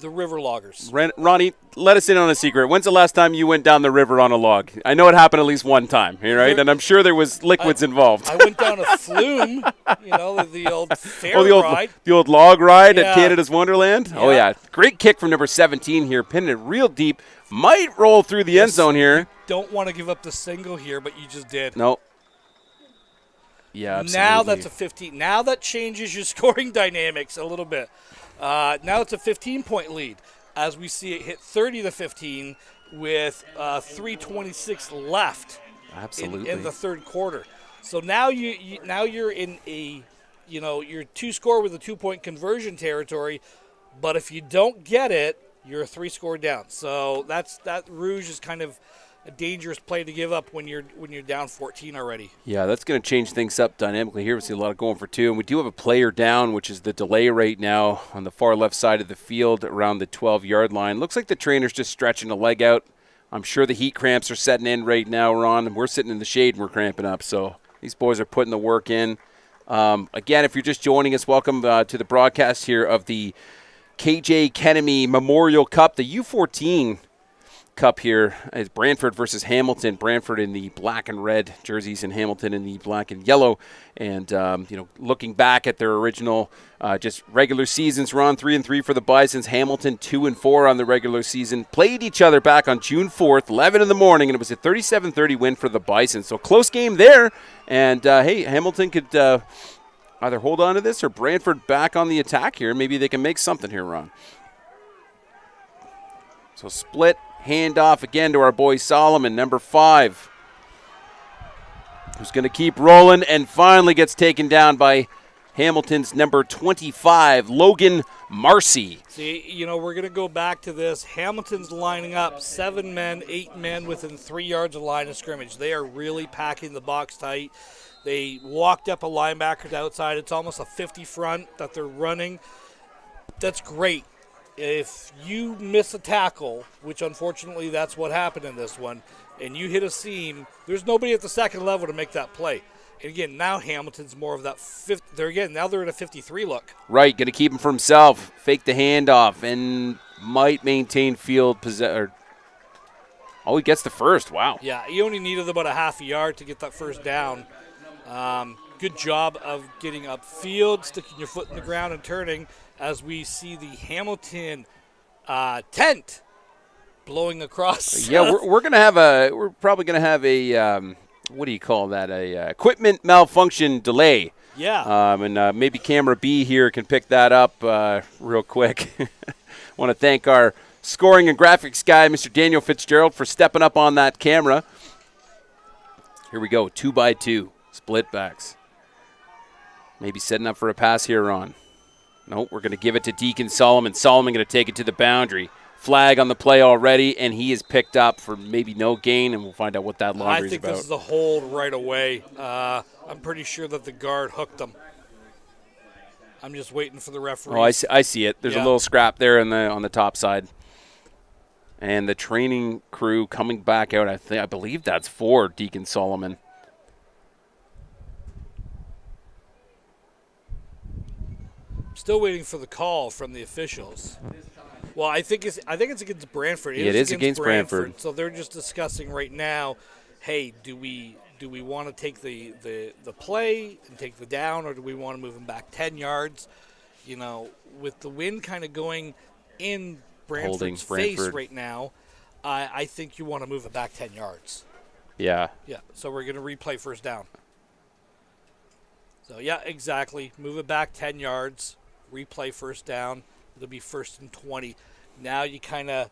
the river loggers. Ronnie, let us in on a secret. When's the last time you went down the river on a log? I know it happened at least one time, right? And I'm sure there was liquids involved. I went down a flume, the old fair ride. The old log ride at Canada's Wonderland. Yeah. Oh, yeah. Great kick from number 17 here, pinning it real deep. Might roll through the end zone here. Don't want to give up the single here, but you just did. No. Yeah, absolutely. Now that's a 15. Now that changes your scoring dynamics a little bit. Now it's a 15-point lead as we see it hit 30-15 with 3:26 left. Absolutely. In the third quarter. So now you're in a, you're 2-score with a 2-point conversion territory, but if you don't get it, you're a 3-score down. So that Rouge is kind of a dangerous play to give up when you're down 14 already. Yeah, that's going to change things up dynamically here. We see a lot of going for 2, and we do have a player down, which is the delay right now on the far left side of the field around the 12-yard line. Looks like the trainer's just stretching a leg out. I'm sure the heat cramps are setting in right now, Ron, and we're sitting in the shade and we're cramping up. So these boys are putting the work in. Again, if you're just joining us, welcome to the broadcast here of the KJ Kennemy Memorial Cup, the U14 Cup here is Brantford versus Hamilton. Brantford in the black and red jerseys and Hamilton in the black and yellow. And, looking back at their original just regular seasons, Ron, 3-3 for the Bisons. Hamilton 2-4 on the regular season. Played each other back on June 4th, 11 in the morning, and it was a 37-30 win for the Bisons. So close game there. And, hey, Hamilton could either hold on to this or Brantford back on the attack here. Maybe they can make something here, Ron. So split. Hand off again to our boy Solomon, number 5, who's going to keep rolling and finally gets taken down by Hamilton's number 25, Logan Marcy. See, we're going to go back to this. Hamilton's lining up 7 men, 8 men within 3 yards of the line of scrimmage. They are really packing the box tight. They walked up a linebacker to outside. It's almost a 50 front that they're running. That's great. If you miss a tackle, which unfortunately that's what happened in this one, and you hit a seam, there's nobody at the second level to make that play. And again, now Hamilton's more of that now they're in a 53 look. Right, going to keep him for himself, fake the handoff, and might maintain field possession. Oh, he gets the first. Wow. Yeah, he only needed about a half a yard to get that first down. Good job of getting upfield, sticking your foot in the ground and turning, as we see the Hamilton tent blowing across. Yeah, we're probably gonna have a what do you call that? A equipment malfunction delay. Yeah. And maybe camera B here can pick that up real quick. Want to thank our scoring and graphics guy, Mr. Daniel Fitzgerald, for stepping up on that camera. Here we go, 2x2 split backs. Maybe setting up for a pass here, Ron. Nope, we're going to give it to Deacon Solomon. Solomon going to take it to the boundary. Flag on the play already, and he is picked up for maybe no gain, and we'll find out what that laundry is about. I think this is a hold right away. I'm pretty sure that the guard hooked him. I'm just waiting for the referee. Oh, I see it. There's a little scrap there on the top side. And the training crew coming back out, I believe that's for Deacon Solomon. Still waiting for the call from the officials. Well, I think it's against Brantford. It is against Brantford. So they're just discussing right now, hey, do we want to take the play and take the down, or do we want to move them back 10 yards? With the wind kind of going in Brantford's face right now, I think you want to move it back 10 yards. Yeah. Yeah, so we're going to replay first down. So, yeah, exactly. Move it back 10 yards. Replay first down. It'll be 1st and 20. Now you kind of,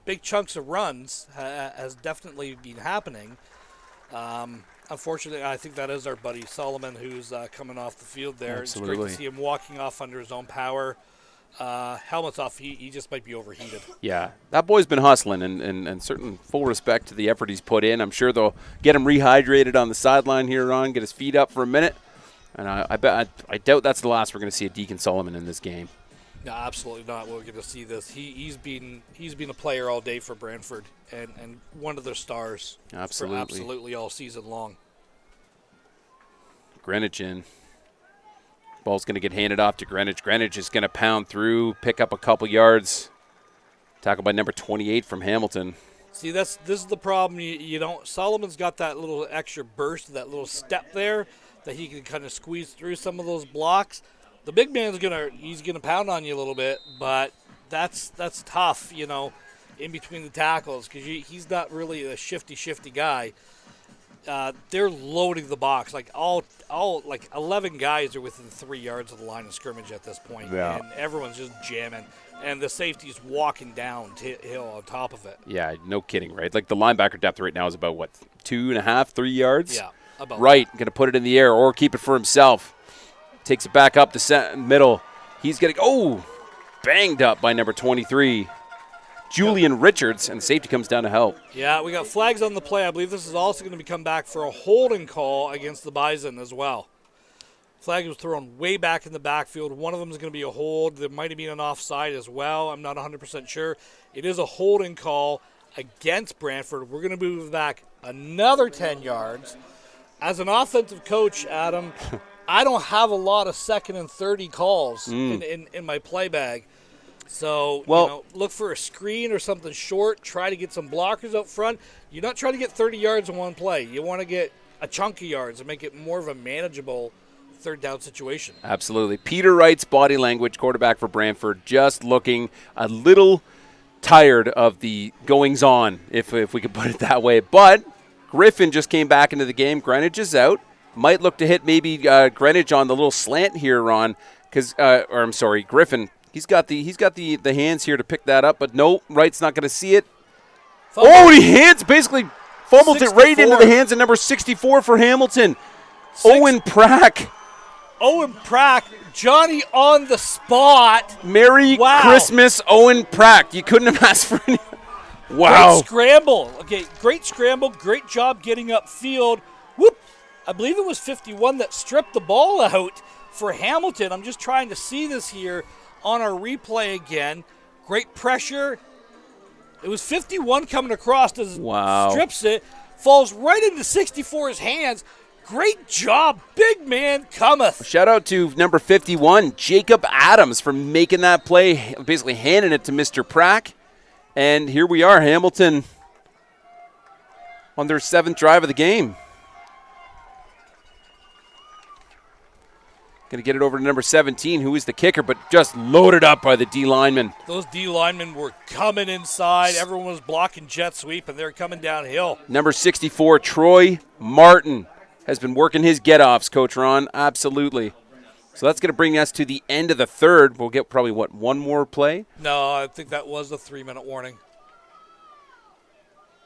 big chunks of runs has definitely been happening. Unfortunately, I think that is our buddy Solomon who's coming off the field there. Absolutely. It's great to see him walking off under his own power. Helmet's off. He just might be overheated. Yeah, that boy's been hustling, and certain full respect to the effort he's put in. I'm sure they'll get him rehydrated on the sideline here, Ron, get his feet up for a minute. And I doubt that's the last we're going to see a Deacon Solomon in this game. No, absolutely not. We're going to see this. He's been a player all day for Brantford and one of their stars. Absolutely. For absolutely all season long. Greenwich in. Ball's going to get handed off to Greenwich. Greenwich is going to pound through, pick up a couple yards. Tackled by number 28 from Hamilton. See, this is the problem. You don't. Solomon's got that little extra burst, that little step there that he can kind of squeeze through some of those blocks. The big man's gonna pound on you a little bit, but that's tough, in between the tackles, because he's not really a shifty guy. they're loading the box. Like all like 11 guys are within 3 yards of the line of scrimmage at this point, and everyone's just jamming. And the safety's walking down hill on top of it. Yeah, no kidding, right? Like the linebacker depth right now is about, 2.5, 3 yards? Yeah, about right, going to put it in the air or keep it for himself. Takes it back up the middle. He's getting, banged up by number 23, Julian Richards, and the safety comes down to help. Yeah, we got flags on the play. I believe this is also going to come back for a holding call against the Bison as well. Flag was thrown way back in the backfield. One of them is going to be a hold. There might have been an offside as well. I'm not 100% sure. It is a holding call against Brantford. We're going to move back another 10 yards. As an offensive coach, Adam, I don't have a lot of 2nd and 30 calls in my play bag. So, look for a screen or something short. Try to get some blockers up front. You're not trying to get 30 yards in one play. You want to get a chunk of yards and make it more of a manageable third down situation. Absolutely. Peter Wright's body language, quarterback for Brantford, just looking a little tired of the goings-on, if we could put it that way. But Griffin just came back into the game. Greenwich is out. Might look to hit maybe Greenwich on the little slant here, Ron. Griffin. He's got the hands here to pick that up, but no, Wright's not going to see it. He basically fumbled 64. It right into the hands of number 64 for Hamilton. Owen Prack, Johnny on the spot. Merry Christmas, Owen Prack. You couldn't have asked for any. Wow. Great scramble. Okay, great scramble. Great job getting upfield. Whoop. I believe it was 51 that stripped the ball out for Hamilton. I'm just trying to see this here on our replay again. Great pressure. It was 51 coming across as strips it. Falls right into 64's hands. Great job, big man cometh. Shout out to number 51, Jacob Adams, for making that play, basically handing it to Mr. Prack. And here we are, Hamilton on their 7th drive of the game. Going to get it over to number 17, who is the kicker, but just loaded up by the D linemen. Those D linemen were coming inside. Everyone was blocking jet sweep, and they're coming downhill. Number 64, Troy Martin, has been working his get-offs, Coach Ron. Absolutely. So that's going to bring us to the end of the third. We'll get probably, one more play? No, I think that was the 3-minute warning.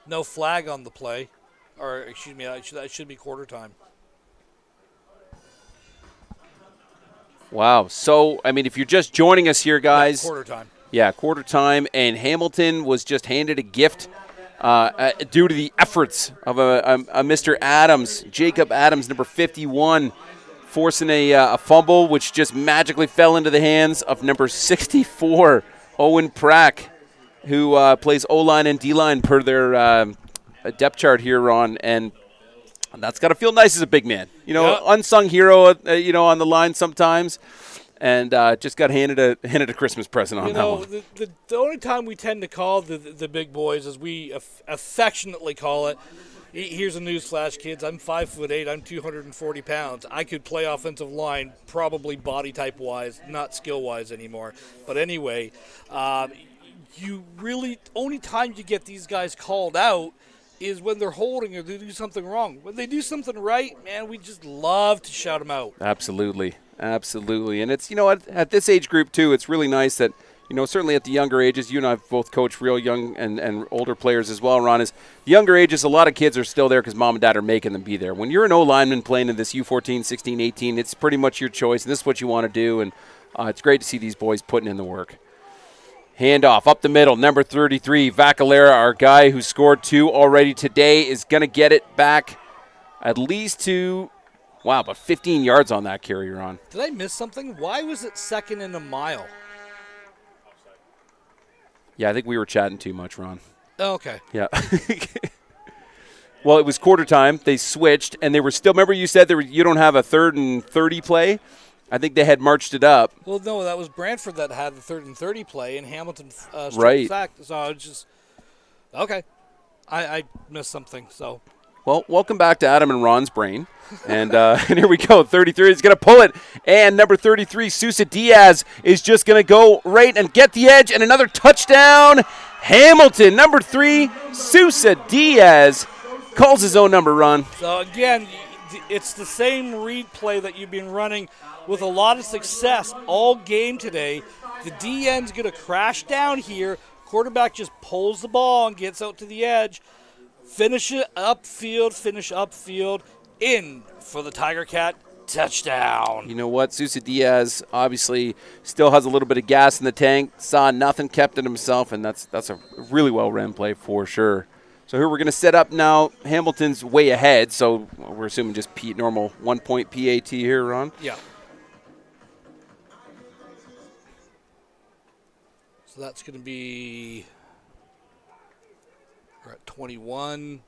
No flag on the play. Or, excuse me, that should be quarter time. Wow. So, if you're just joining us here, guys. Quarter time. Yeah, quarter time. And Hamilton was just handed a gift due to the efforts of a Mr. Adams, Jacob Adams, number 51, forcing a fumble, which just magically fell into the hands of number 64, Owen Prack, who plays O-line and D-line per their depth chart here, Ron. And that's got to feel nice as a big man. Unsung hero, on the line sometimes. And just got handed a Christmas present on that one. The only time we tend to call the big boys, as we affectionately call it, here's a news flash, kids. I'm 5'8". I'm 240 pounds. I could play offensive line, probably body type wise, not skill wise anymore. But anyway, only time you get these guys called out is when they're holding or they do something wrong. When they do something right, man, we just love to shout them out. Absolutely. And it's, at this age group, too, it's really nice that, certainly at the younger ages, you and I have both coached real young and older players as well, Ron, is the younger ages, a lot of kids are still there because mom and dad are making them be there. When you're an O-lineman playing in this U14, 16, 18, it's pretty much your choice, and this is what you want to do, and it's great to see these boys putting in the work. Handoff up the middle, number 33, Vacalera, our guy who scored 2 already today, is going to get it back at least to, but 15 yards on that carry, Ron. Did I miss something? Why was it 2nd and a mile? Yeah, I think we were chatting too much, Ron. Oh, okay. Yeah. Well, it was quarter time. They switched, and they were still – remember you said you don't have a 3rd and 30 play? I think they had marched it up. Well, no, that was Brantford that had the 3rd and 30 play, and Hamilton right. Fact. So it's just – okay. I missed something, so – well, welcome back to Adam and Ron's brain. And here we go. 33 is going to pull it. And number 33, Sousa Diaz, is just going to go right and get the edge. And another touchdown. Hamilton, number 3, Sousa Diaz, calls his own number, Ron. So, again, it's the same read play that you've been running with a lot of success all game today. The DN's going to crash down here. Quarterback just pulls the ball and gets out to the edge. Finish upfield, in for the Tiger Cat touchdown. You know what? Sousa Diaz obviously still has a little bit of gas in the tank. Saw nothing, kept it himself, and that's a really well-ran play for sure. So here we're going to set up now. Hamilton's way ahead, so we're assuming just normal 1-point PAT here, Ron? Yeah. So that's going to be, we're at 21,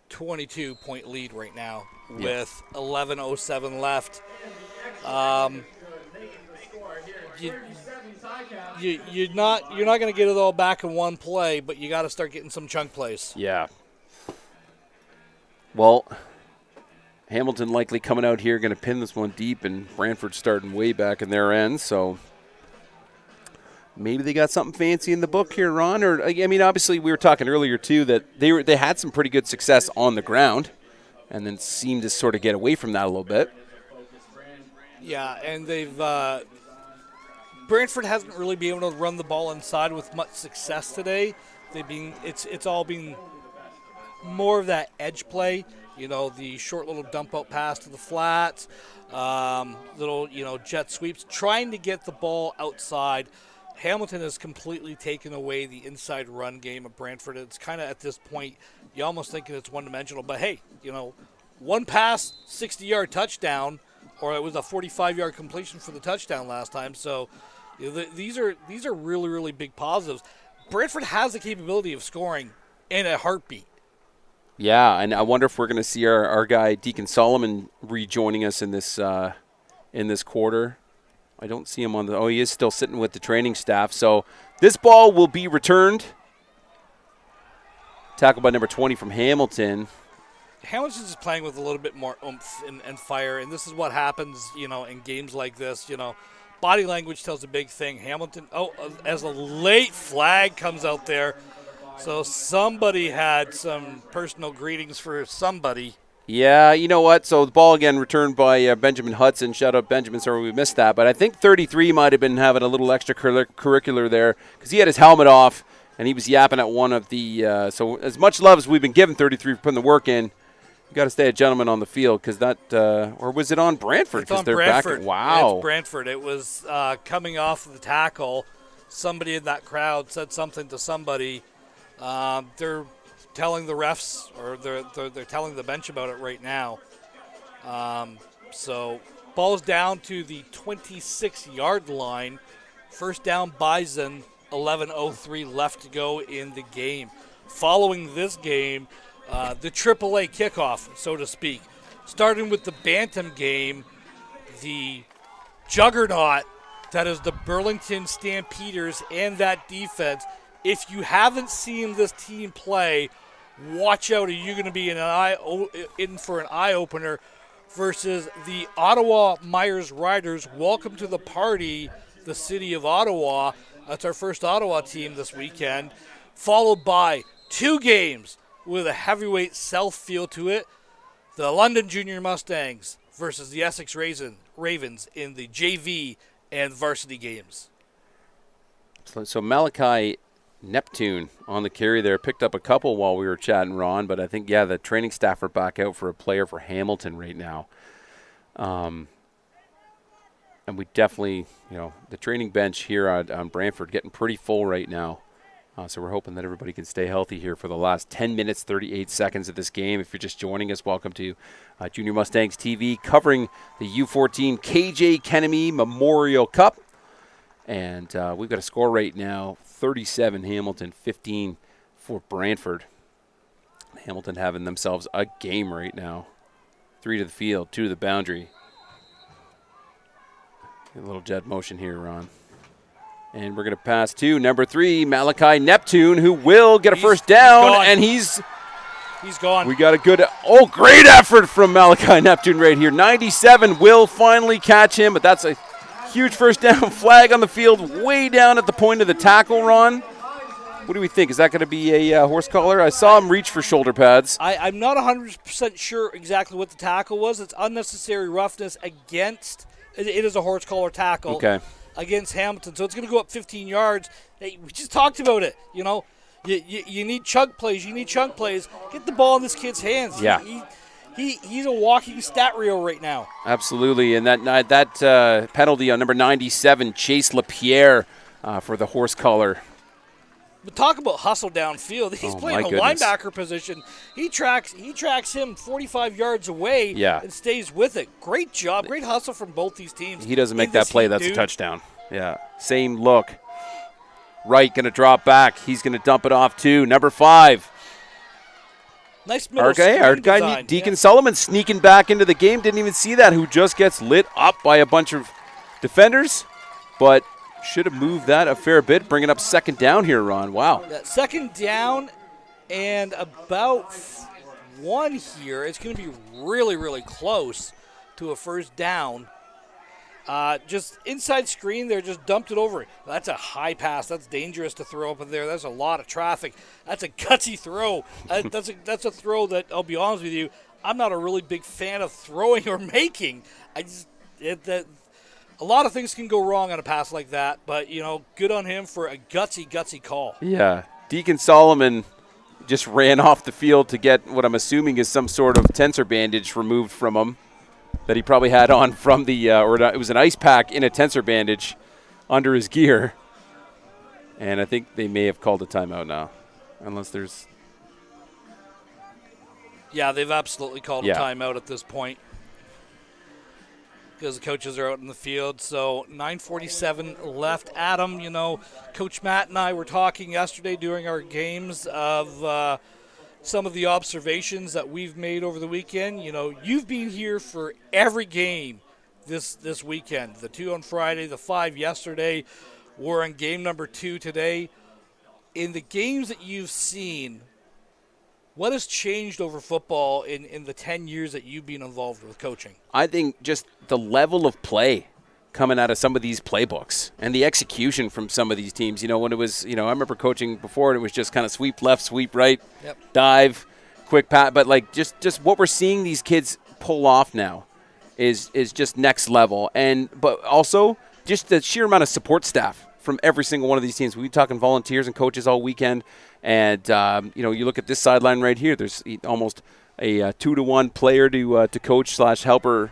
22-point lead right now with 11:07 left. You're not going to get it all back in one play, but you got to start getting some chunk plays. Yeah. Well, Hamilton likely coming out here going to pin this one deep, and Brantford starting way back in their end, so maybe they got something fancy in the book here, Ron. Or I mean, obviously we were talking earlier too that they had some pretty good success on the ground, and then seemed to sort of get away from that a little bit. Yeah, and they've Brantford hasn't really been able to run the ball inside with much success today. It's all been more of that edge play. You know, the short little dump out pass to the flats, little jet sweeps, trying to get the ball outside. Hamilton has completely taken away the inside run game of Brantford. It's kind of at this point, you almost thinking it's one-dimensional. But, hey, one pass, 60-yard touchdown, or it was a 45-yard completion for the touchdown last time. So these are really, really big positives. Brantford has the capability of scoring in a heartbeat. Yeah, and I wonder if we're going to see our guy Deacon Solomon rejoining us in this quarter. I don't see him on the – he is still sitting with the training staff. So this ball will be returned. Tackled by number 20 from Hamilton. Hamilton's just playing with a little bit more oomph and fire, and this is what happens, in games like this. Body language tells a big thing. Hamilton, as a late flag comes out there, so somebody had some personal greetings for somebody. Yeah, you know what? So the ball again returned by Benjamin Hudson. Shout out Benjamin, sorry we missed that. But I think 33 might have been having a little extracurricular there because he had his helmet off and he was yapping at one of the so as much love as we've been giving 33 for putting the work in, you got to stay a gentleman on the field because that or was it on Brantford? It's on they're Brantford. Back wow. It's Brantford. It was coming off of the tackle. Somebody in that crowd said something to somebody. They're telling the refs, or they're telling the bench about it right now. So ball's down to the 26-yard line. First down, Bison. 11:03 left to go in the game. Following this game, the AAA kickoff, so to speak. Starting with the Bantam game, the juggernaut that is the Burlington Stampeders and that defense. If you haven't seen this team play, watch out. Are you going to be in for an eye-opener versus the Ottawa Myers Riders? Welcome to the party, the city of Ottawa. That's our first Ottawa team this weekend, followed by two games with a heavyweight South feel to it. The London Junior Mustangs versus the Essex Ravens in the JV and varsity games. So Malachi Neptune on the carry there. Picked up a couple while we were chatting, Ron, but I think, the training staff are back out for a player for Hamilton right now. And we definitely, the training bench here on Brantford getting pretty full right now. So we're hoping that everybody can stay healthy here for the last 10 minutes, 38 seconds of this game. If you're just joining us, welcome to Junior Mustangs TV, covering the U14 KJ Kenemy Memorial Cup. And we've got a score right now, 37 Hamilton, 15 for Brantford. Hamilton having themselves a game right now. 3 to the field, 2 to the boundary. A little jet motion here, Ron. And we're going to pass to number 3, Malachi Neptune, who will get a first down, and he's gone. We got a good, great effort from Malachi Neptune right here. 97 will finally catch him, but that's a huge first down. Flag on the field way down at the point of the tackle, Ron. What do we think? Is that going to be a horse collar? I saw him reach for shoulder pads. I'm not 100% sure exactly what the tackle was. It's unnecessary roughness against. It is a horse collar tackle. Okay. Against Hamilton, so it's going to go up 15 yards. Hey, we just talked about it. You know, you need chunk plays. You need chunk plays. Get the ball in this kid's hands. Yeah. He's a walking stat reel right now. Absolutely, and that penalty on number 97, Chase LaPierre, for the horse collar. But talk about hustle downfield. He's playing a linebacker position. He tracks him 45 yards away and stays with it. Great job. Great hustle from both these teams. He doesn't make that play. That's a touchdown. Yeah. Same look. Wright going to drop back. He's going to dump it off to number 5. Nice middle our guy Deacon Solomon sneaking back into the game. Didn't even see that. Who just gets lit up by a bunch of defenders. But should have moved that a fair bit, bringing up second down here, Ron. Wow. Second down and about 1 here. It's going to be really, really close to a first down. Just inside screen there, just dumped it over. That's a high pass. That's dangerous to throw up in there. That's a lot of traffic. That's a gutsy throw. That's a throw that, I'll be honest with you, I'm not a really big fan of throwing or making. A lot of things can go wrong on a pass like that, but, good on him for a gutsy call. Yeah. Deacon Solomon just ran off the field to get what I'm assuming is some sort of tensor bandage removed from him that he probably had on from it was an ice pack in a tensor bandage under his gear. And I think they may have called a timeout now, unless there's... Yeah, they've absolutely called a timeout at this point, because the coaches are out in the field. So 9:47 left. Adam, Coach Matt and I were talking yesterday during our games of some of the observations that we've made over the weekend. You've been here for every game this weekend. The 2 on Friday, the 5 yesterday. We're on game number 2 today. In the games that you've seen, what has changed over football in the 10 years that you've been involved with coaching? I think just the level of play coming out of some of these playbooks and the execution from some of these teams. When it was, I remember coaching before, and it was just kind of sweep left, sweep right, dive, quick pat. But just what we're seeing these kids pull off now is just next level. But also just the sheer amount of support staff from every single one of these teams. We've been talking volunteers and coaches all weekend. And, you look at this sideline right here. There's almost a 2-to-1 player to coach / helper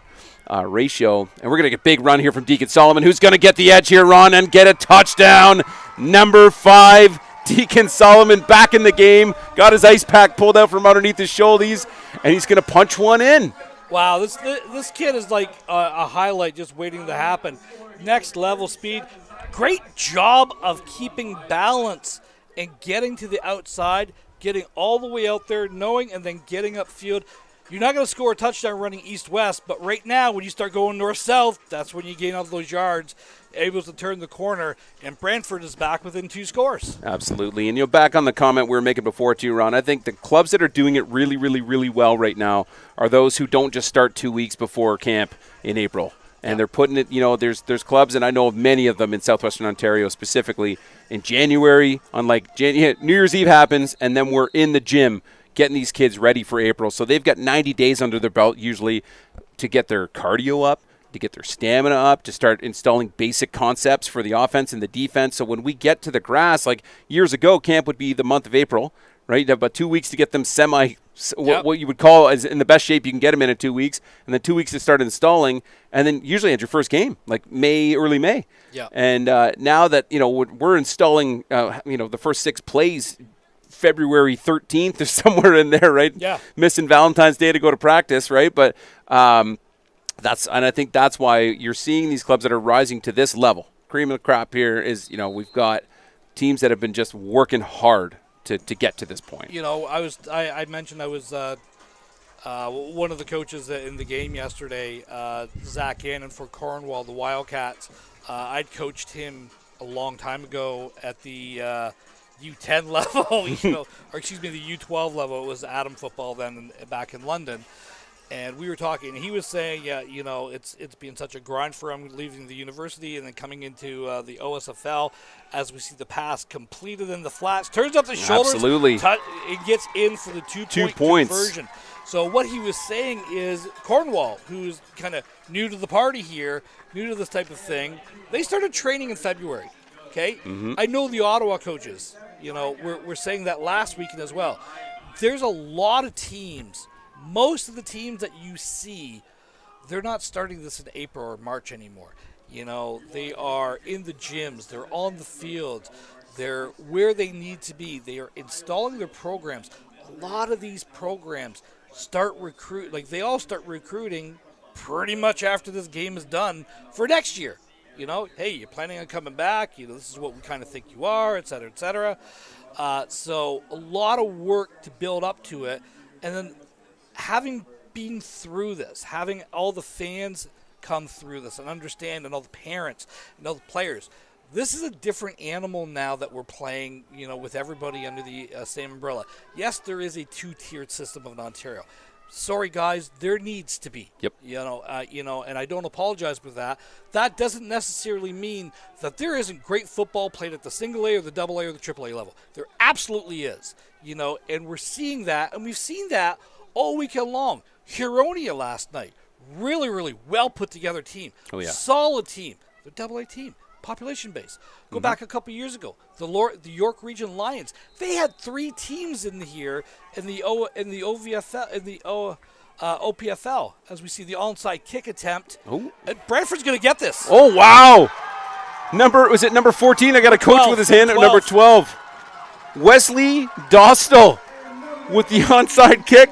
ratio. And we're going to get a big run here from Deacon Solomon, who's going to get the edge here, Ron, and get a touchdown. Number 5, Deacon Solomon back in the game. Got his ice pack pulled out from underneath his shoulders, and he's going to punch one in. Wow, this kid is like a highlight just waiting to happen. Next level speed. Great job of keeping balance and getting to the outside, getting all the way out there, knowing, and then getting upfield. You're not going to score a touchdown running east-west, but right now when you start going north-south, that's when you gain all those yards, able to turn the corner, and Brantford is back within 2 scores. Absolutely. And back on the comment we were making before too, Ron, I think the clubs that are doing it really, really, really well right now are those who don't just start 2 weeks before camp in April. And they're putting it, there's clubs, and I know of many of them in southwestern Ontario specifically, in January, on New Year's Eve happens, and then we're in the gym getting these kids ready for April. So they've got 90 days under their belt usually to get their cardio up, to get their stamina up, to start installing basic concepts for the offense and the defense. So when we get to the grass, like years ago, camp would be the month of April, right? You have about 2 weeks to get them what you would call as in the best shape you can get them in 2 weeks, and then 2 weeks to start installing, and then usually at your first game, like early May. Yeah. And now that we're installing, the first 6 plays February 13th or somewhere in there, right? Yeah. Missing Valentine's Day to go to practice, right? But and I think that's why you're seeing these clubs that are rising to this level. Cream of the crop here is, we've got teams that have been just working hard to get to this point. I mentioned I was one of the coaches in the game yesterday, Zach Gannon for Cornwall, the Wildcats. I'd coached him a long time ago at the U10 level, or excuse me, the U12 level. It was Adam football then back in London. And we were talking, and he was saying, yeah, it's been such a grind for him leaving the university and then coming into the OSFL as we see the pass completed in the flats. Turns up the shoulders. Absolutely. It gets in for the 2 points conversion. So what he was saying is Cornwall, who's kind of new to the party here, new to this type of thing, they started training in February. Okay? Mm-hmm. I know the Ottawa coaches, we're saying that last weekend as well. There's a lot of teams. Most of the teams that you see, they're not starting this in April or March anymore. They are in the gyms. They're on the field. They're where they need to be. They are installing their programs. A lot of these programs they all start recruiting pretty much after this game is done for next year. Hey, you're planning on coming back. This is what we kind of think you are, et cetera, et cetera. So a lot of work to build up to it. And then having been through this, having all the fans come through this and understand, and all the parents and all the players, this is a different animal now that we're playing, with everybody under the same umbrella. Yes, there is a two-tiered system of Ontario. Sorry, guys, there needs to be. Yep. And I don't apologize for that. That doesn't necessarily mean that there isn't great football played at the single A or the double A or the triple A level. There absolutely is. And we're seeing that, and we've seen that all weekend long. Huronia last night, really, really well put together team. Oh yeah, solid team. The double A team, population base. Go back a couple years ago, the York Region Lions. They had 3 teams in here in the OVFL in the OPFL. As we see the onside kick attempt. Oh, and Brantford's going to get this. Oh wow, was it number 14? I got a coach 12, with his hand at 12. number 12. Wesley Dostal with the onside kick.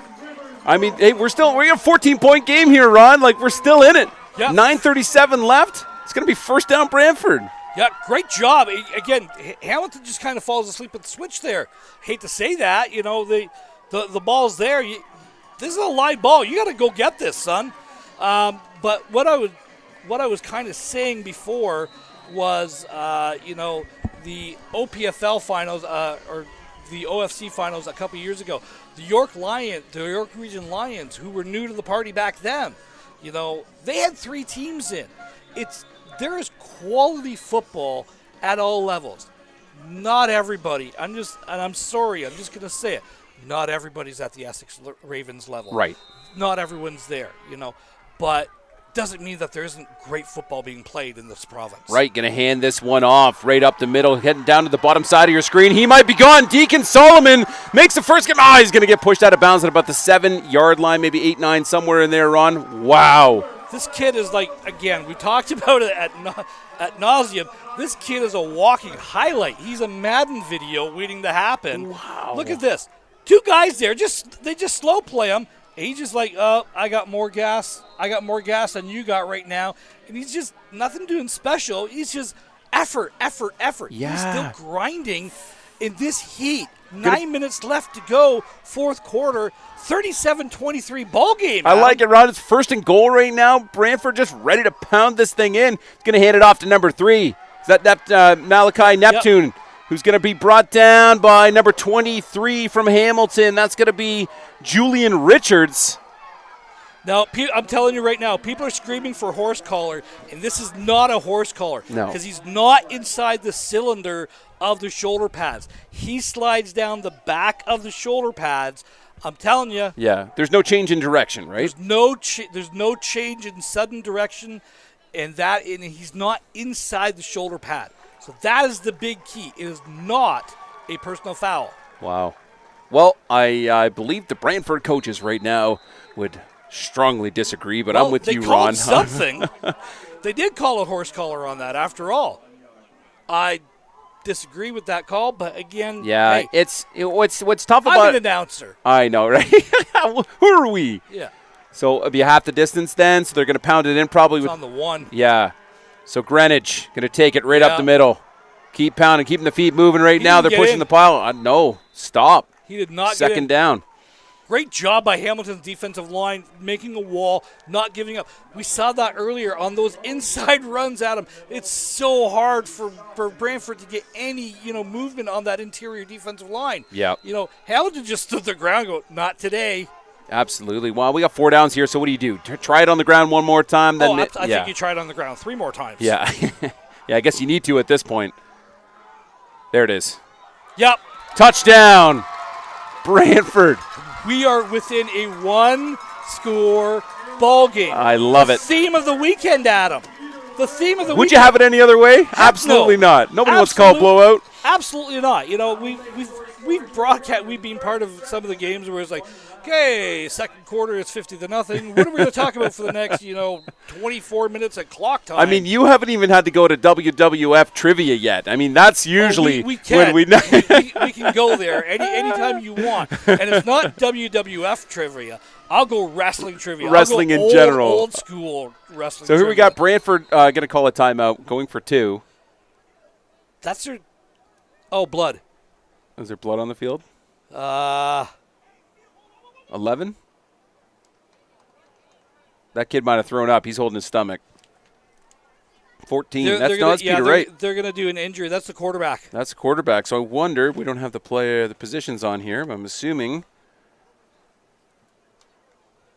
I mean, hey, we're in a 14-point game here, Ron. Like, we're still in it. Yep. 9:37 left. It's going to be first down Brantford. Yeah, great job. Again, Hamilton just kind of falls asleep at the switch there. Hate to say that. The ball's there. This is a live ball. You got to go get this, son. But what I was kind of saying before was, the OPFL finals or the OFC finals a couple years ago. The York Region Lions, who were new to the party back then, they had 3 teams in. There is quality football at all levels. Not everybody. I'm sorry, I'm just going to say it. Not everybody's at the Essex Ravens level. Right. Not everyone's there, but doesn't mean that there isn't great football being played in this province. Right, going to hand this one off right up the middle, heading down to the bottom side of your screen. He might be gone. Deacon Solomon makes the first game. He's going to get pushed out of bounds at about the 7-yard line, maybe 8-9, somewhere in there, Ron. Wow. This kid is again, we talked about it at nauseum. This kid is a walking highlight. He's a Madden video waiting to happen. Wow. Look at this. 2 guys there, they just slow play him. And he's just I got more gas. I got more gas than you got right now. And he's just nothing doing special. He's just effort. Yeah. He's still grinding in this heat. 9 minutes left to go, fourth quarter, 37-23 ball game. I like it, Ron. It's first and goal right now. Brantford just ready to pound this thing in. He's going to hand it off to number 3. Is that Malachi Neptune? Yep. Who's going to be brought down by number 23 from Hamilton. That's going to be Julian Richards. Now, I'm telling you right now, people are screaming for horse collar, and this is not a horse collar. No. Because he's not inside the cylinder of the shoulder pads. He slides down the back of the shoulder pads. I'm telling you. Yeah, there's no change in direction, right? There's no change in sudden direction, and he's not inside the shoulder pad. So that is the big key. It is not a personal foul. Wow. Well, I believe the Brantford coaches right now would strongly disagree, but I'm with you, Ron. Something. They did call a horse collar on that after all. I disagree with that call, but again, yeah, hey, what's tough about I'm an announcer. I know, right? Who are we? Yeah. So it'll be half the distance then, so they're going to pound it in probably It's on the 1. Yeah. So Greenwich going to take it right up the middle. Keep pounding, keeping the feet moving right now. They're pushing the pile. No, stop. He did not Second get in. down. Great job by Hamilton's defensive line, making a wall, not giving up. We saw that earlier on those inside runs at him. It's so hard for Brantford to get any movement on that interior defensive line. Yeah. Hamilton just stood the ground and go, not today. Absolutely. Well, we got 4 downs here, so what do? Try it on the ground one more time? Then I think you try it on the ground 3 more times. Yeah. Yeah, I guess you need to at this point. There it is. Yep. Touchdown, Brantford. We are within a 1-score ball game. I love it. Theme of the weekend, Adam. The theme of the Would weekend. you have it any other way? Absolutely not. Nobody wants to call a blowout. Absolutely not. You know, we've broadcast. We've been part of some of the games where it's like, okay, second quarter is 50-0. What are we going to talk about for the next 24 minutes at clock time? I mean, you haven't even had to go to WWF trivia yet. I mean, that's usually we can. when we can go there anytime you want. And it's not WWF trivia. I'll go wrestling trivia. Wrestling in general. Old school wrestling. So here trivia. we got Brantford going to call a timeout, going for 2. That's their. Oh, blood. Is there blood on the field? 11? That kid might have thrown up. He's holding his stomach. 14. That's Peter Wright. They're going to do an injury. That's the quarterback. That's the quarterback. So I wonder, we don't have the positions on here, but I'm assuming.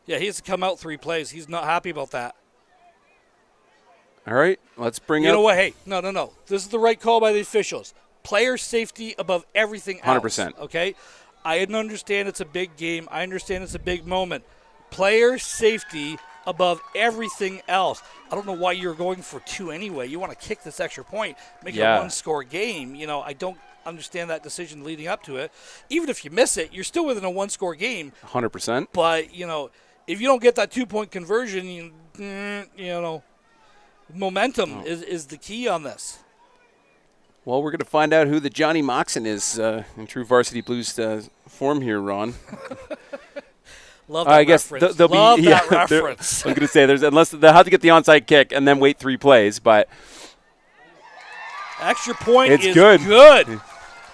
Yeah, he has to come out 3 plays. He's not happy about that. All right, let's bring up. You know what? Hey, no. This is the right call by the officials. Player safety above everything else. 100%. Okay? I understand it's a big game. I understand it's a big moment. Player safety above everything else. I don't know why you're going for 2 anyway. You want to kick this extra point, make it a 1-score game. You know, I don't understand that decision leading up to it. Even if you miss it, you're still within a 1-score game. 100%. But, if you don't get that 2-point conversion, momentum is the key on this. Well, we're going to find out who the Johnny Moxon is in true Varsity Blues form here, Ron. Love that reference. Love that reference. I was going to say, unless they'll have to get the onside kick and then wait 3 plays, but extra point is good.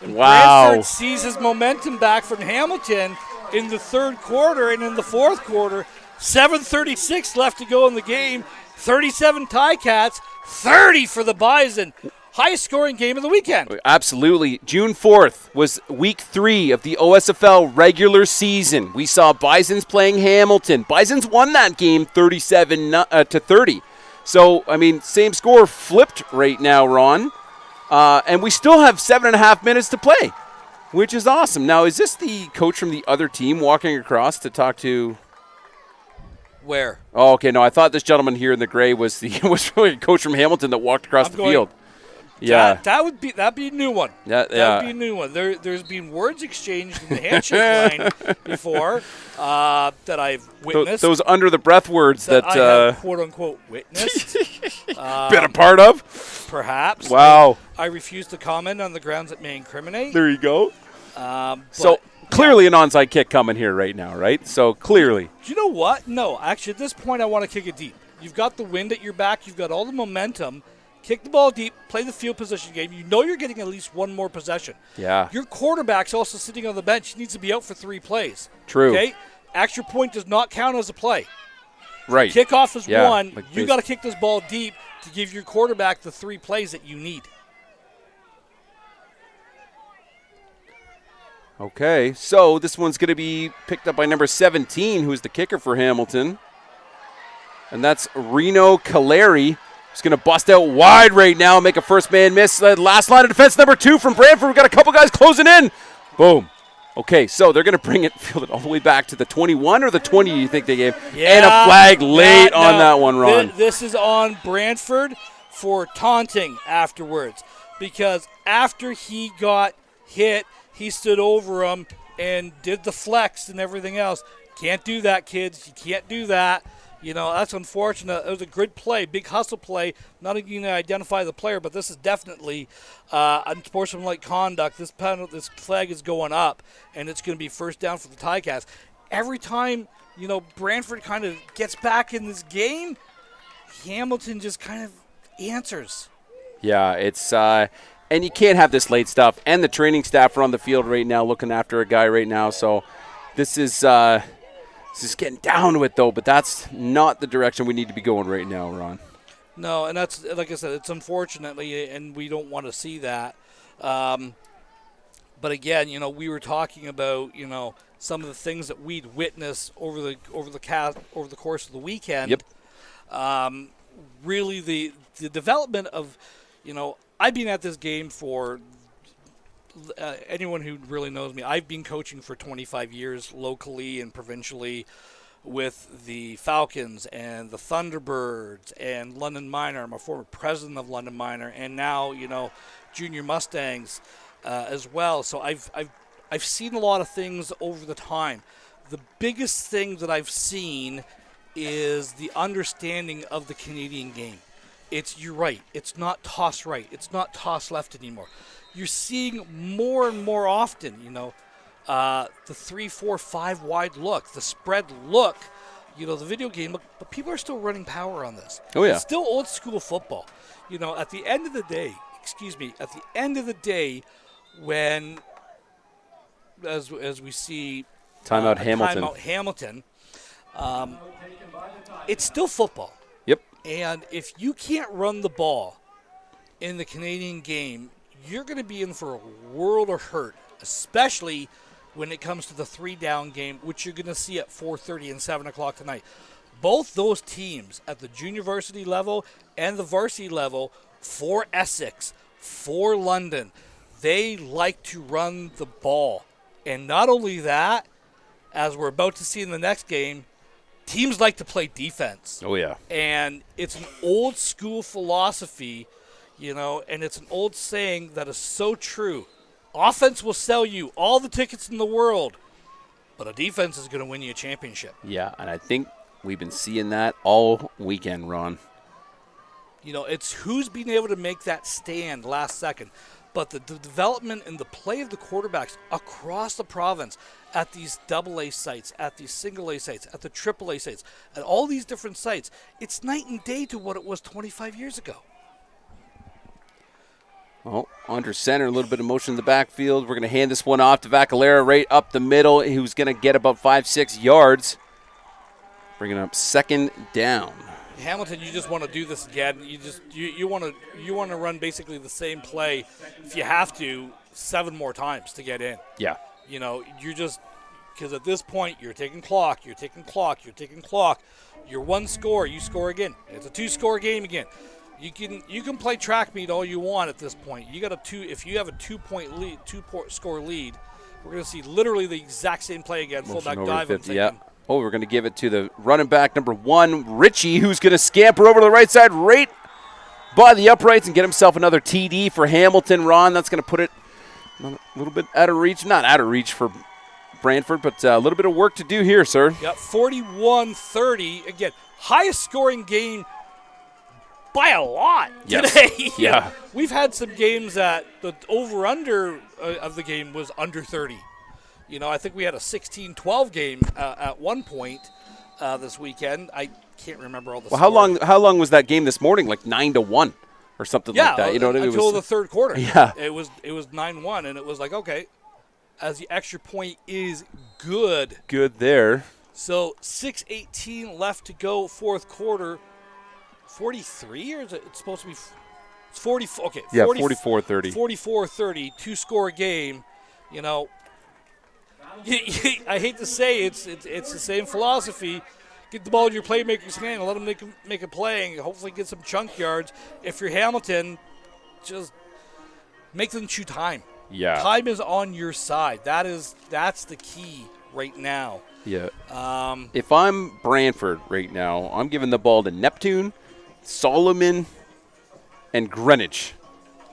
And Wow. Brantford sees his momentum back from Hamilton in the 3rd quarter, and in the 4th quarter, 7:36 left to go in the game. 37 Ticats, 30 for the Bison. Highest scoring game of the weekend. Absolutely. June 4th was week 3 of the OSFL regular season. We saw Bisons playing Hamilton. Bisons won that game 37-30. So, I mean, same score flipped right now, Ron. And we still have 7.5 minutes to play, which is awesome. Now, is this the coach from the other team walking across to talk to? Where? Oh, okay. No, I thought this gentleman here in the gray was really a coach from Hamilton that walked across the field. Yeah, that'd be a new one. That would be a new one. There's been words exchanged in the handshake line before that I've witnessed. Those under the breath words that I have quote unquote witnessed. Been a part of. Perhaps. Wow. I refuse to comment on the grounds that may incriminate. There you go. So clearly an onside kick coming here right now, right? So clearly. Do you know what? No, actually, at this point, I want to kick it deep. You've got the wind at your back. You've got all the momentum. Kick the ball deep, play the field position game. You know you're getting at least 1 more possession. Yeah. Your quarterback's also sitting on the bench. He needs to be out for 3 plays. True. Okay? Extra point does not count as a play. Right. Kickoff is 1. Like you got to kick this ball deep to give your quarterback the 3 plays that you need. Okay, so this one's going to be picked up by number 17, who's the kicker for Hamilton. And that's Reno Caleri. He's going to bust out wide right now, make a first man miss. Last line of defense, number 2 from Brantford. We've got a couple guys closing in. Boom. Okay, so they're going to field it all the way back to the 21 or the 20, you think they gave? Yeah, and a flag late on that one, Ron. This is on Brantford for taunting afterwards. Because after he got hit, he stood over him and did the flex and everything else. Can't do that, kids. You can't do that. That's unfortunate. It was a good play, big hustle play. Not even going to identify the player, but this is definitely unsportsmanlike conduct. This flag is going up, and it's going to be first down for the Ticats. Every time, Brantford kind of gets back in this game, Hamilton just kind of answers. Yeah, it's and you can't have this late stuff. And the training staff are on the field right now looking after a guy right now. So this is getting down to it, though. But that's not the direction we need to be going right now, Ron. No, and that's, like I said, it's unfortunately, and we don't want to see that. But again, we were talking about, some of the things that we'd witnessed over the course of the weekend. Yep. Really, the development of, I've been at this game for anyone who really knows me. I've been coaching for 25 years locally and provincially with the Falcons and the Thunderbirds and London Minor. I'm a former president of London Minor, and now Junior Mustangs as well. So I've seen a lot of things over the time. The biggest thing that I've seen is the understanding of the Canadian game. You're right. It's not toss right. It's not toss left anymore. You're seeing more and more often, the 3, 4, 5 wide look, the spread look, the video game look, but people are still running power on this. Oh, yeah. It's still old school football. At the end of the day, when, as we see Timeout Hamilton, it's still football. Yep. And if you can't run the ball in the Canadian game, you're going to be in for a world of hurt, especially when it comes to the 3-down game, which you're going to see at 4:30 and 7 o'clock tonight. Both those teams at the junior varsity level and the varsity level for Essex, for London, they like to run the ball. And not only that, as we're about to see in the next game, teams like to play defense. Oh, yeah. And it's an old school philosophy, and it's an old saying that is so true. Offense will sell you all the tickets in the world, but a defense is going to win you a championship. Yeah, and I think we've been seeing that all weekend, Ron. It's who's been able to make that stand last second. But the development and the play of the quarterbacks across the province at these AA sites, at these single A sites, at the AAA sites, at all these different sites, it's night and day to what it was 25 years ago. Well, under center, a little bit of motion in the backfield. We're going to hand this one off to Vacalera right up the middle, who's going to get about 5-6 yards. Bringing up 2nd down. Hamilton, you just want to do this again. You want to run basically the same play, if you have to, 7 more times to get in. Yeah. You're just, because at this point you're taking clock. You're 1 score, you score again. It's a 2-score game again. You can play track meet all you want at this point. If you have a 2-point lead, 2-score lead, we're going to see literally the exact same play again. Fullback dive. Yeah. Oh, we're going to give it to the running back, number 1, Richie, who's going to scamper over to the right side right by the uprights and get himself another TD for Hamilton. Ron, that's going to put it a little bit out of reach. Not out of reach for Brantford, but a little bit of work to do here, sir. Yep, 41-30. Again, highest scoring game by a lot today. Yes. Yeah. We've had some games that the over-under of the game was under 30. I think we had a 16-12 game at one point this weekend. I can't remember all the scores. How long was that game this morning? Like 9-1 or something like that. Until the third quarter. Yeah. It was 9-1, and it was like, okay, as the extra point is good. Good there. So 6:18 left to go, fourth quarter. 43, or is it supposed to be? It's 40. Okay. Yeah, 44-30. 44-30, 2-score game. I hate to say it's the same philosophy. Get the ball in your playmaker's hand and let them make a play and hopefully get some chunk yards. If you're Hamilton, just make them chew time. Yeah. Time is on your side. That's the key right now. Yeah. If I'm Brantford right now, I'm giving the ball to Neptune, Solomon, and Greenwich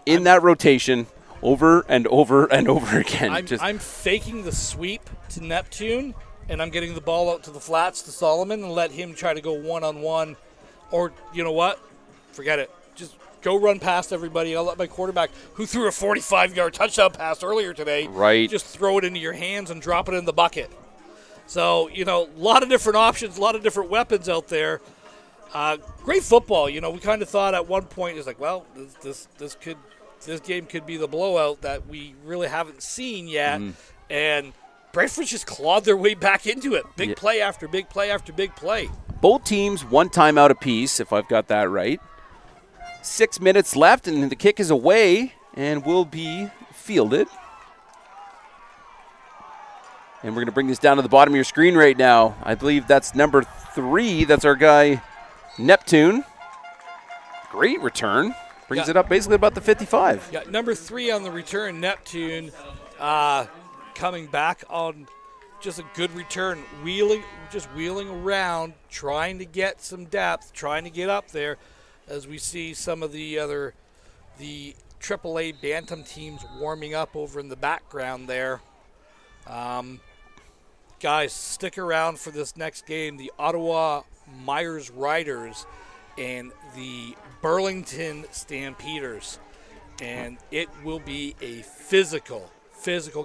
in that rotation over and over and over again. I'm faking the sweep to Neptune, and I'm getting the ball out to the flats to Solomon and let him try to go one-on-one. Or, you know what? Forget it. Just go run past everybody. I'll let my quarterback, who threw a 45-yard touchdown pass earlier today, just throw it into your hands and drop it in the bucket. So, a lot of different options, a lot of different weapons out there. Great football. We kind of thought at one point, it's like, well, this game could be the blowout that we really haven't seen yet. And Brantford just clawed their way back into it. Big play after big play after big play. Both teams 1 timeout apiece, if I've got that right. 6 minutes left, and the kick is away and will be fielded. And we're going to bring this down to the bottom of your screen right now. I believe that's number 3. That's our guy, Neptune. Great return. Brings it up basically about the 55. Yeah, number 3 on the return, Neptune, coming back on just a good return, wheeling around, trying to get some depth, trying to get up there, as we see some of the AAA Bantam teams warming up over in the background there. Guys, stick around for this next game. The Ottawa Myers Riders and the Burlington Stampeders. And it will be a physical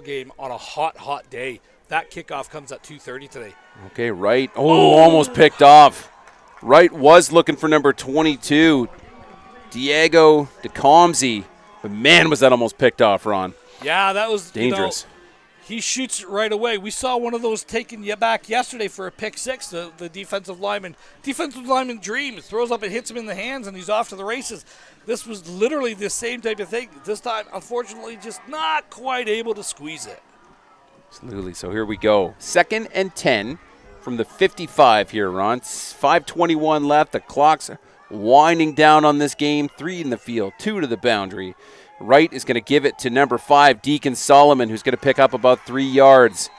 game on a hot day. That kickoff comes at 2:30 today. Okay, Wright. Oh, almost picked off. Wright was looking for number 22, Diego DeComsey. But man, was that almost picked off, Ron. Yeah, that was dangerous. He shoots it right away. We saw one of those taken back yesterday for a pick 6. The defensive lineman dreams, throws up and hits him in the hands, and he's off to the races. This was literally the same type of thing. This time, unfortunately, just not quite able to squeeze it. Absolutely. So here we go. 2nd and 10 from the 55 here, Ron. 5:21 left. The clock's winding down on this game. 3 in the field, 2 to the boundary. Wright is going to give it to number 5, Deacon Solomon, who's going to pick up about 3 yards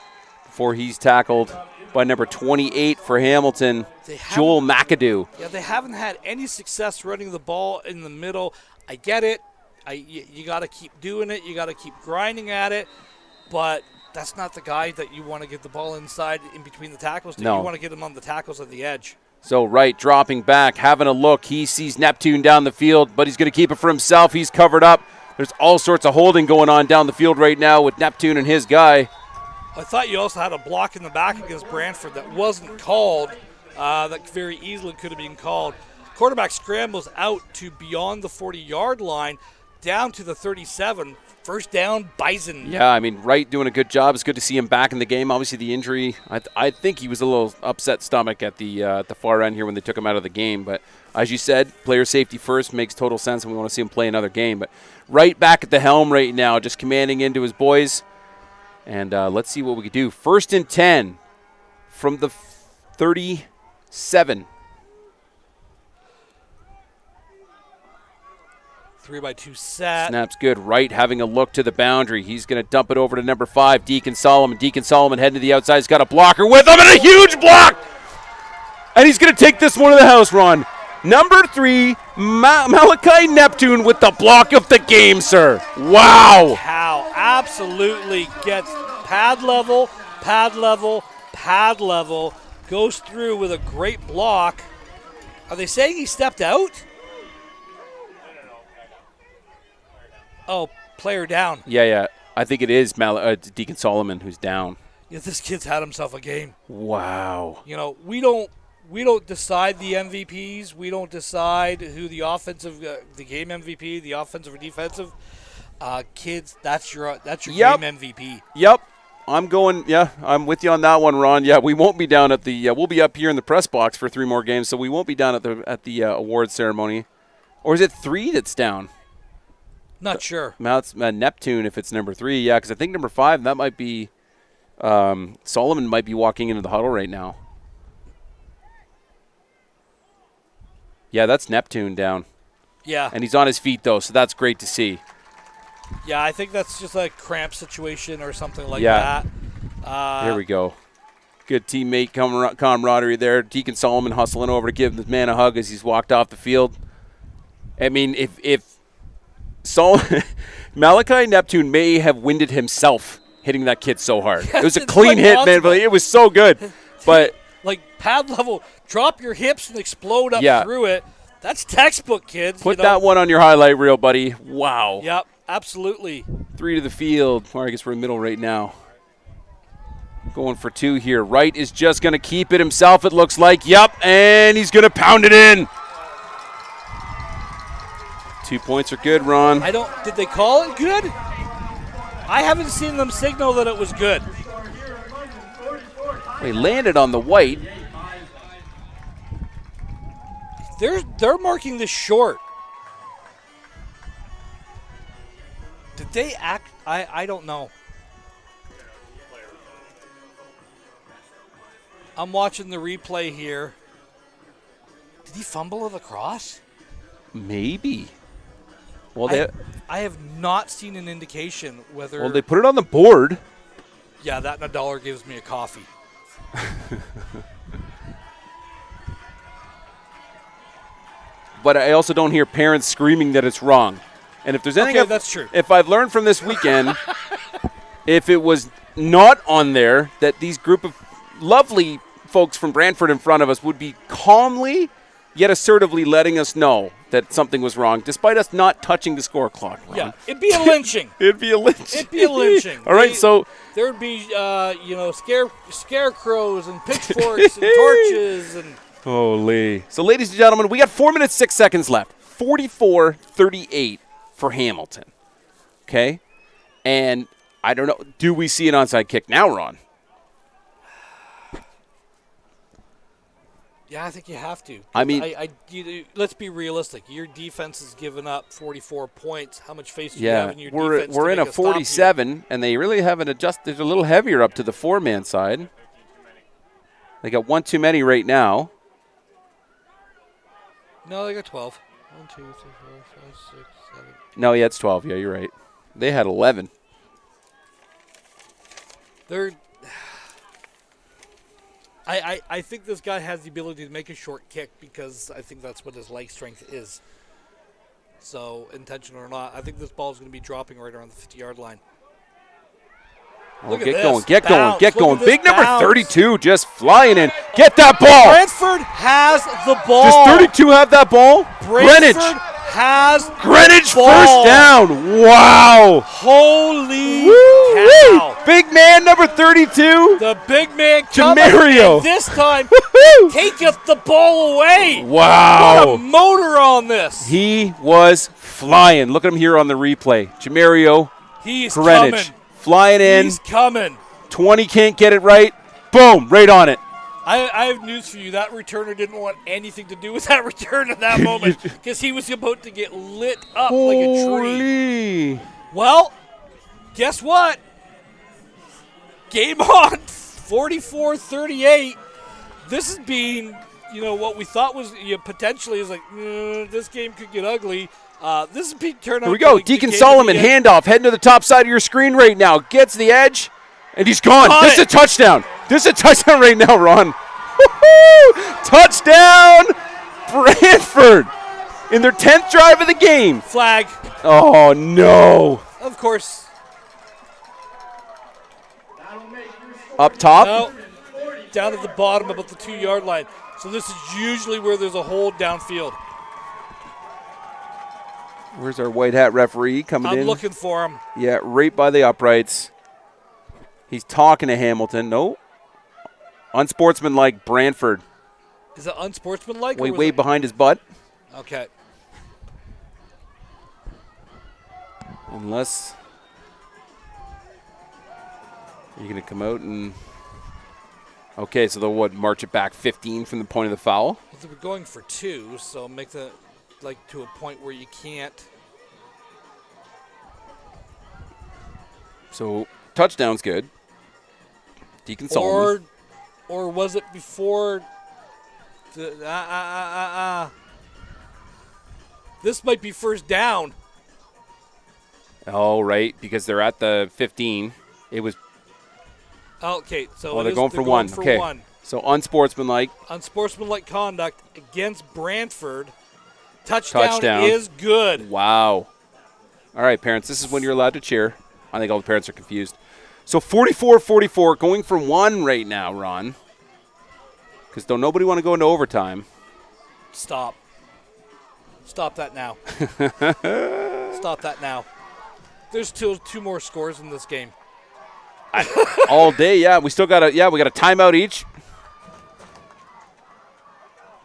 before he's tackled by number 28 for Hamilton, Joel McAdoo. Yeah, they haven't had any success running the ball in the middle. I get it. You got to keep doing it. You got to keep grinding at it. But that's not the guy that you want to get the ball inside in between the tackles. No. You want to get him on the tackles at the edge. So Wright dropping back, having a look. He sees Neptune down the field, but he's going to keep it for himself. He's covered up. There's all sorts of holding going on down the field right now with Neptune and his guy. I thought you also had a block in the back against Brantford that wasn't called, that very easily could have been called. Quarterback scrambles out to beyond the 40-yard line, down to the 37. First down, Bison. Yeah, I mean, Wright doing a good job. It's good to see him back in the game. Obviously, the injury, I think he was a little upset stomach at the far end here when they took him out of the game. But as you said, player safety first makes total sense, and we want to see him play another game. But Wright back at the helm right now, just commanding into his boys. And let's see what we can do. 1st and 10 from the 37. 3-by-2 set. Snap's good. Wright having a look to the boundary. He's going to dump it over to number 5, Deacon Solomon. Deacon Solomon heading to the outside. He's got a blocker with him, and a huge block! And he's going to take this one to the house, Ron. Number 3, Malachi Neptune with the block of the game, sir. Wow. How absolutely gets pad level, goes through with a great block. Are they saying he stepped out? Oh, player down. Yeah. I think it is Deacon Solomon who's down. Yeah, this kid's had himself a game. Wow. You know, we don't decide the MVPs. We don't decide who the offensive, the game MVP, the offensive or defensive. Kids, that's your game MVP. Yep. I'm with you on that one, Ron. Yeah, we won't be down at the we'll be up here in the press box for 3 more games, so we won't be down at the awards ceremony. Or is it 3 that's down? Not sure. It's Neptune if it's number 3. Yeah, because I think number 5, that might be Solomon might be walking into the huddle right now. Yeah, that's Neptune down. Yeah. And he's on his feet, though, so that's great to see. Yeah, I think that's just a cramp situation or something like that. Here we go. Good teammate camaraderie there. Deacon Solomon hustling over to give the man a hug as he's walked off the field. I mean, if Malachi Neptune may have winded himself hitting that kid so hard. It was a clean hit, man, but it was so good. But like pad level, drop your hips and explode up through it. That's textbook, kids. Put that one on your highlight reel, buddy. Wow. Yep, absolutely. 3 to the field. I guess we're in the middle right now. Going for 2 here. Wright is just going to keep it himself, it looks like. Yep, and he's going to pound it in. 2 points are good, Ron. Did they call it good? I haven't seen them signal that it was good. He landed on the white. They're marking this short. Did they act? I don't know. I'm watching the replay here. Did he fumble at the cross? Maybe. Well, I have not seen an indication whether. Well, they put it on the board. Yeah, that and $1 gives me a coffee. But I also don't hear parents screaming that it's wrong. And if there's anything, that's true. If I've learned from this weekend, if it was not on there, that these group of lovely folks from Brantford in front of us would be calmly yet assertively letting us know that something was wrong, despite us not touching the score clock. Ron. Yeah, it'd be a lynching. It'd be a lynching. It'd be a lynching. All right, so there would be, scarecrows and pitchforks and torches and. Holy. So, ladies and gentlemen, we got 4 minutes, 6 seconds left. 44-38 for Hamilton. Okay? And I don't know. Do we see an onside kick now, Ron? Yeah, I think you have to. I mean, let's be realistic. Your defense has given up 44 points. How much faith do you yeah, have in your defense? we're in a 47, and they really haven't adjusted. They're a little heavier up to the 4-man side. They got one too many right now. No, they got 12. 1, 2, 3, 4, 5, 6, 7. No, yeah, it's 12. Yeah, you're right. They had 11. I think this guy has the ability to make a short kick because I think that's what his leg strength is. So, intentional or not, I think this ball is going to be dropping right around the 50-yard line. Oh, get going. Big number bounce. 32 just flying in. Get that ball. Brantford has the ball. Does 32 have that ball? Brantford has Greenwich ball. First down. Wow. Holy Woo-wee. cow. Big man number 32. The big man coming, Jamario. and this time taketh the ball away. Wow. What a motor on this. He was flying. Look at him here on the replay. Jamario. He's Greenwich. coming. Flying in. He's coming. 20 can't get it right. Boom. Right on it. I have news for you. That returner didn't want anything to do with that return at that moment because he was about to get lit up like a tree. Well, guess what? Game on. 44-38. This has been, what we thought was potentially is like, this game could get ugly. This is Pete Turner. Here we go. Deacon Solomon, handoff, heading to the top side of your screen right now. Gets the edge, and he's gone. This is a touchdown. This is a touchdown right now, Ron. Touchdown, Brantford, in their 10th drive of the game. Flag. Oh, no. Of course. Up top? No. Down at the bottom about the 2-yard line. So this is usually where there's a hold downfield. Where's our white hat referee coming in? I'm looking for him. Yeah, right by the uprights. He's talking to Hamilton. No. Unsportsmanlike Brantford. Is it unsportsmanlike? Way behind his butt. Okay. Unless you're going to come out and... Okay, so they'll march it back 15 from the point of the foul? Well, we're going for 2, so make the... to a point where you can't. So touchdown's good. Deacon Solomon. Or was it before? This might be first down. Oh, right, because they're at the 15. It was. Okay, so they're going for one. Okay, so unsportsmanlike. Unsportsmanlike conduct against Brantford. Touchdown is good. Wow. All right, parents, this is when you're allowed to cheer. I think all the parents are confused. So 44-44, going for 1 right now, Ron. Because don't nobody want to go into overtime. Stop that now. Stop that now. There's still 2 more scores in this game. All day, yeah. We got a timeout each.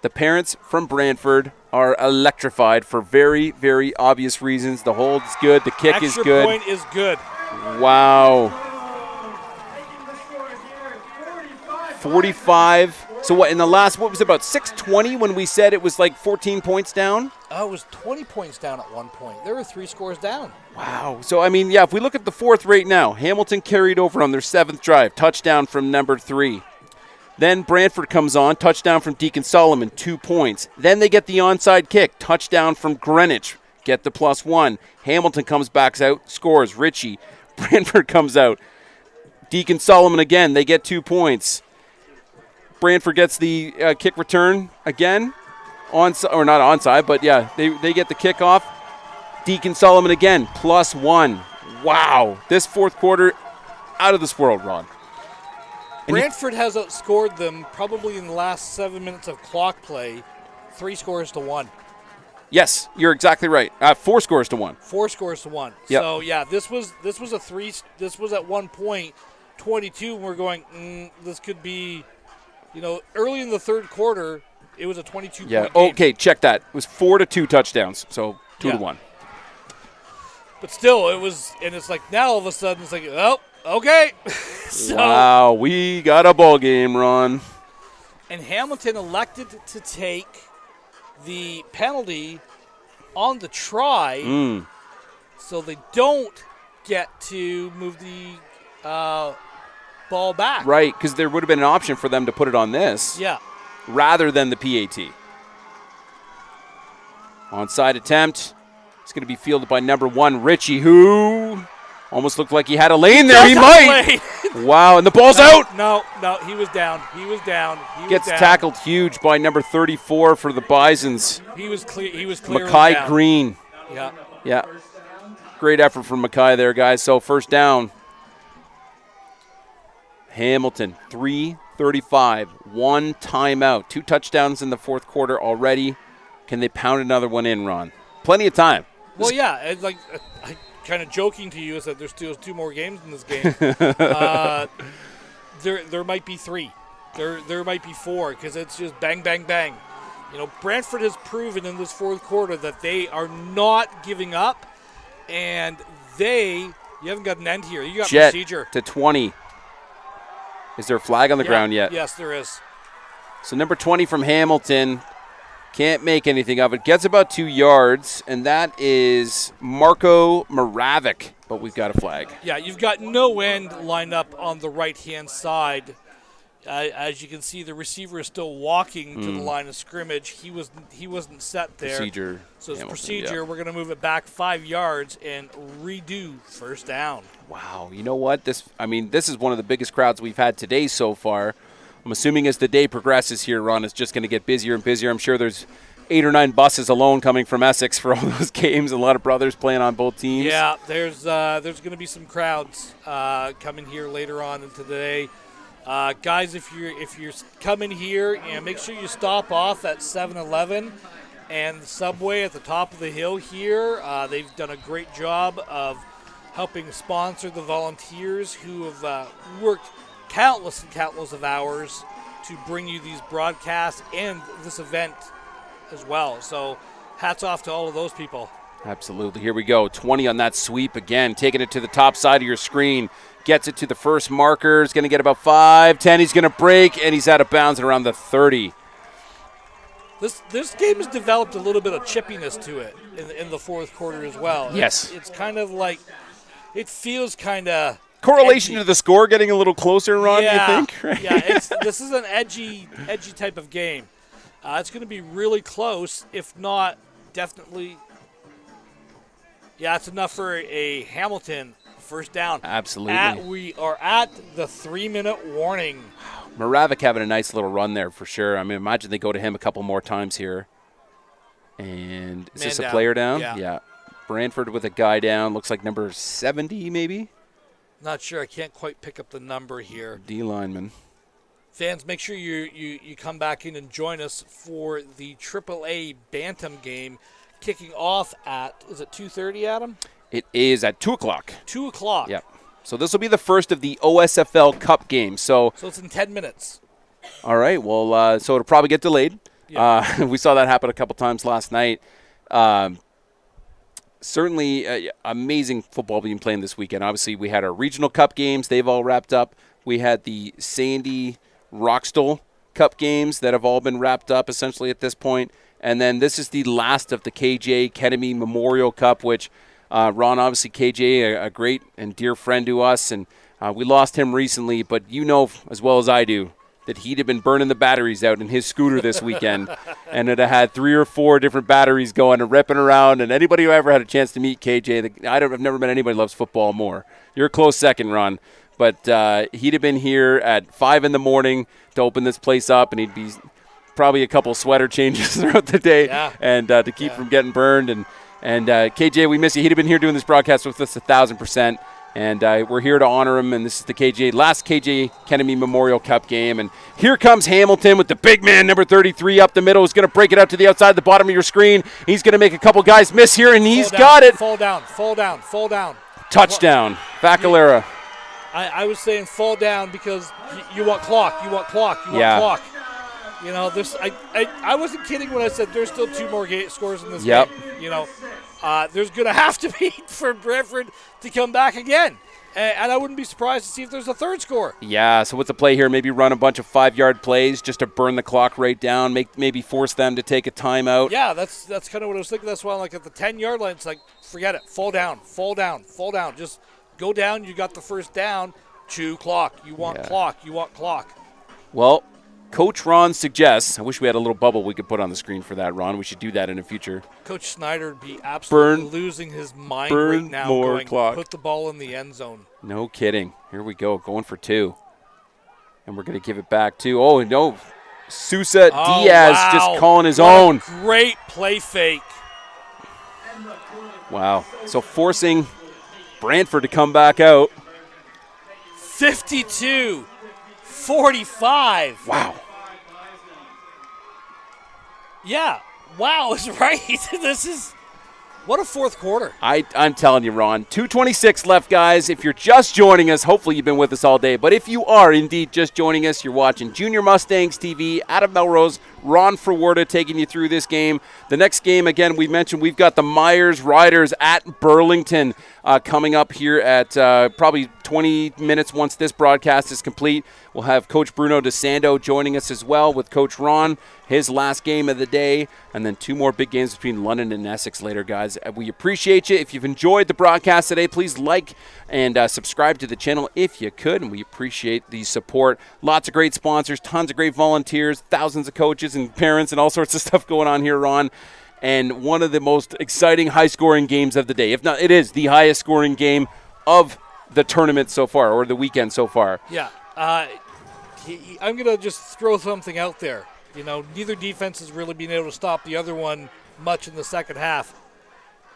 The parents from Brantford are electrified for very, very obvious reasons. The hold is good. The kick is good. Extra point is good. Wow. 45. So what, in the last, what was it, about 6:20 when we said it was like 14 points down? Oh, it was 20 points down at one point. There were 3 scores down. Wow. So, I mean, yeah, if we look at the 4th right now, Hamilton carried over on their 7th drive. Touchdown from number 3. Then Brantford comes on, touchdown from Deacon Solomon, 2 points. Then they get the onside kick, touchdown from Greenwich, get the +1. Hamilton comes back out, scores. Ritchie. Brantford comes out. Deacon Solomon again, they get 2 points. Brantford gets the kick return again, or not onside, but yeah, they get the kickoff. Deacon Solomon again, +1. Wow, this fourth quarter, out of this world, Ron. Brantford has outscored them probably in the last 7 minutes of clock play, 3 scores to 1. Yes, you're exactly right. 4 scores to 1. 4 scores to 1. Yep. So yeah, this was a 3. This was at one point 22, and we're going. This could be, early in the third quarter, it was a 22. Yeah. Point game. Okay, check that. It was 4-2 touchdowns, so 2-1. But still, it was, and it's like now all of a sudden it's like, oh, okay. So, wow, we got a ball game, Ron. And Hamilton elected to take the penalty on the try, so they don't get to move the ball back. Right, because there would have been an option for them to put it on this. Yeah. Rather than the PAT. Onside attempt. It's going to be fielded by number 1, Ritchie, who almost looked like he had a lane there. He might. Wow, and the ball's out. No, he was down. He was down. Gets tackled huge by number 34 for the Bisons. He was clear. Mackay Green. Yeah. Great effort from Mackay there, guys. So first down. Hamilton, 3:35, 1 timeout. 2 touchdowns in the fourth quarter already. Can they pound another one in, Ron? Plenty of time. Well, yeah. It's like I kind of joking to you is that there's still 2 more games in this game. There might be 3. There might be 4 because it's just bang, bang, bang. Brantford has proven in this fourth quarter that they are not giving up, and you haven't got an end here. You got Jet procedure. to 20. Is there a flag on the ground yet? Yes, there is. So number 20 from Hamilton can't make anything of it. Gets about 2 yards, and that is Marco Moravic, but we've got a flag. Yeah, you've got no end lined up on the right-hand side. As you can see, the receiver is still walking to the line of scrimmage. He wasn't set there. Procedure. So it's Hamilton, procedure. yeah. We're going to move it back 5 yards and redo first down. Wow, you know what? This is one of the biggest crowds we've had today so far. I'm assuming as the day progresses here, Ron, it's just going to get busier and busier. I'm sure there's 8 or 9 buses alone coming from Essex for all those games. A lot of brothers playing on both teams. Yeah, there's going to be some crowds coming here later on into the day. Guys, if you're coming here, make sure you stop off at 7-Eleven and the Subway at the top of the hill here. They've done a great job of helping sponsor the volunteers who have worked countless and countless of hours to bring you these broadcasts and this event as well. So hats off to all of those people. Absolutely. Here we go. 20 on that sweep again, taking it to the top side of your screen. Gets it to the first marker. He's going to get about 5, 10. He's going to break, and he's out of bounds at around the 30. This game has developed a little bit of chippiness to it in the fourth quarter as well. Yes. It's kind of like, it feels kind of Correlation edgy. to the score getting a little closer, Ron, Yeah, you think? Right? yeah. This is an edgy type of game. It's going to be really close, if not definitely. Yeah, it's enough for a Hamilton first down. Absolutely. We are at the 3-minute warning. Moravic having a nice little run there for sure. I mean, imagine they go to him a couple more times here. And is this a player down? Yeah. Brantford with a guy down. Looks like number 70 maybe. Not sure. I can't quite pick up the number here. D lineman. Fans, make sure you come back in and join us for the AAA Bantam game kicking off at, is it 2:30, Adam? It is at 2 o'clock. 2 o'clock. Yep. So this will be the first of the OSFL Cup games. So it's in 10 minutes. All right. Well, so it'll probably get delayed. Yeah. We saw that happen a couple times last night. Certainly amazing football being played this weekend. Obviously, we had our regional cup games. They've all wrapped up. We had the Sandy Roxtall Cup games that have all been wrapped up essentially at this point. And then this is the last of the KJ Kenemy Memorial Cup, which Ron, obviously KJ, a great and dear friend to us. And we lost him recently, but you know as well as I do, that he'd have been burning the batteries out in his scooter this weekend, and it had 3 or 4 different batteries going and ripping around. And anybody who ever had a chance to meet KJ, I've never met anybody who loves football more. You're a close second, Ron. But he'd have been here at 5 in the morning to open this place up, and he'd be probably a couple sweater changes throughout the day and to keep from getting burned. And KJ, we miss you. He'd have been here doing this broadcast with us 1,000%. And we're here to honor him, and this is the last KJ Kennedy Memorial Cup game. And here comes Hamilton with the big man, number 33, up the middle. He's going to break it out to the outside, the bottom of your screen. He's going to make a couple guys miss here, and he's got it. Fall down. Touchdown, Bacalera. I was saying fall down because you want clock. Clock. You know, I wasn't kidding when I said there's still 2 more scores in this game. You know, there's going to have to be for Brantford to come back again. And I wouldn't be surprised to see if there's a third score. Yeah, so what's the play here? Maybe run a bunch of 5-yard plays just to burn the clock right down, maybe force them to take a timeout. Yeah, that's kind of what I was thinking. That's why I'm like at the 10-yard line, it's like, forget it. Fall down. Just go down. You got the first down. Chew clock. You want clock. Well, Coach Ron suggests, I wish we had a little bubble we could put on the screen for that, Ron. We should do that in the future. Coach Snyder would be absolutely losing his mind right now. More clock. Put the ball in the end zone. No kidding. Here we go, going for 2. And we're going to give it back to, oh, no, Sousa Diaz just calling his own. Great play fake. Wow. So forcing Brantford to come back out. 52-45. Wow. Yeah. Wow is right. This is what a fourth quarter. I'm telling you, Ron. 2:26 left, guys. If you're just joining us, hopefully you've been with us all day. But if you are indeed just joining us, you're watching Junior Mustangs TV. Adam Melrose, Ron Ferwarda taking you through this game. The next game, again, we mentioned we've got the Myers Riders at Burlington coming up here at probably 20 minutes once this broadcast is complete. We'll have Coach Bruno DeSando joining us as well with Coach Ron, his last game of the day, and then 2 more big games between London and Essex later, guys. We appreciate you. If you've enjoyed the broadcast today, please like and subscribe to the channel if you could, and we appreciate the support. Lots of great sponsors, tons of great volunteers, thousands of coaches and parents and all sorts of stuff going on here, Ron. And one of the most exciting high-scoring games of the day. If not, it is the highest-scoring game of the tournament so far, or the weekend so far. Yeah. I'm going to just throw something out there. You know, neither defense has really been able to stop the other one much in the second half.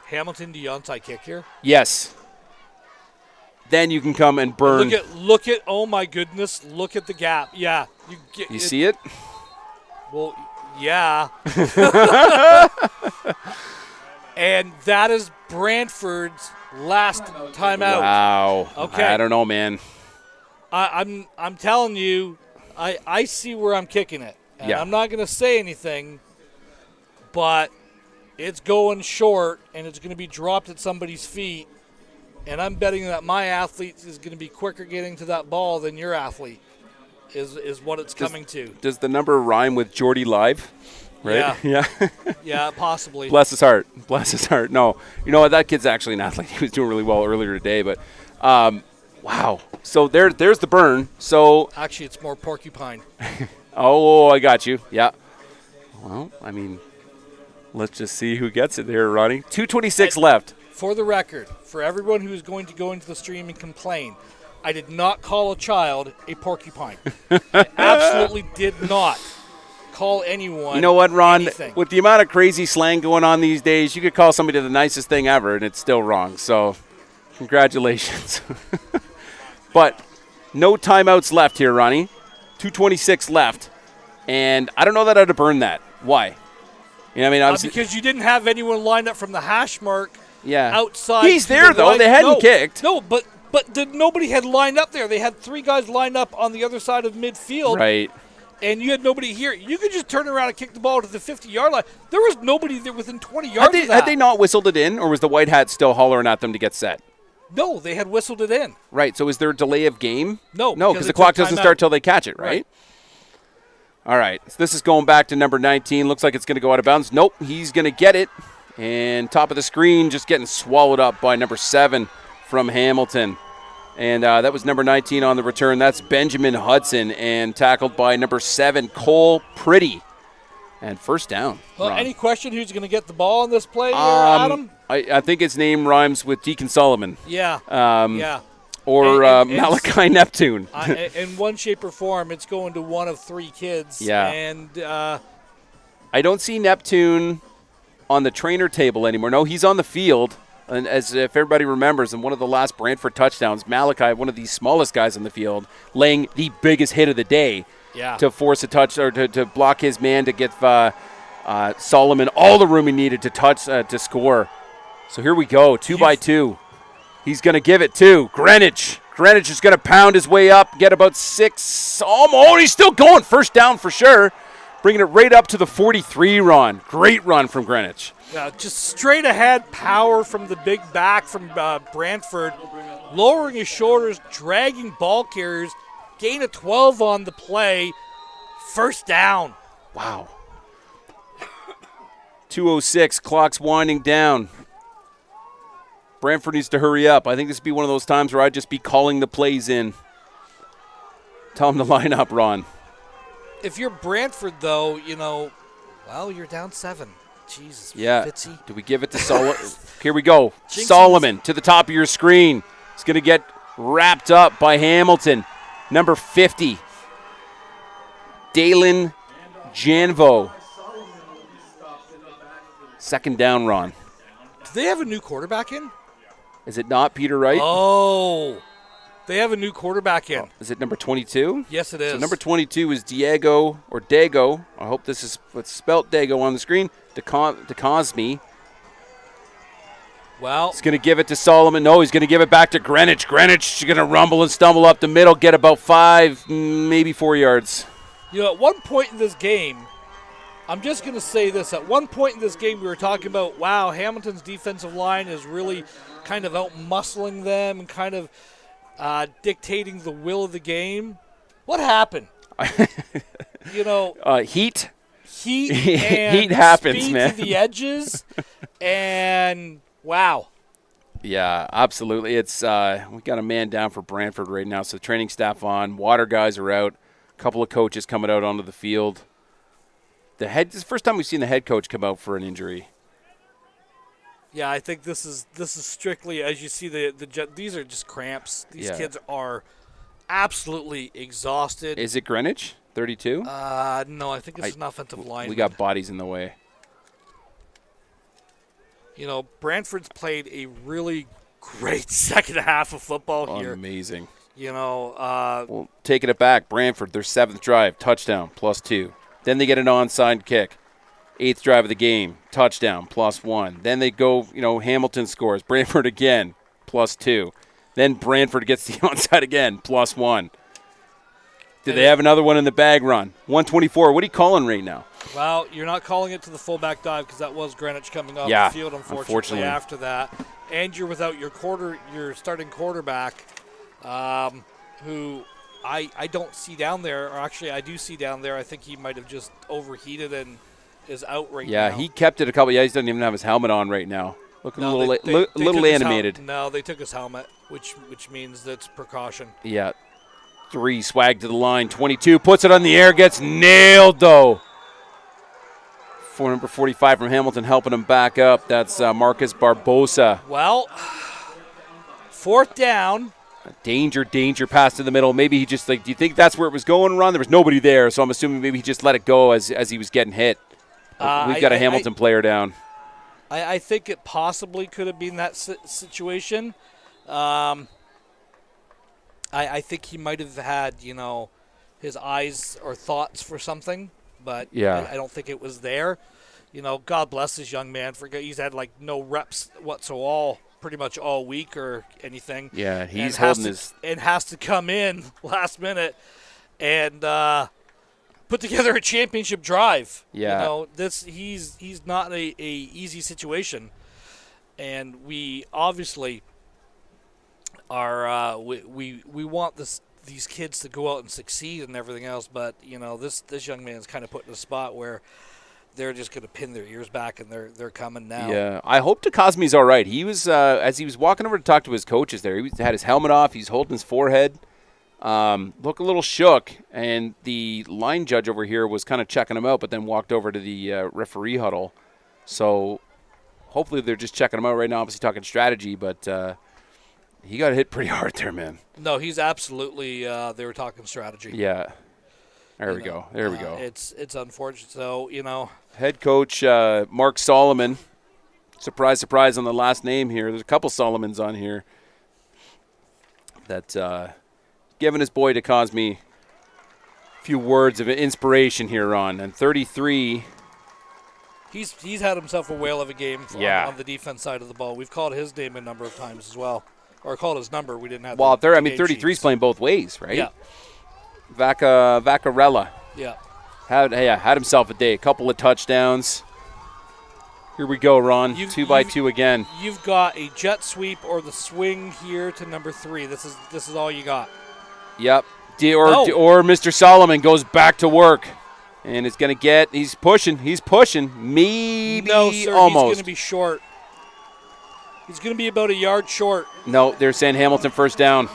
Hamilton, do you onside kick here? Yes. Then you can come and burn. Look at, oh my goodness, look at the gap. Yeah. You see it? Well, yeah. And that is Brantford's last timeout. Wow. Okay. I don't know, man. I'm telling you, I see where I'm kicking it. And I'm not going to say anything, but it's going short, and it's going to be dropped at somebody's feet. And I'm betting that my athlete is going to be quicker getting to that ball than your athlete is what it's coming to. Does the number rhyme with Geordie Live? Right? Yeah. Yeah, possibly. Bless his heart. No, you know what? That kid's actually an athlete. He was doing really well earlier today, but wow. So there's the burn. So actually, it's more porcupine. Oh, I got you. Yeah. Well, I mean, let's just see who gets it there, Ronnie. 2:26 left. For the record, for everyone who is going to go into the stream and complain, I did not call a child a porcupine. I absolutely did not call anyone. You know what, Ron? Anything. With the amount of crazy slang going on these days, you could call somebody the nicest thing ever, and it's still wrong. So, congratulations. But no timeouts left here, Ronnie. 2:26 left, and I don't know that I'd have burned that. Why? You know, I mean, obviously, because you didn't have anyone lined up from the hash mark. Yeah. Outside. He's there though. They hadn't kicked. No, but nobody had lined up there. They had 3 guys lined up on the other side of midfield. Right. And you had nobody here. You could just turn around and kick the ball to the 50-yard line. There was nobody there within 20 yards of that. Had they not whistled it in, or was the White Hat still hollering at them to get set? No, they had whistled it in. Right. So is there a delay of game? No, because the clock doesn't start till they catch it, right? All right. So this is going back to number 19. Looks like it's going to go out of bounds. Nope. He's going to get it. And top of the screen just getting swallowed up by number 7 from Hamilton. And that was number 19 on the return. That's Benjamin Hudson, and tackled by number 7, Cole Pretty. And first down. Well, Ron. any question who's going to get the ball on this play, Adam? I think his name rhymes with Deacon Solomon. Yeah. Yeah. Or And Malachi Neptune. In one shape or form, it's going to one of 3 kids. Yeah. And I don't see Neptune on the trainer table anymore. No, he's on the field. And as if everybody remembers, in one of the last Brantford touchdowns, Malachi, one of the smallest guys on the field, laying the biggest hit of the day to force a touch or to block his man to give Solomon all the room he needed to score. So here we go, 2 by 2. He's going to give it to Greenwich. Greenwich is going to pound his way up, get about 6. Oh, he's still going. First down for sure. Bringing it right up to the 43, Ron. Great run from Greenwich. Yeah, just straight ahead power from the big back from Brantford, lowering his shoulders, dragging ball carriers, gain of 12 on the play, first down. Wow. 2:06, clock's winding down. Brantford needs to hurry up. I think this would be one of those times where I'd just be calling the plays in. Tell them to line up, Ron. If you're Brantford, though, you're down 7. Jesus, yeah. Fitzy. Do we give it to Solomon? Here we go. Jinxes. Solomon to the top of your screen. He's going to get wrapped up by Hamilton. Number 50, Dalen Janvo. Second down, Ron. Do they have a new quarterback in? Is it not Peter Wright? Oh, they have a new quarterback in. Is it number 22? Yes, it is. So number 22 is Diego, or Dago. I hope this is what's spelt Dago on the screen. DeCosme. Well, he's going to give it to Solomon. No, he's going to give it back to Greenwich. Greenwich is going to rumble and stumble up the middle, get about 5, maybe 4 yards. At one point in this game, I'm just going to say this. At one point in this game, we were talking about, wow, Hamilton's defensive line is really kind of out-muscling them and kind of dictating the will of the game. What happened? Heat. Heat and heat happens, speed man. to the edges, and wow. Yeah, absolutely. It's we got a man down for Brantford right now, so training staff on, water guys are out, a couple of coaches coming out onto the field. This is the first time we've seen the head coach come out for an injury. Yeah, I think this is strictly, as you see, these are just cramps. These kids are absolutely exhausted. Is it Greenwich? 32? No, I think it's an offensive line. We got bodies in the way. Brantford's played a really great second half of football here. Amazing. Well, taking it back, Brantford, their 7th drive, touchdown, +2. Then they get an onside kick. 8th drive of the game, touchdown, +1. Then they go, Hamilton scores. Brantford again, +2. Then Brantford gets the onside again, +1. Did they have another one in the bag, Ron? 124. What are you calling right now? Well, you're not calling it to the fullback dive because that was Greenwich coming off the field, unfortunately, after that. And you're without your starting quarterback, who I don't see down there. Or actually, I do see down there. I think he might have just overheated and is out right now. Yeah, he kept it a couple. Yeah, he doesn't even have his helmet on right now. Looking a little animated. No, they took his helmet, which means that's precaution. Yeah. 3, swag to the line. 22, puts it on the air, gets nailed, though. Number 45 from Hamilton helping him back up. That's Marcus Barbosa. Well, 4th down. Danger pass to the middle. Maybe he just, do you think that's where it was going, Ron? There was nobody there, so I'm assuming maybe he just let it go as he was getting hit. We've got a Hamilton player down. I think it possibly could have been that situation. I think he might have had, his eyes or thoughts for something, but I don't think it was there. God bless this young man. He's had no reps whatsoever, pretty much all week or anything. Yeah, he's holding his and has to come in last minute and put together a championship drive. Yeah, he's not a easy situation, and we obviously are we want these kids to go out and succeed and everything else, but this young man's kind of put in a spot where they're just going to pin their ears back, and they're coming now. Yeah, I hope Cosme's all right. He was as he was walking over to talk to his coaches there. Had his helmet off. He's holding his forehead. Look a little shook, and the line judge over here was kind of checking him out, but then walked over to the referee huddle. So hopefully they're just checking him out right now. Obviously talking strategy, but he got hit pretty hard there, man. No, he's absolutely. They were talking strategy. Yeah. There we go. There we go. It's unfortunate. So, Head coach Mark Solomon. Surprise, surprise on the last name here. There's a couple Solomons on here. That giving his boy to Cosme a few words of inspiration here, Ron. And 33. He's had himself a whale of a game on the defense side of the ball. We've called his name a number of times as well. Or called his number. We didn't have 33 is playing both ways, right? Yeah. Vaccarella. Yeah. Had himself a day. A couple of touchdowns. Here we go, Ron. 2x2 again. You've got a jet sweep or the swing here to number 3. This is all you got. Yep. Or Mr. Solomon goes back to work. And it's going to get – he's pushing. Maybe no, sir, almost. He's going to be short. He's going to be about a yard short. No, they're saying Hamilton first down.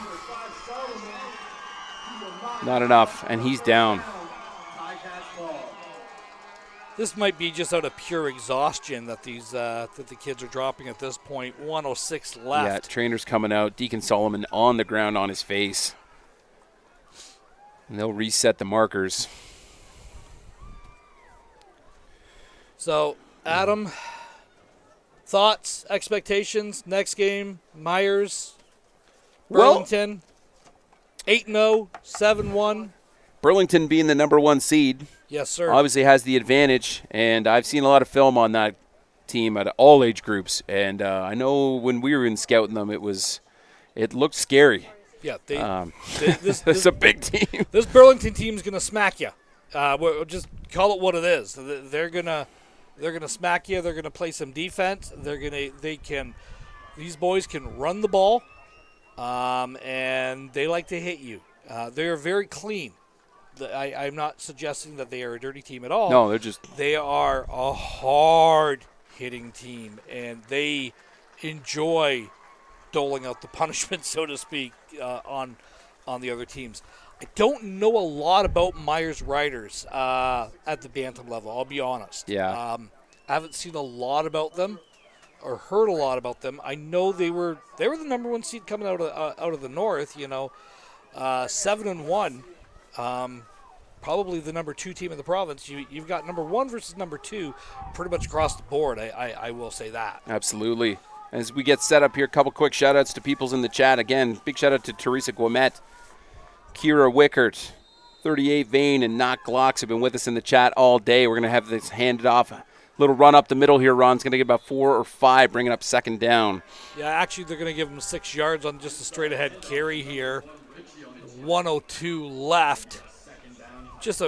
Not enough, and he's down. This might be just out of pure exhaustion that that the kids are dropping at this point. 1:06 left. Yeah, trainer's coming out. Deacon Solomon on the ground on his face. And they'll reset the markers. So, Adam, thoughts, expectations, next game, Myers, Burlington. 8-0, 7-1. Burlington being the number 1 seed. Yes, sir. Obviously has the advantage, and I've seen a lot of film on that team at all age groups, and I know when we were in scouting them, it looked scary. Yeah, it's a big team. This Burlington team is going to smack you. We'll just call it what it is. They're gonna smack you. They're going to play some defense. These boys can run the ball. And they like to hit you. They are very clean. I'm not suggesting that they are a dirty team at all. No, they are a hard-hitting team, and they enjoy doling out the punishment, so to speak, on the other teams. I don't know a lot about Myers Riders at the bantam level, I'll be honest. Yeah. I haven't seen a lot about them. Or heard a lot about them. I know they were the number 1 seed coming out of the north. 7-1, probably the number 2 team in the province. You've got number 1 versus number 2, pretty much across the board. I will say that. Absolutely. As we get set up here, a couple quick shout outs to people's in the chat. Again, big shout out to Teresa Guamet, Kira Wickert, 38 Vane, and Knock Glocks have been with us in the chat all day. We're going to have this handed off. Little run up the middle here. Ron's going to get about 4 or 5, bringing up second down. Yeah, actually, they're going to give him 6 yards on just a straight-ahead carry here. 1:02 left. Just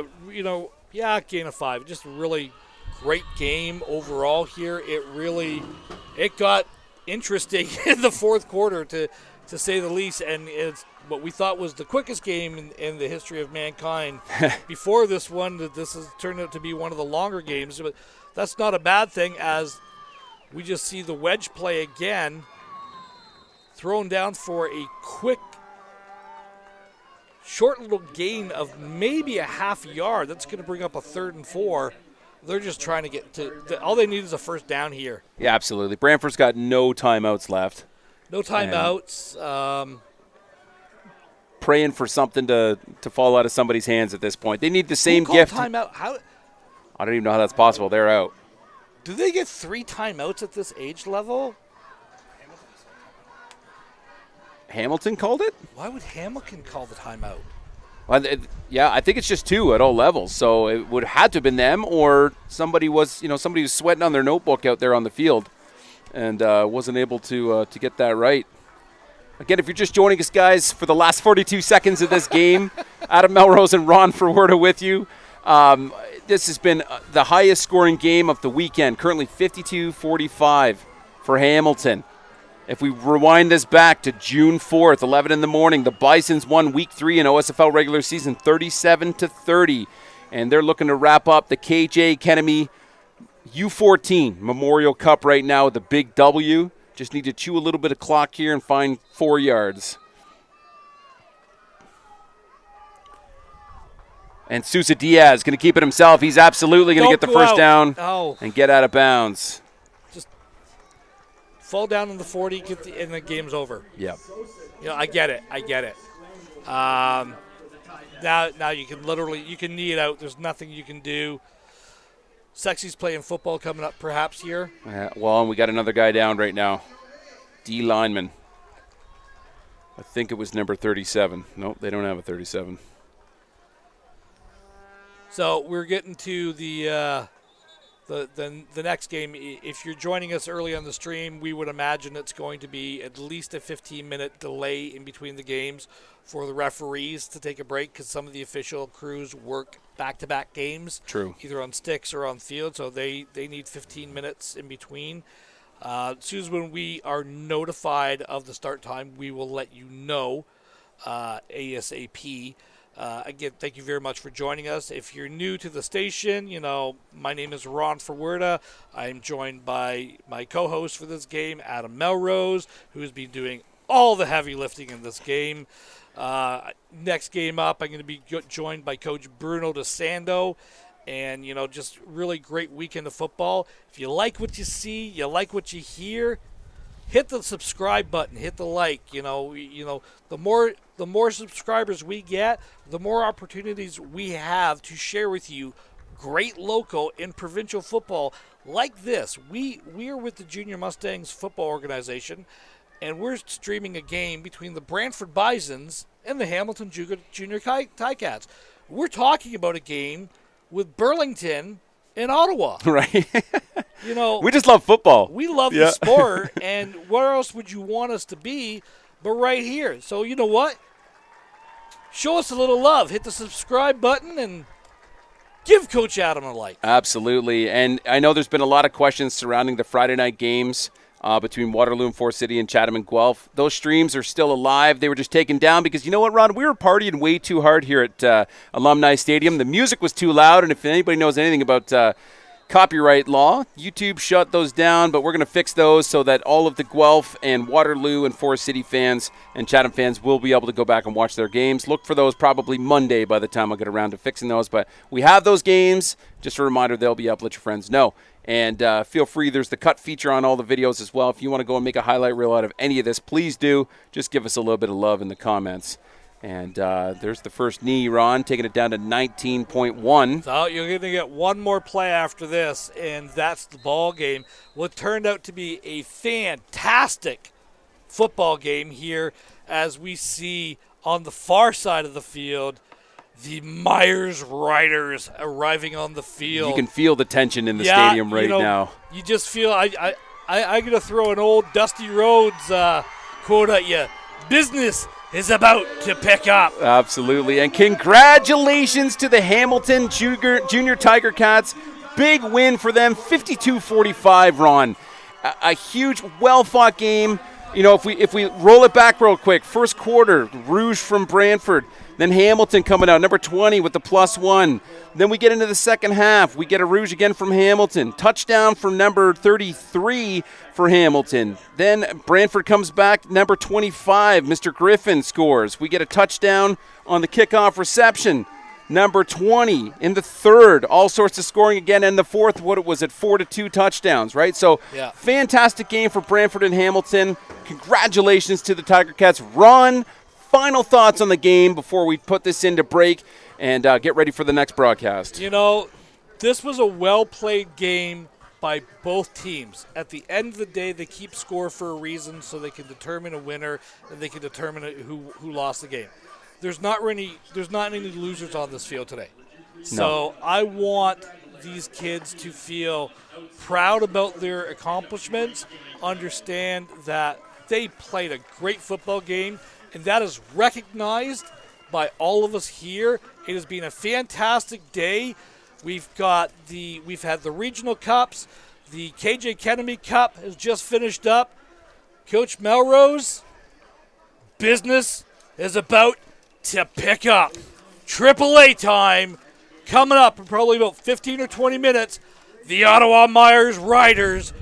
gain of 5. Just a really great game overall here. It got interesting in the fourth quarter, to say the least, and it's what we thought was the quickest game in the history of mankind. Before this one, this has turned out to be one of the longer games, but that's not a bad thing, as we just see the wedge play again, thrown down for a quick, short little gain of maybe a half yard. That's going to bring up a 3rd and 4. They're just trying to get to – all they need is a first down here. Yeah, absolutely. Brantford's got no timeouts left. No timeouts. Praying for something to fall out of somebody's hands at this point. They need the same gift. Timeout? How? I don't even know how that's possible. They're out. Do they get 3 timeouts at this age level? Hamilton called it? Why would Hamilton call the timeout? Well, I think it's just 2 at all levels. So it would have had to have been them, or somebody was sweating on their notebook out there on the field and wasn't able to get that right. Again, if you're just joining us, guys, for the last 42 seconds of this game, Adam Melrose and Ron Ferwerda with you. This has been the highest scoring game of the weekend, currently 52-45 for Hamilton. If we rewind this back to June 4th, 11 in the morning, the Bisons won Week 3 in OSFL regular season 37-30, and they're looking to wrap up the KJ Kenemy U14 Memorial Cup right now with a big W. Just need to chew a little bit of clock here and find 4 yards. And Sousa Diaz going to keep it himself. He's absolutely going to get the first down and get out of bounds. Just fall down in the 40, and the game's over. Yep. I get it. Now you can knee it out. There's nothing you can do. Sexy's playing football coming up perhaps here. And we got another guy down right now. D lineman. I think it was number 37. Nope, they don't have a 37. So we're getting to the next game. If you're joining us early on the stream, we would imagine it's going to be at least a 15-minute delay in between the games for the referees to take a break because some of the official crews work back-to-back games. True. Either on sticks or on field, so they need 15 minutes in between. As soon as when we are notified of the start time, we will let you know ASAP. Again, thank you very much for joining us. If you're new to the station, my name is Ron Ferwerda. I'm joined by my co-host for this game, Adam Melrose, who has been doing all the heavy lifting in this game. Next game up, I'm going to be joined by Coach Bruno DeSando. And, just really great weekend of football. If you like what you see, you like what you hear, hit the subscribe button, hit the like. The more subscribers we get, the more opportunities we have to share with you great local and provincial football like this. We are with the Junior Mustangs Football Organization, and we're streaming a game between the Brantford Bisons and the Hamilton Junior Ticats. We're talking about a game with Burlington and Ottawa. Right. We just love football. We love the sport, and where else would you want us to be but right here? So you know what? Show us a little love. Hit the subscribe button and give Coach Adam a like. Absolutely. And I know there's been a lot of questions surrounding the Friday night games between Waterloo and Forest City and Chatham and Guelph. Those streams are still alive. They were just taken down because, you know what, Ron? We were partying way too hard here at Alumni Stadium. The music was too loud, and if anybody knows anything about copyright law, YouTube shut those down, but we're going to fix those so that all of the Guelph and Waterloo and Forest City fans and Chatham fans will be able to go back and watch their games. Look for those probably Monday by the time I get around to fixing those, but we have those games. Just a reminder, they'll be up. Let your friends know. And feel free, there's the cut feature on all the videos as well. If you want to go and make a highlight reel out of any of this, please do. Just give us a little bit of love in the comments. And there's the first knee, Ron, taking it down to 19.1. So you're going to get one more play after this, and that's the ball game. What turned out to be a fantastic football game here as we see on the far side of the field the Myers Riders arriving on the field. You can feel the tension in the stadium right now. You just feel I'm going to throw an old Dusty Rhodes quote at you. Business is about to pick up. Absolutely. And congratulations to the Hamilton Junior Tiger Cats. Big win for them, 52-45, Ron. A huge, well-fought game. If we roll it back real quick, first quarter, Rouge from Brantford. Then Hamilton coming out, number 20 with the +1. Then we get into the second half. We get a Rouge again from Hamilton. Touchdown from number 33 for Hamilton. Then Brantford comes back, number 25, Mr. Griffin scores. We get a touchdown on the kickoff reception. Number 20 in the third. All sorts of scoring again. And the fourth, 4-2 touchdowns, right? So fantastic game for Brantford and Hamilton. Congratulations to the Tiger Cats. Ron, final thoughts on the game before we put this into break and get ready for the next broadcast. This was a well-played game by both teams. At the end of the day, they keep score for a reason so they can determine a winner and they can determine who lost the game. There's not any losers on this field today. So I want these kids to feel proud about their accomplishments, understand that they played a great football game, and that is recognized by all of us here. It has been a fantastic day. We've had the regional cups. The KJ Kennedy Cup has just finished up. Coach Melrose, business is about to pick up. AAA time coming up in probably about 15 or 20 minutes. the Ottawa Myers Riders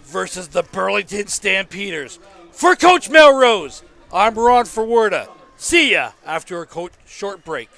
versus the Burlington Stampeders. For Coach Melrose, I'm Ron Forwarda. See ya after a short break.